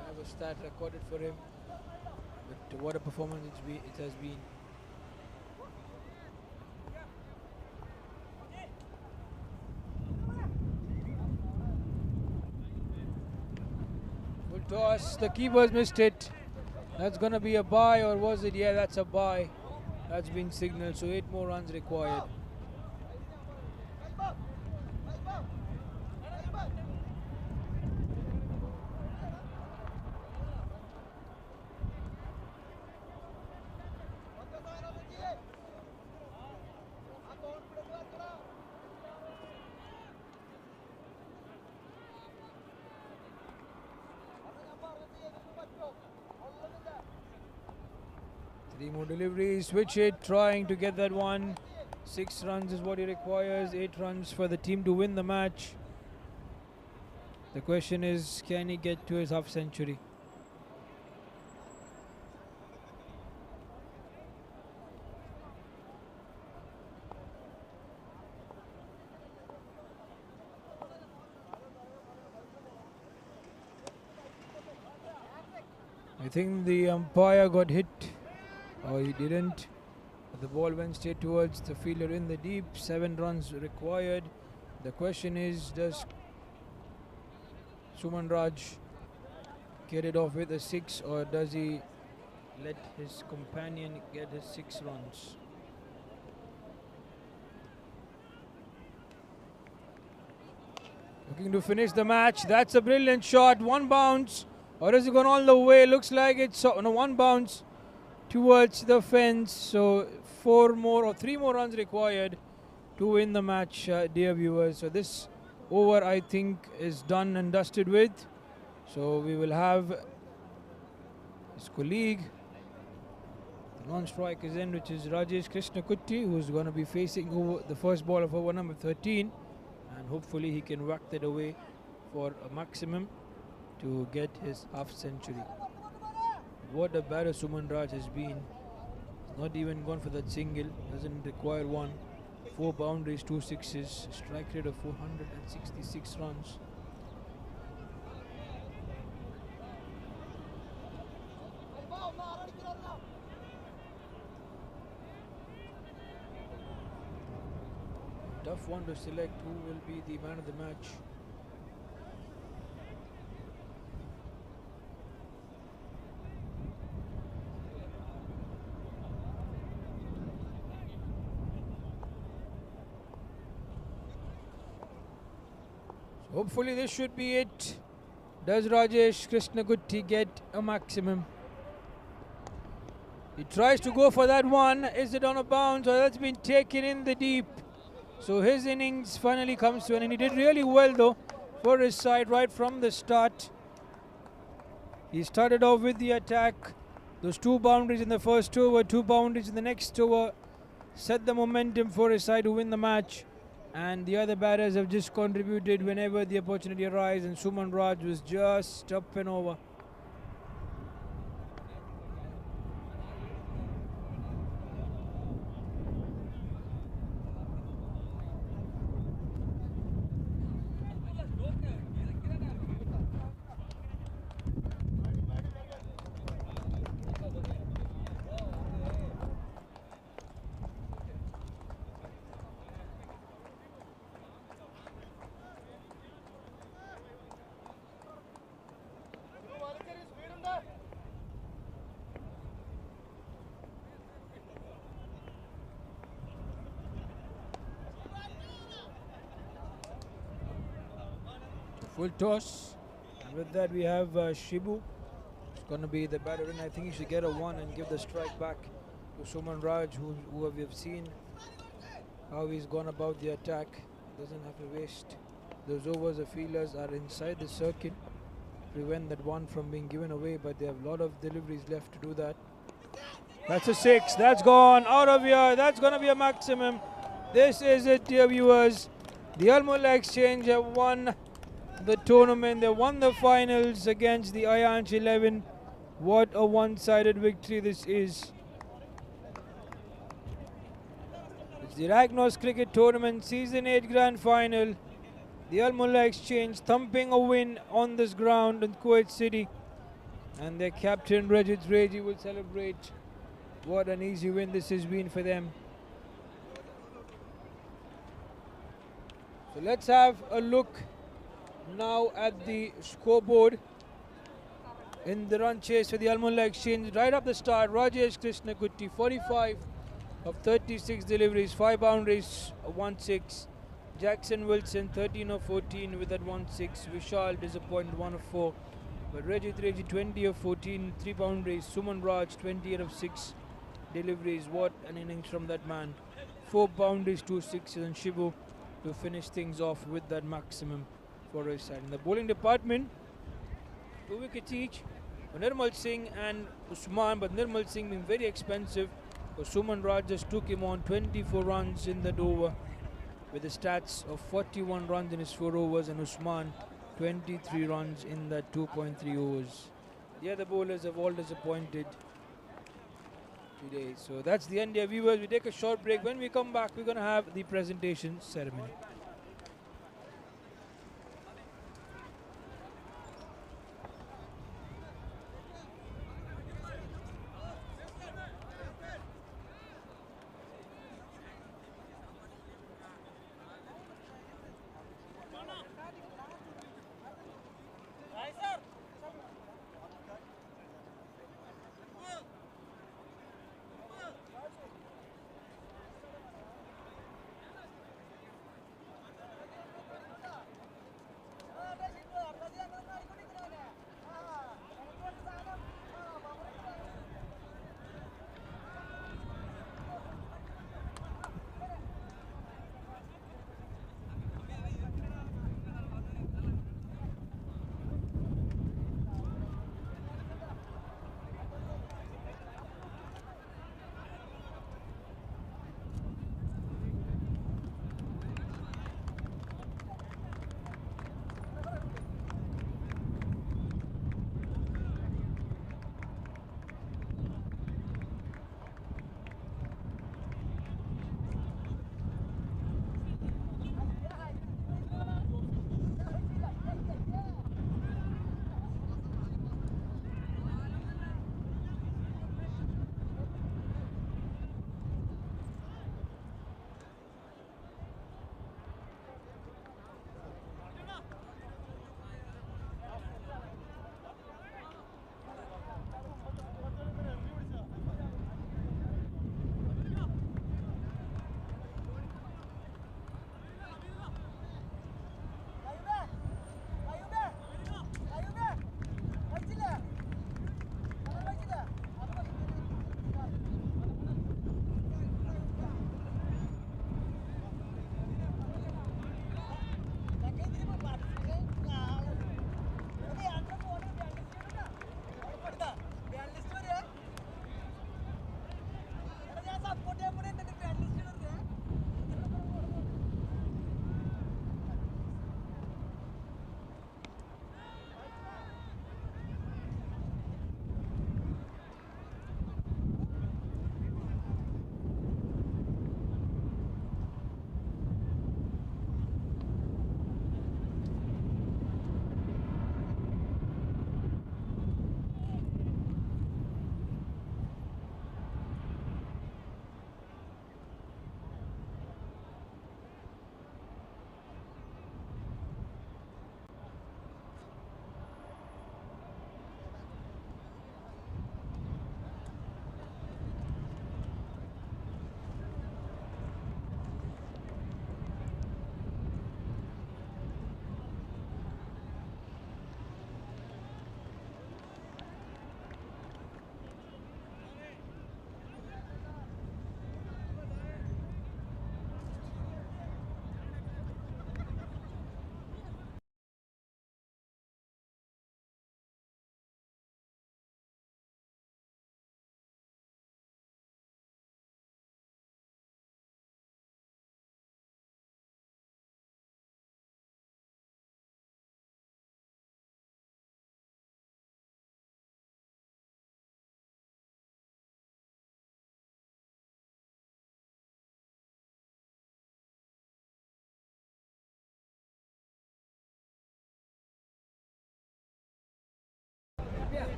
I have a stat recorded for him, but what a performance it has been. Full toss, the keepers missed it. That's gonna be a bye, or was it? Yeah, that's a bye. That's been signaled, so 8 more runs required. More deliveries, switch it, trying to get that one. 6 runs is what he requires, 8 runs for the team to win the match. The question is, can he get to his half century? I think the umpire got hit. Oh, he didn't. The ball went straight towards the fielder in the deep. 7 runs required. The question is, does Suman Raj get it off with a 6, or does he let his companion get his 6 runs? Looking to finish the match. That's a brilliant shot. 1 bounce. Or is it going all the way? Looks like it's no 1 bounce towards the fence. So 3 more runs required to win the match, dear viewers. So this over, I think, is done and dusted with. So we will have his colleague. The non-strike is in, which is Rajesh Krishna Gutti, who's going to be facing over the first ball of over number 13. And hopefully he can whack that away for a maximum to get his half century. What a batter Suman Raj has been. He's not even gone for that single. Doesn't require 1. 4 boundaries, 2 sixes. Strike rate of 466 runs. Tough one to select who will be the man of the match. Hopefully this should be it. Does Rajesh Krishna Gutti get a maximum? He tries to go for that one. Is it on a bounce, or that's been taken in the deep? So his innings finally comes to an end. He did really well though for his side right from the start. He started off with the attack. Those 2 boundaries in the first over, 2 boundaries in the next over, set the momentum for his side to win the match. And the other batters have just contributed whenever the opportunity arises, and Suman Raj was just up and over. Full toss. And with that we have Shibu. It's going to be the batter, and I think he should get a 1 and give the strike back to Suman Raj, who we have seen how he's gone about the attack. Doesn't have to waste Those overs, the fielders are inside the circuit. Prevent that one from being given away, but they have a lot of deliveries left to do that. That's a 6. That's gone out of here. That's going to be a maximum. This is it, dear viewers. The Al-Mullah Exchange have won the tournament. They won the finals against the AYANSH 11. What a one-sided victory this is. It's the Ragnos Cricket Tournament Season 8 Grand Final. The Al-Mullah Exchange thumping a win on this ground in Kuwait City. And their captain Rajit Reji will celebrate. What an easy win this has been for them. So let's have a look now at the scoreboard. In the run chase for the Al-Mullah Exchange, right up the start, Rajesh Krishnakutty, 45 of 36 deliveries, 5 boundaries, 1-6. Jackson Wilson, 13 of 14 with that 1-6. Vishal disappointed, 1 of 4. But Rajit Reji, 20 of 14, 3 boundaries. Suman Raj, 28 of 6 deliveries. What an innings from that man. 4 boundaries, 2 sixes, and Shibu to finish things off with that maximum for his side. In the bowling department, 2 wickets each for Nirmal Singh and Usman, but Nirmal Singh being very expensive. So Suman Raj just took him on 24 runs in that over with the stats of 41 runs in his 4 overs, and Usman 23 runs in that 2.3 overs. The other bowlers have all disappointed today. So that's the end, dear viewers. We take a short break. When we come back, we're going to have the presentation ceremony.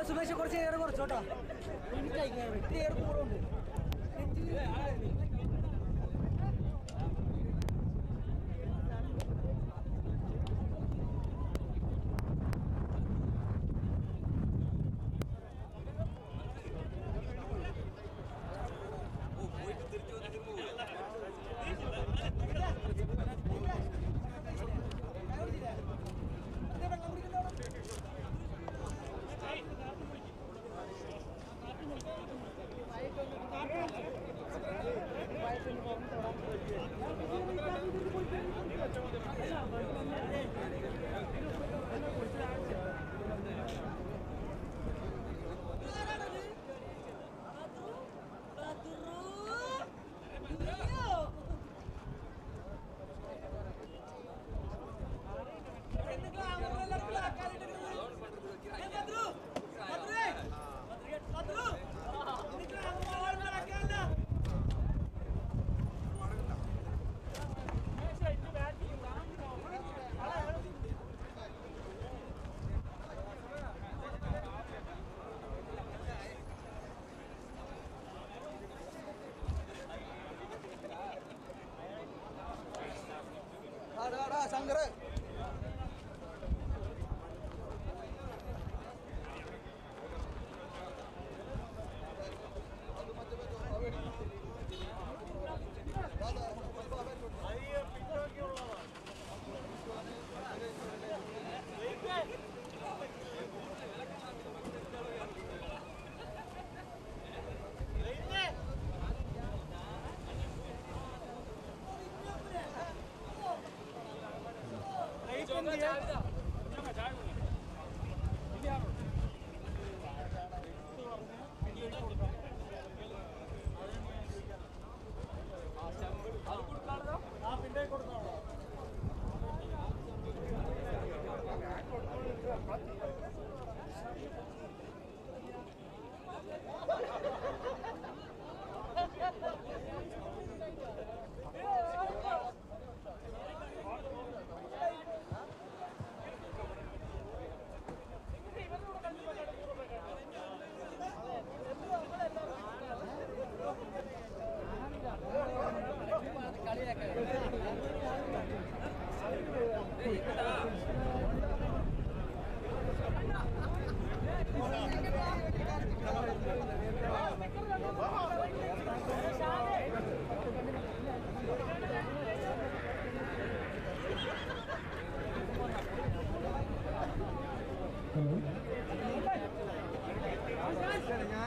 Sumesh കുറച്ച് ഏറെ കുറച്ചോട്ടോ ഏറെ കൂടുണ്ട്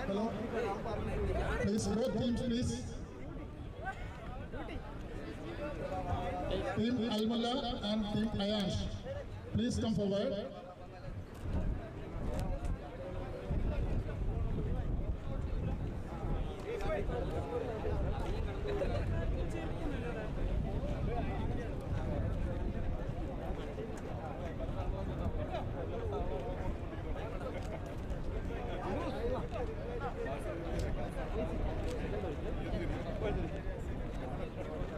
Hello. Please, both teams, please. Team MULLA and Team AYANSH, please come forward.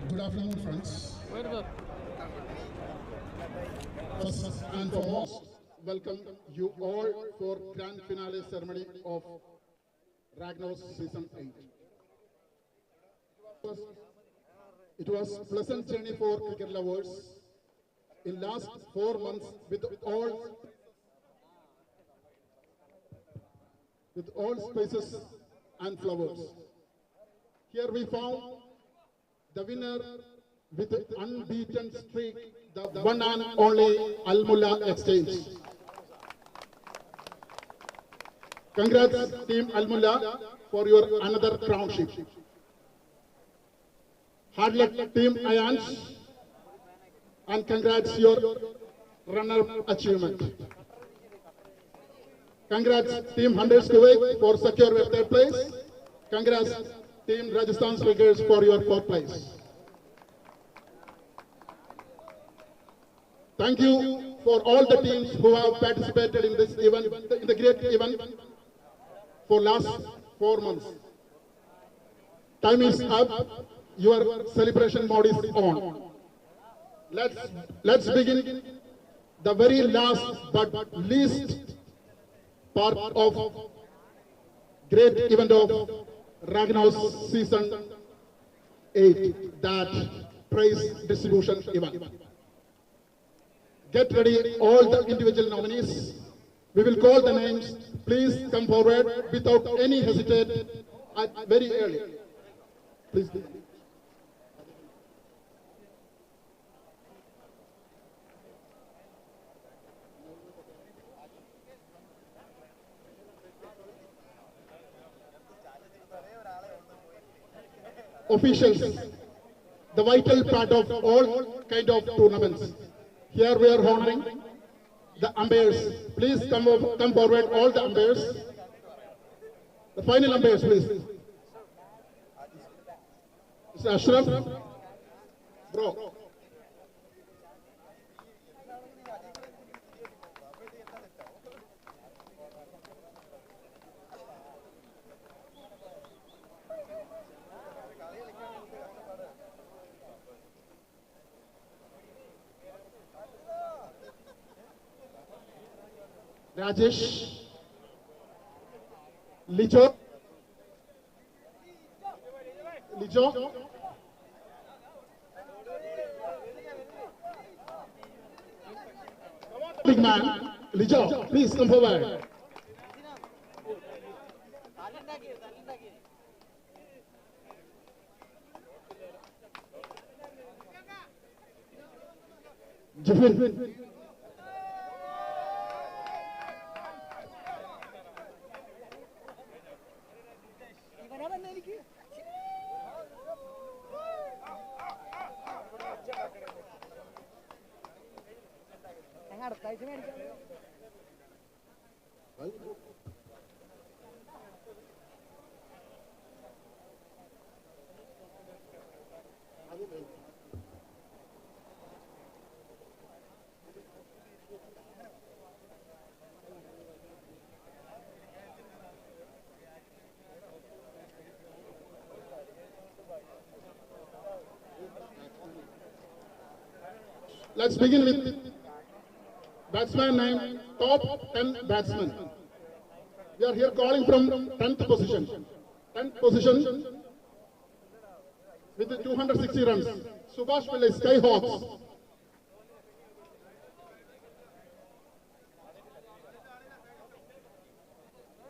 Good afternoon, friends. First and foremost, welcome you all for grand finale ceremony of Ragnos Season 8. It was pleasant journey for cricket lovers, in last 4 months with all spices and flowers. Here we found the winner with unbeaten streak, the one and only MULLA Exchange. Congrats team MULLA for your another crownship. Hard luck team AYANSH, and congrats your runner-up achievement. Congrats team Hunters Kuwait for secure your third place. Congrats team Rajasthan Speakers for your fourth place. Thank you for all the teams who have participated in this event, in the great event for last 4 months. Time is up. Your celebration mode is on. Let's begin the very last but least part of great event of Ragnos season 8, that prize distribution event. Get ready, all the individual nominees. We will call the names. Please come forward without any hesitation very early. Please do. Officials, the vital part of all kind of tournaments. Here we are honoring the umpires. Please come forward, all the umpires. The final umpires, please. Mr. Ashraf, bro. Rajesh, Lijo, big man, Lijo, please come forward. Jeffin. Let's begin with batsman name, top 10 batsmen. We are here calling from 10th position. 10th position with 260 runs. Subhash Pillai, Skyhawks.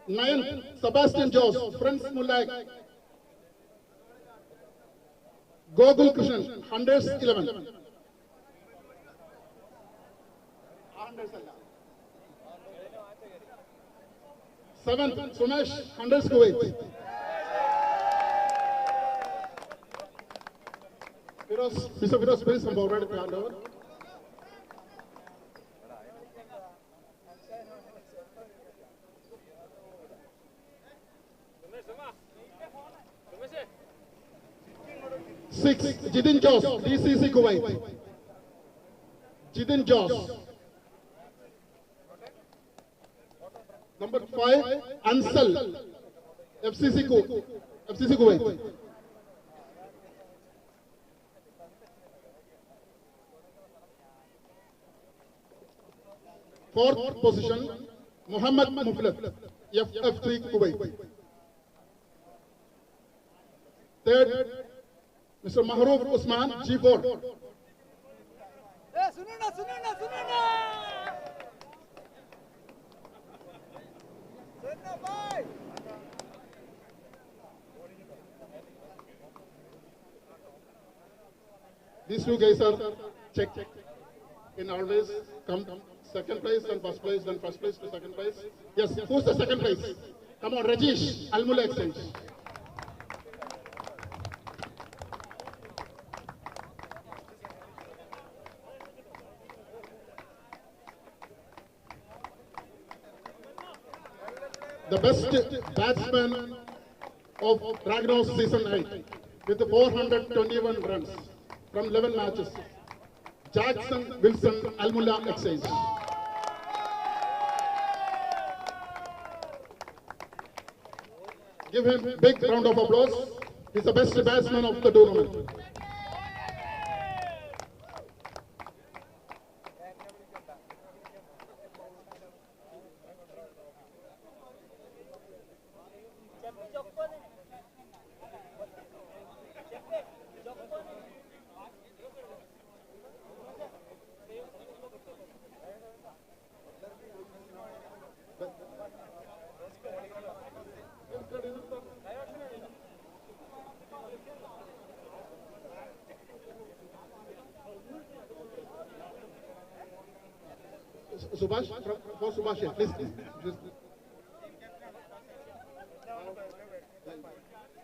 Ninth, Sebastian Jose, Friends MULLA. Gokul Krishnan, Hunters 11. Seventh, Sumesh, Hunters Kuwait. Mr. Firoz, please come forward if you hand over. Six, Jidin Jos, DCC Kuwait. Jidin Jos. Number 5, Ansal, FCC Kuwait. Fourth position, Muhammad Muflat, FF3 Kuwait. Third, Mr. Mahroof Usman, G4. These two guys are checked in always come second place and first place, then first place to second place. Yes, who's the second place? Come on, Rajesh, Al-MULLA Exchange. The best batsman of Ragnos season 8 with 421 runs from 11 matches. Jackson Wilson, Al-MULLA Exchange. Give him a big round of applause. He's the best batsman of the tournament. Subhash, for Subhash, yeah, please.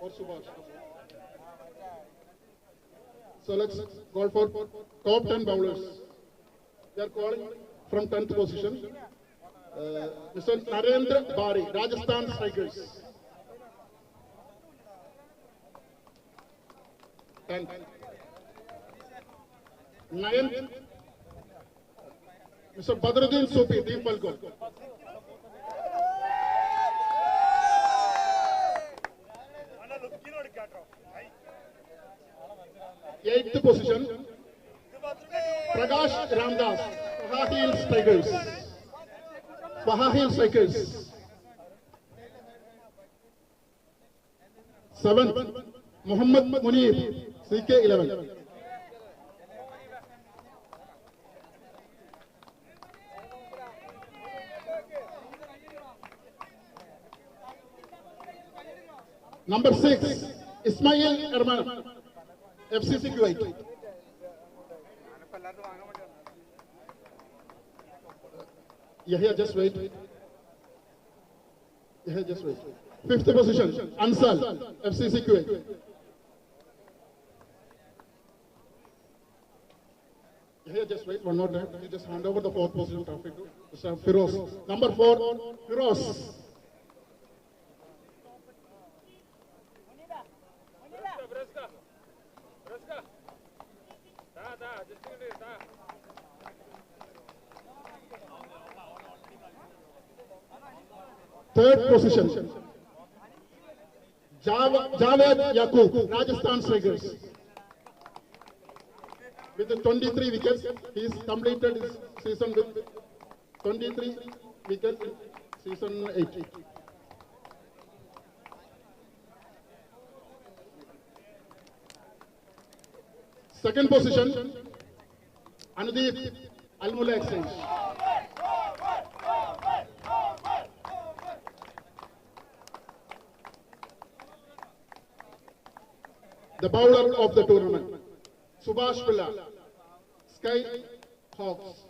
For Subhash. So let's call for top 10 bowlers. They are calling from 10th position. Mr. Narendra Bari, Rajasthan Strikers. 10th. 9th. Mr. Badruddin Supi, Team Falcon. 8th position, Prakash Ramdas, Pahahil Strikers. Pahahil Strikers. 7th, Muhammad Munir, CK11. 6, Ismail Erman, FCC Kuwait. Yahya, just wait. 5th position, Ansal, FCC Kuwait. Yahya, just wait one more time. You just hand over the 4th position trophy to Mr. Firoz. Number 4, Firoz. Third position, Javed Yaqub, Rajasthan Strikers. With 23 wickets, he has completed his season with 23 wickets in season 8. Second position, Anudeep, Al-MULLA Exchange. The bowler of the tournament, Subhash Pilla, Sky Hawks.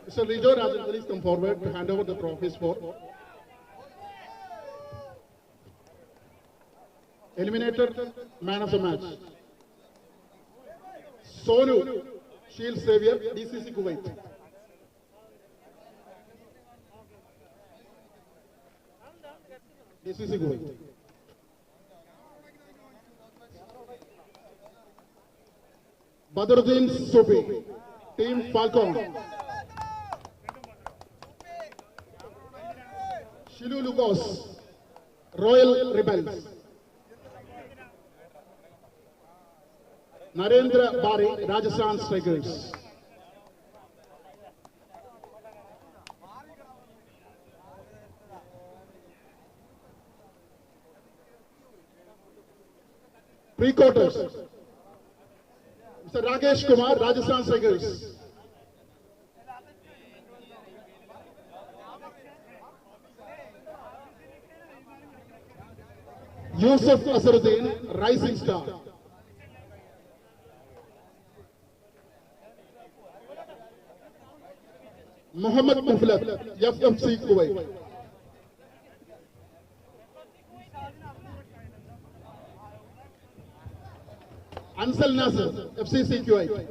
Mr. Rijo Rajan, please come forward to hand over the trophies for Eliminator Man of the Match. Sonu, Shield Savior, DCC Kuwait. DCC Kuwait. Badruddin Sufi, Team Falcon. Shilu Lugos, Royal Rebels. Narendra Bari, Rajasthan Strikers. Pre-quarters. Mr. Rakesh Kumar, Rajasthan Strikers. Yusuf Asaruddin, Rising Star. Muhammad Muflat, FFC Kuwait. Ansal Nasser, FCC Kuwait.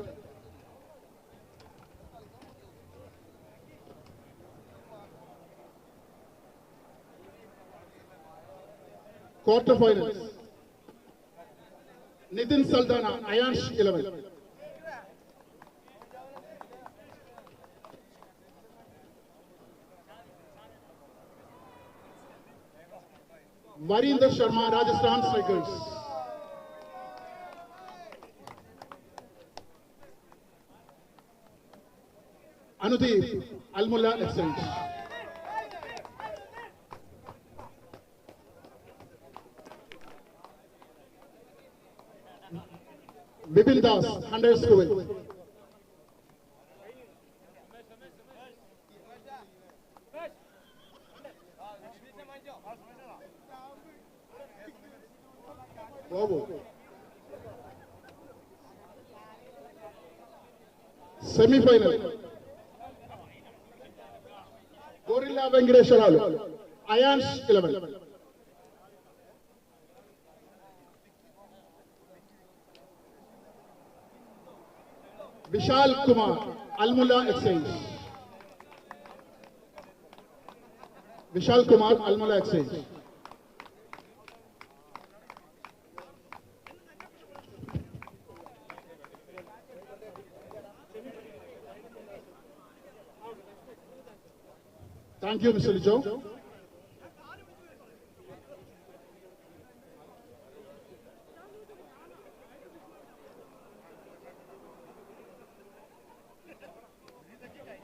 Quarterfinals. Nitin Saldana, AYANSH 11. Marinder Sharma, Rajasthan Strikers. Anudeep, MULLA Exchange. Bipin Das, Hunters Kuwait. Semi-final. Gorilla Venkateshwaralu, AYANSH 11. Vishal Kumar, MULLA Exchange. Vishal Kumar, MULLA Exchange. Thank you, Mr. Lijo.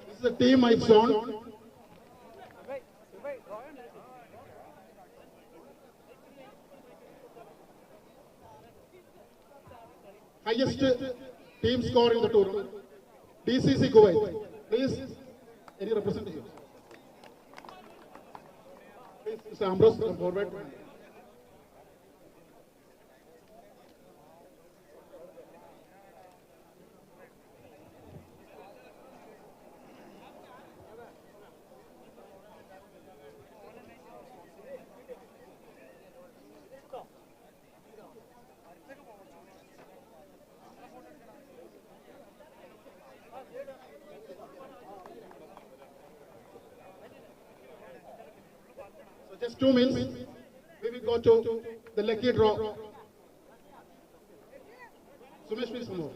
This is the team milestone. Highest team score in the tournament. DCC Kuwait. Please, any representative? Mr. Ambrose, come forward. Just 2 minutes, we will go to the lucky draw. Sumesh, please come over.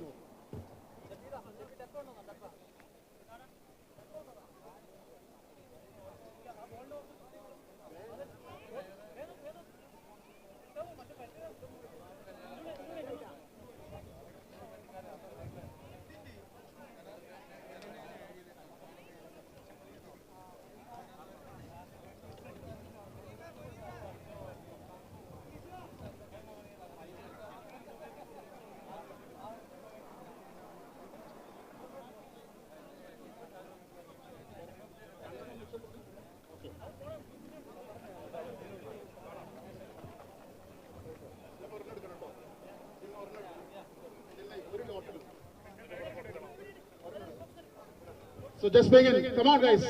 So just begin. Come on, guys.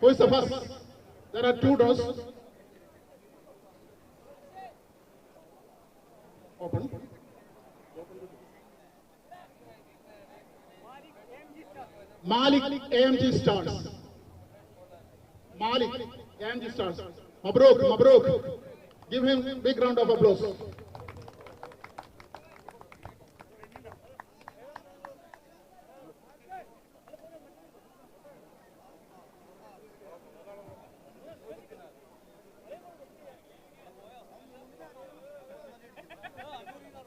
Who is the first? There are 2 draws. Open. Malik AMG Stars. Malik AMG Stars. Mabruk, Mabruk. Give him a big round of applause.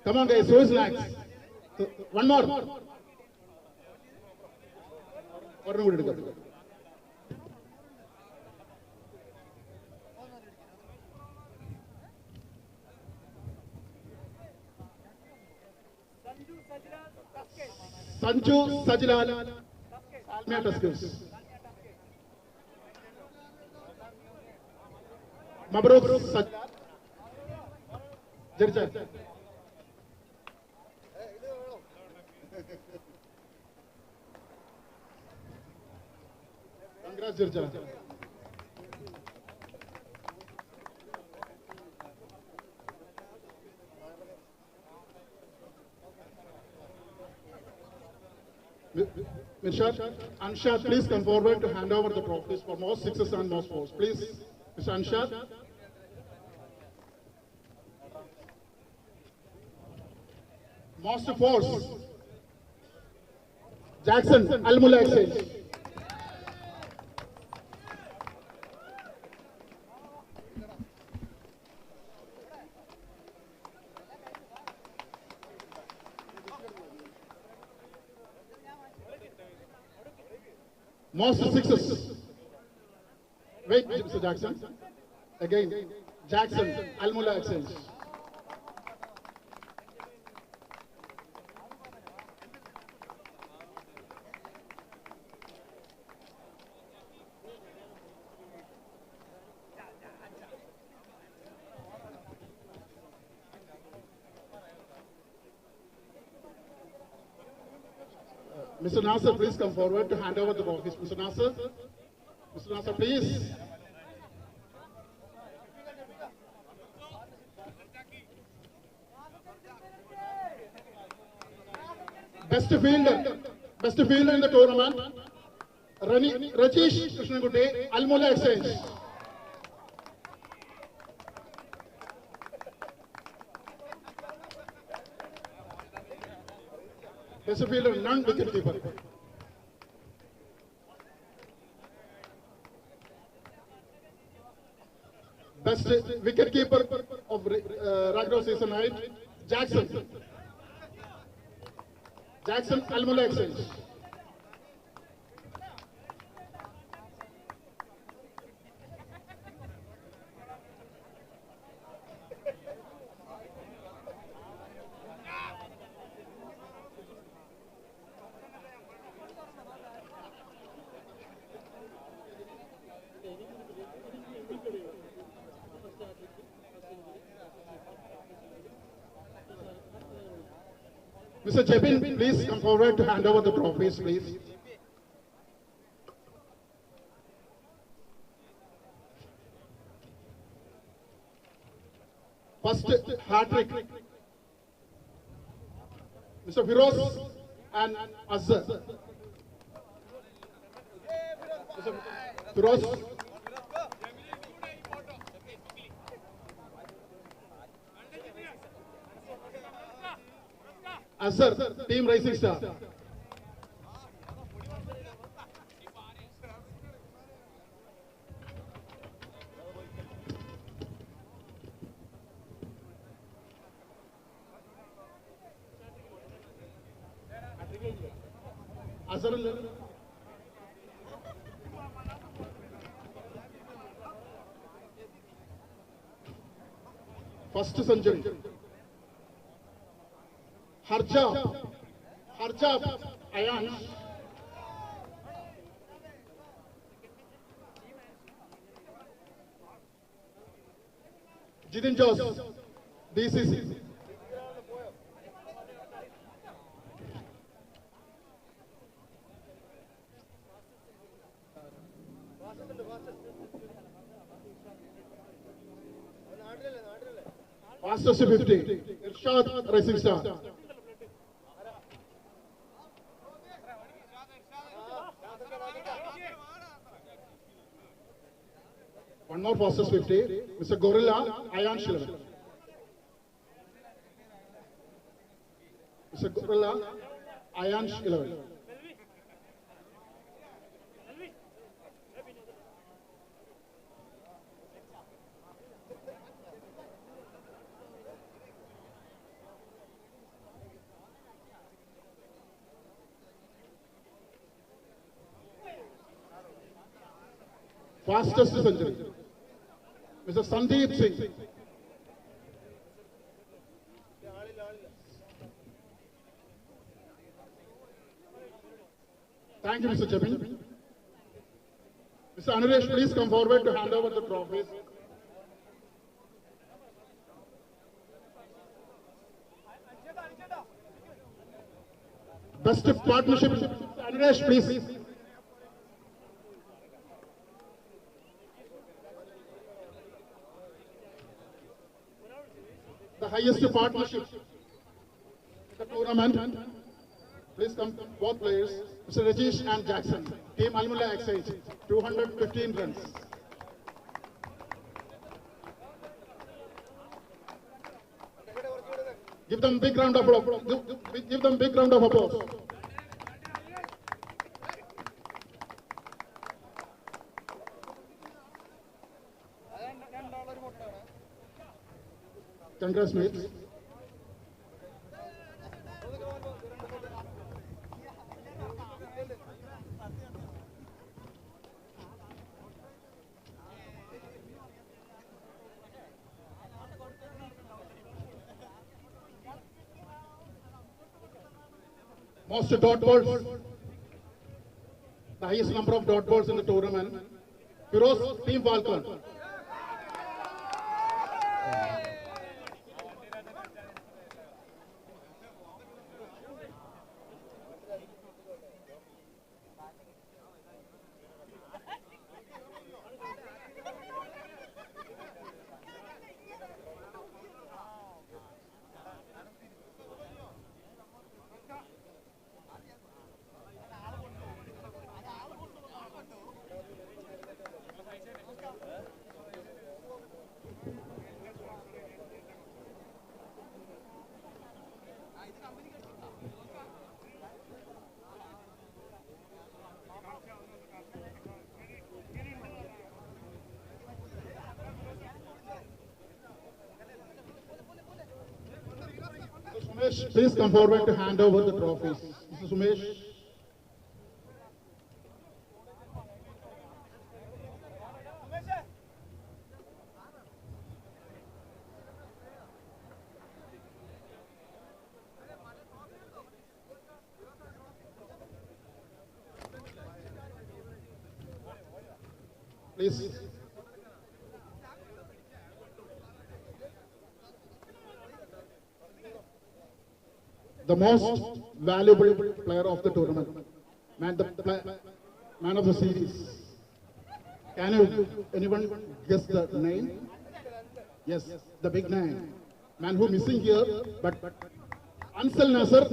Come on, guys. Who is next? One more. One more. Sanju Sajilal, Salmia Tuskers. Mabruk Sajilal. Jirja. Congrats, Jirja. Anshad, please come forward to hand over the trophies for most sixes and most fours. Please, Mr. Anshad. Most fours. Jackson, Al-MULLA Exchange. Most sixes. Wait, Mr. Jackson. Again, Jackson, Al-MULLA Exchange. Mr. Nasser, please come forward to hand over the trophies. Mr. Nasser, please. Best fielder in the tournament, Rajesh Krishnagute, Al-MULLA Exchange. Best fielder, non-wicket keeper. Best wicket keeper of Ragnos season 8, Jackson. Jackson, Al-MULLA Exchange. Mr. Jayson, please come forward to hand over the trophies, please. First hat-trick, Mr. Firoz and Azhar. Mr. Firoz. Azhar, Team Rising Star. Azhar, first century. Harjab, AYANSH. Jitin Jos, DCC. Fastest 50, Irshad Rising Star. One more fastest 50, Mr. Gorilla, AYANSH 11. Mr. Gorilla, AYANSH 11. fastest century. Mr. Sandeep Singh. Thank you, Mr. Chairman. Mr. Anuresh, please come forward to hand over the trophies. Best partnership, Anuresh, please. The highest partnership in the tournament. Please come, both players, Mr. Rajesh and Jackson. Team MULLA Exchange, 215 runs. Give them big round of applause. Give them big round of applause. Congrats, mates. Most dot balls, the highest number of dot balls in the tournament. Firoz, Team Falcon. Sumesh, please come forward to hand over the trophies. Mr. Sumesh. Please. The most valuable player of the tournament, man of the series. Anyone guess the name? Yes, the big name. Man who missing here, but Ansel Nasser,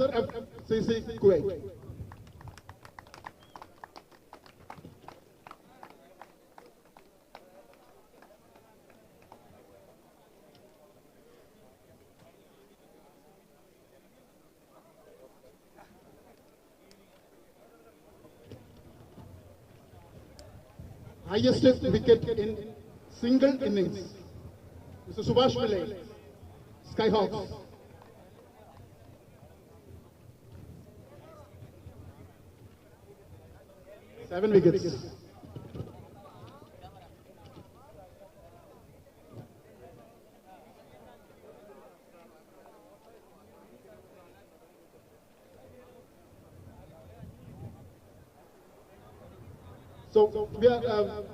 FCC Kuwait. Highest wicket in single innings, Mr. Subhash Pillai, Skyhawks. Seven wickets. So we are,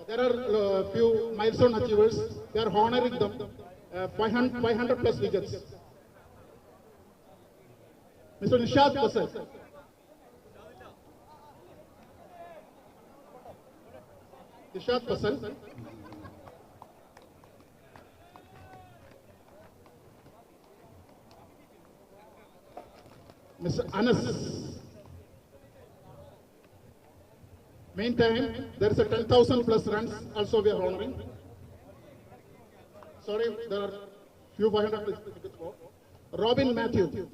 there are few milestone achievers. They are honoring them. 500 plus wickets. Mr. Nishad Basal. Nishad Basal. Mr. Anas. Meantime, there is a 10,000 plus runs also we are honoring. Sorry, there are few 500 plus wickets more. Robin Matthew.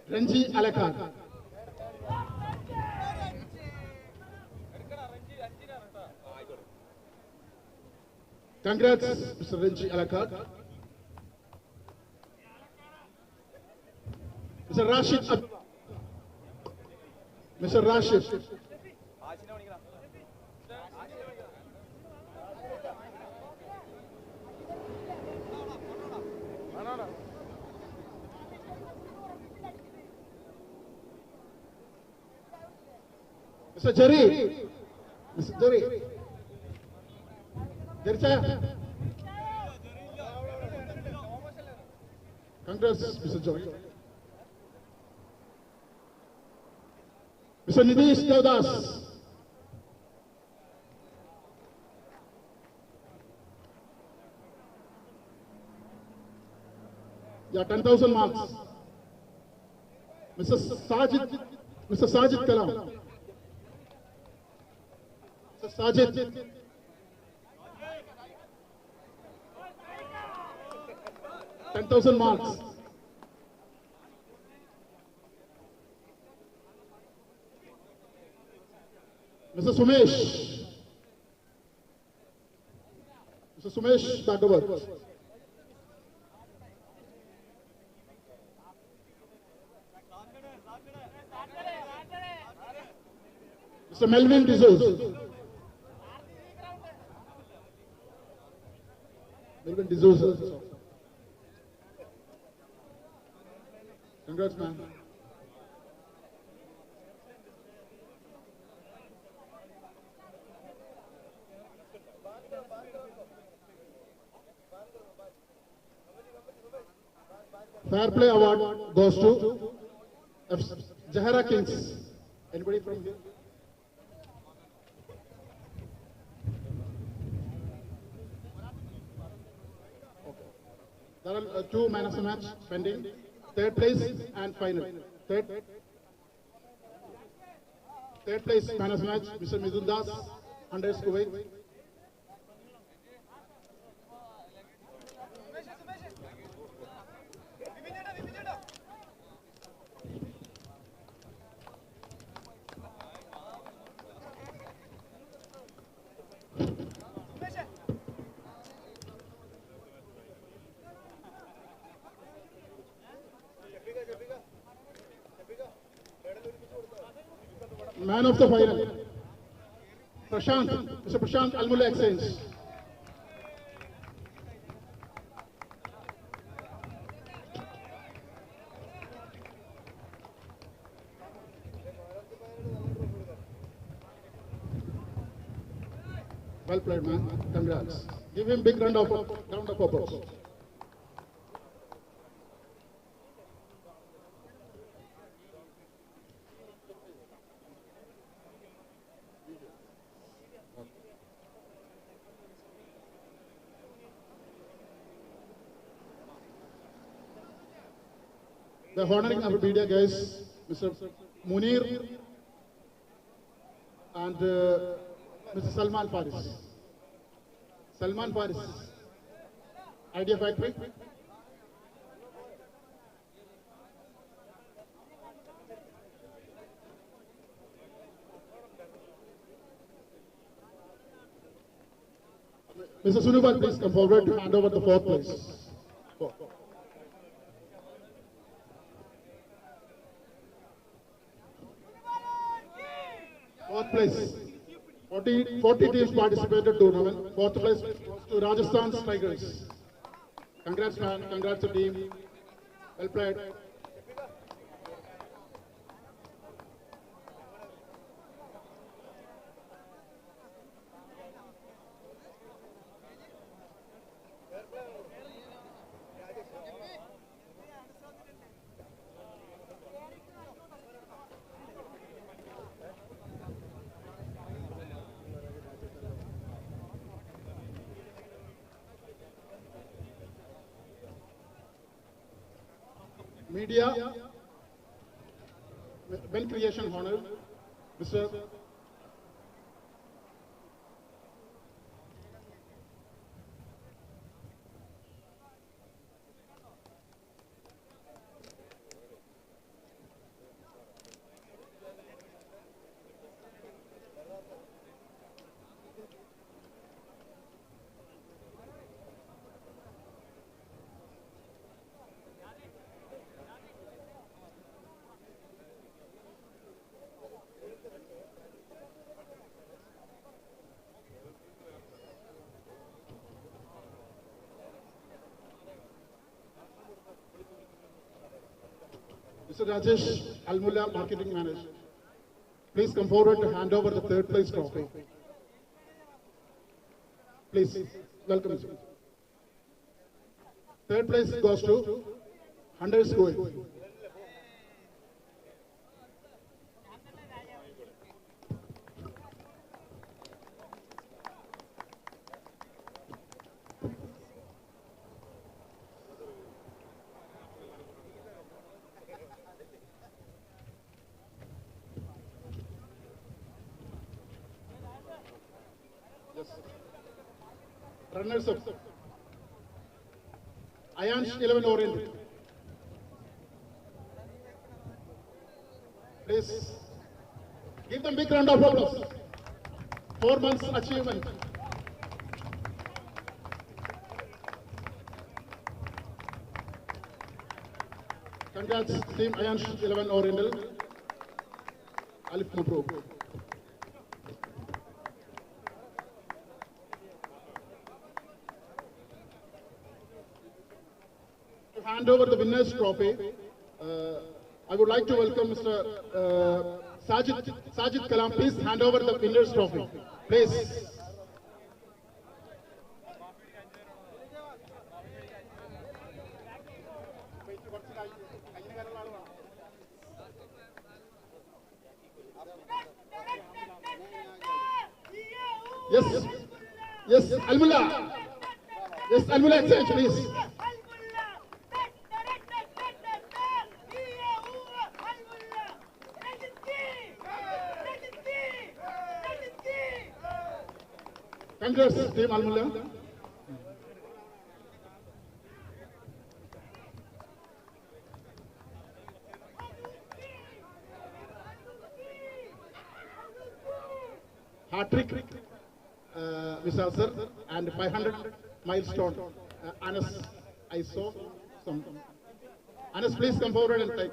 Renji Alakar. Congrats, Mr. Renji Alakat. Mr. Rashid. Mr. Rashid. Mr. Jerry. Mr. Jerry. Jerry Chaya. Congrats, Mr. Jerry. Mr. Nidish Devdas. Yeah, 10,000 marks. Mr. Sajid Kalam. Mr. Sajid. $10,000 marks. Mr. Sumesh. Mr. Sumesh Bhagavat. Mr. Melvin D'Souza. Melvin D'Souza. Congrats, man. Fair Play Award goes to Jahara Kings. Anybody from here? Okay. There are two man of the match pending. Third place and final. Third place man of the match, Mr. Mithun Das, under Kuwait. Man of the final, Mr. Prashant MULLA Exchange. Well played, man. Congrats. Give him big round of applause. The honoring our media guys, Mr. Munir and Mr. Salman Faris. Salman Faris, Idea Factory. Mr. Sunubal, please come forward to hand over the fourth place. Fourth place. 40 teams participated tournament. Fourth place goes to Rajasthan Tigers. Congrats, man. Congrats to team. Well played. Media, Ben Creation Honor, Mr. Mr. Rajesh Al-Mullah, Marketing Manager. Please come forward to hand over the third place trophy. Please, welcome. Sir. Third place goes to Hunters Kuwait. Runners up. AYANSH 11 Orient. Please give them a big round of applause. 4 months achievement. Congrats, team AYANSH 11 Oriental. Alif Mubruk. Hand over the winners trophy. I would like to welcome Mr. Sajid Kalam. Please hand over the winners trophy. Please. Yes. Yes, Al-Mullah. Yes, Al-Mullah exchange, please. Congrats, team Al-Mullah. Hat-trick, Mr. Sir, and 500 milestone. Anas, I saw some. Anas, please come forward and take.